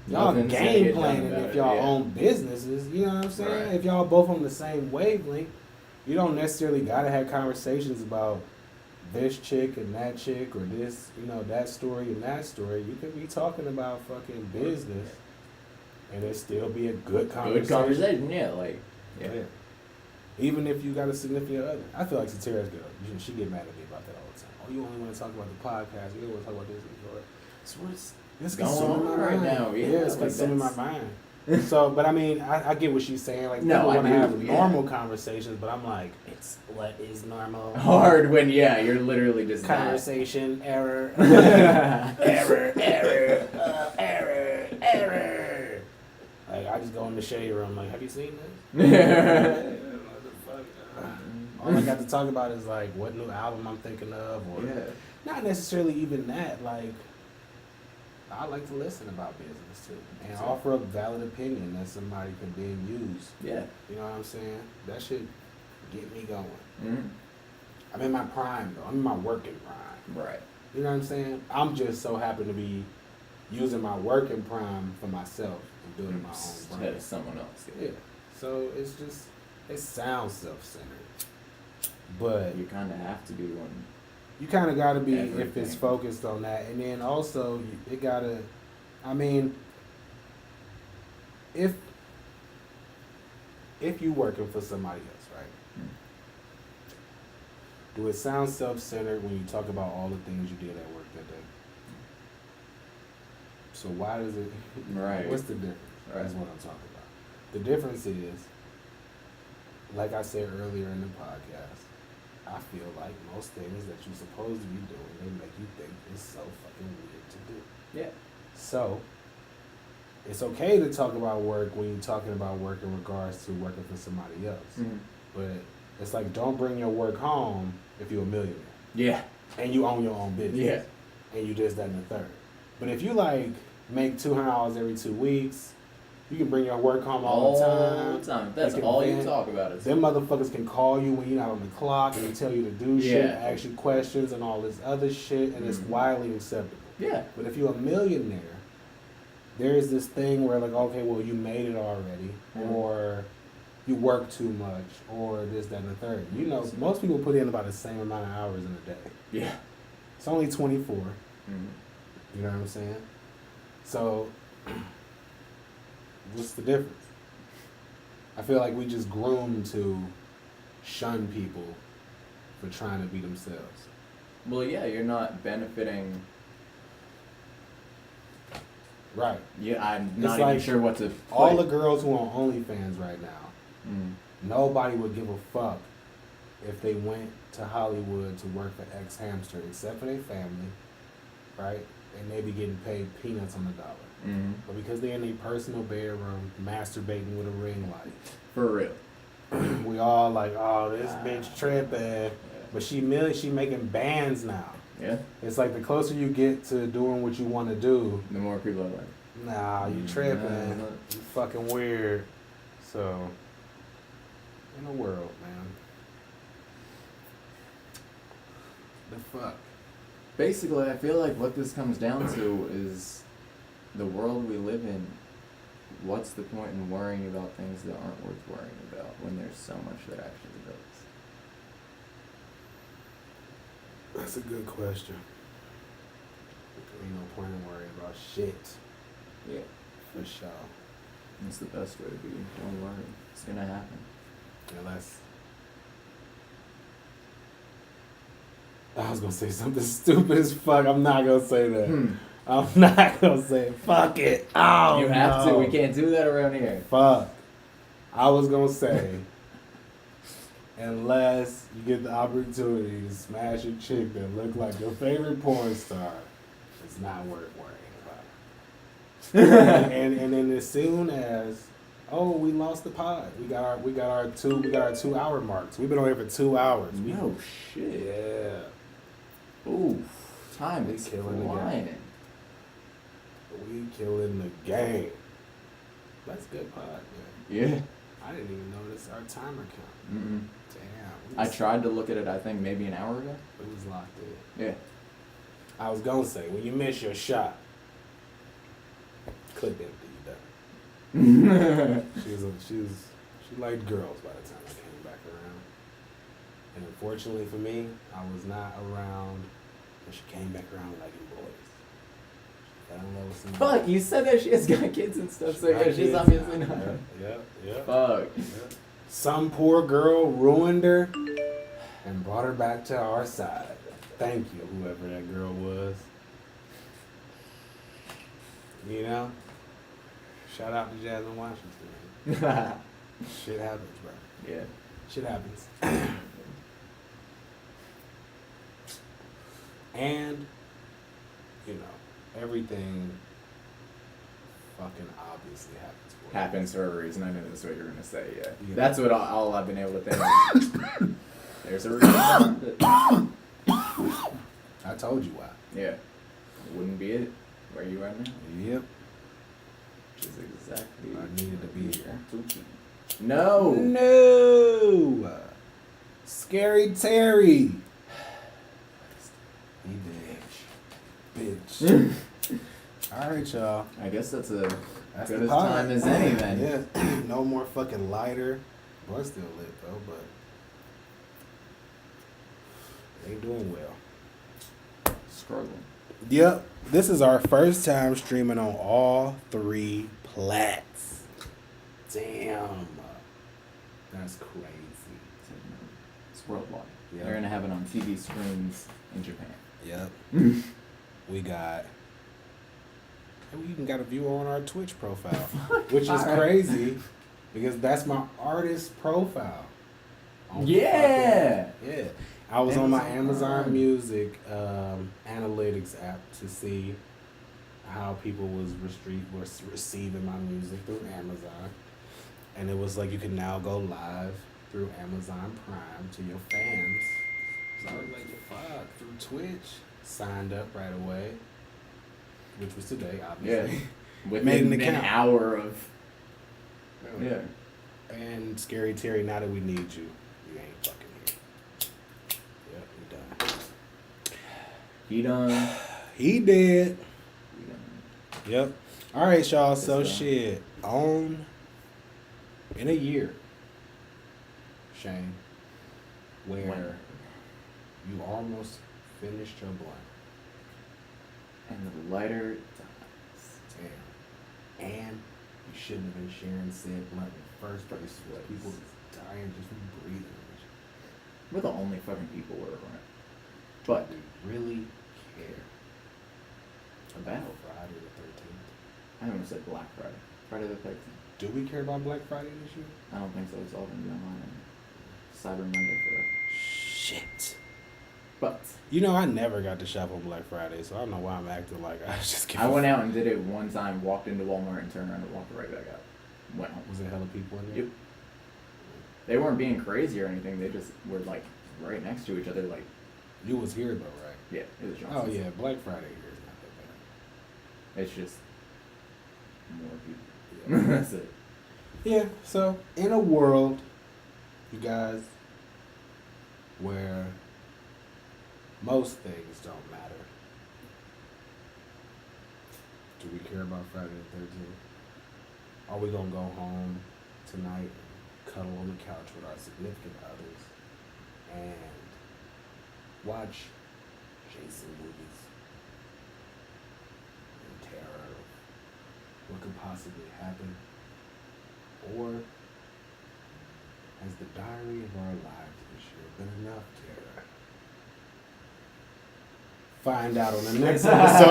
Y'all Nothing's gonna game get done planning about if it, y'all yeah. own businesses, you know what I'm saying? Right. If y'all both on the same wavelength, you don't necessarily gotta have conversations about this chick and that chick or this, you know, that story and that story. You could be talking about fucking business and it still be a good conversation. Good conversation, yeah, like yeah. Even if you got a significant other. I feel like Satira's good. She get mad at me about that all the time. Oh, you only want to talk about the podcast. You don't want to talk about this and that. So it's going on right now. Yeah, it's like consuming my mind. So, but I mean, I get what she's saying. Like, No, people I want to do, have yeah. normal conversations, but I'm like, it's what is normal? Hard when you're literally just Conversation, error, error. Like, I just go in the shade room, like, have you seen this? All I got to talk about is like what new album I'm thinking of, or not necessarily even that. Like, I like to listen about business too, and offer a valid opinion that somebody can then use. Yeah, you know what I'm saying? That should get me going. Mm-hmm. I'm in my prime though. I'm in my working prime. Right. You know what I'm saying? I'm just so happy to be using my working prime for myself and building my own Instead brand. of someone else. Yeah. So it's just it sounds self-centered. But you kind of have to be one. You kind of got to be Everything. if it's focused on that, and then also it gotta. I mean, if you working for somebody else, right? Do it sound self-centered when you talk about all the things you did at work that day? So why does it? Right. What's the difference? Right. That's what I'm talking about. The difference is, like I said earlier in the podcast, I feel like most things that you're supposed to be doing, they make you think it's so fucking weird to do. Yeah. So, it's okay to talk about work when you're talking about work in regards to working for somebody else. Mm-hmm. But it's like, don't bring your work home if you're a millionaire. Yeah. And you own your own business. Yeah. And you just that and the third. But if you like make $200 every 2 weeks, you can bring your work home all the time. That's all you talk about. Them motherfuckers can call you when you're not on the clock and tell you to do shit, ask you questions and all this other shit, and it's widely acceptable. Yeah. But if you're a millionaire, there's this thing where like, okay, well, you made it already, or you work too much, or this, that, and the third. You know, most people put in about the same amount of hours in a day. Yeah. It's only 24. Mm-hmm. You know what I'm saying? So, what's the difference? I feel like we just groomed to shun people for trying to be themselves. Well, yeah, you're not benefiting. Right. Yeah, I'm It's not like even sure what to. All the girls who are on OnlyFans right now, nobody would give a fuck if they went to Hollywood to work for X Hamster, except for their family, right? And they be getting paid peanuts on the dollar. Mm-hmm. But because they're in their personal bedroom, masturbating with a ring light. For real. We all like, oh, this bitch tripping. But she making bands now. Yeah. It's like the closer you get to doing what you want to do, The more people are like, nah, you tripping. Nah. You fucking weird. So, in the world, man. The fuck? basically, I feel like what this comes down to is the world we live in. What's the point in worrying about things that aren't worth worrying about when there's so much that actually does? That's a good question. Ain't no point in worrying about shit. Yeah. For sure. It's the best way to be. Don't worry. It's gonna happen. Unless I was gonna say something stupid as fuck. I'm not gonna say that. I'm not gonna say it. Fuck it. Oh, You have no. to. We can't do that around here. Fuck. I was gonna say unless you get the opportunity to smash a chick that look like your favorite porn star, it's not worth worrying about. and then as soon as we lost the pod, we got our 2 hour marks. We've been on here for 2 hours. No shit. Yeah. Ooh, time is killing flying. We killing the game. That's good pod, man. Yeah. I didn't even notice our timer count. Mm-mm. Damn. I tried to look at it, I think, maybe an hour ago. It was locked in. Yeah. I was gonna say, when you miss your shot, clip empty, you done. She liked girls by the time I came back around. And unfortunately for me, I was not around when she came back around liking boys. She fell in love with somebody. Fuck, you said that she has got kids and stuff, so yeah, she's Kids obviously now. not. Yep. Fuck. Yep. Some poor girl ruined her and brought her back to our side. Thank you, whoever that girl was. You know? Shout out to Jasmine Washington. Shit happens, bro. Yeah. Shit happens. And, you know, everything fucking obviously happens for Happens for a reason. I knew that's what you were gonna say. Yeah. Yeah. That's what all I've been able to think. There's a reason. I told you why. Yeah. Wouldn't be it where you are now. Yep. Which is exactly. I needed to be here. No. No. Scary Terry. He did. Bitch. All right, y'all. I guess that's That's good the as pod. time as any then. Yeah. No more fucking lighter. Boy, still lit though, but they doing well. Struggling. Yep. This is our first time streaming on all 3 plats. Damn. That's crazy. It's worldwide. Yeah. They're gonna have it on TV screens in Japan. Yep. We got. We even got a viewer on our Twitch profile, which is crazy because that's my artist profile. Yeah. Yeah. I was on my Amazon Music analytics app to see how people was receiving my music through Amazon, and it was like you can now go live through Amazon Prime to your fans. So I was like, fuck, through Twitch. Signed up right away, which was today, obviously. Yeah. Within an hour of. Yeah. And Scary Terry, now that we need you, you ain't fucking here. Yep, we done. He done. He did. We done. Yep. All right, y'all. So It's done. shit. In a year, Shane, where you almost finished your blunt. And the lighter dies. Damn. And you shouldn't have been sharing said blunt in the first place. People is dying just from breathing. We're the only fucking people we're around. But We really care about. Friday the 13th. I almost said Black Friday. Friday the 13th. Do we care about Black Friday this year? I don't think so. It's all gonna be online and Cyber Monday forever. Shit. But You know, I never got to shop on Black Friday, so I don't know why I'm acting like I was just I went out and did it one time, walked into Walmart and turned around and walked right back out. Went home. Was there hella people in there? Yep. They weren't being crazy or anything. They just were like right next to each other. Like, You was here though, right? yeah, it was Johnson's. Oh yeah, Black Friday here is not that bad. It's just more people. Yeah. That's it. Yeah, so in a world, you guys, where most things don't matter, do we care about Friday the 13th? Are we gonna go home tonight and cuddle on the couch with our significant others and watch Jason movies in terror of what could possibly happen? Or has the diary of our lives this year been enough terror? Find out on the next episode.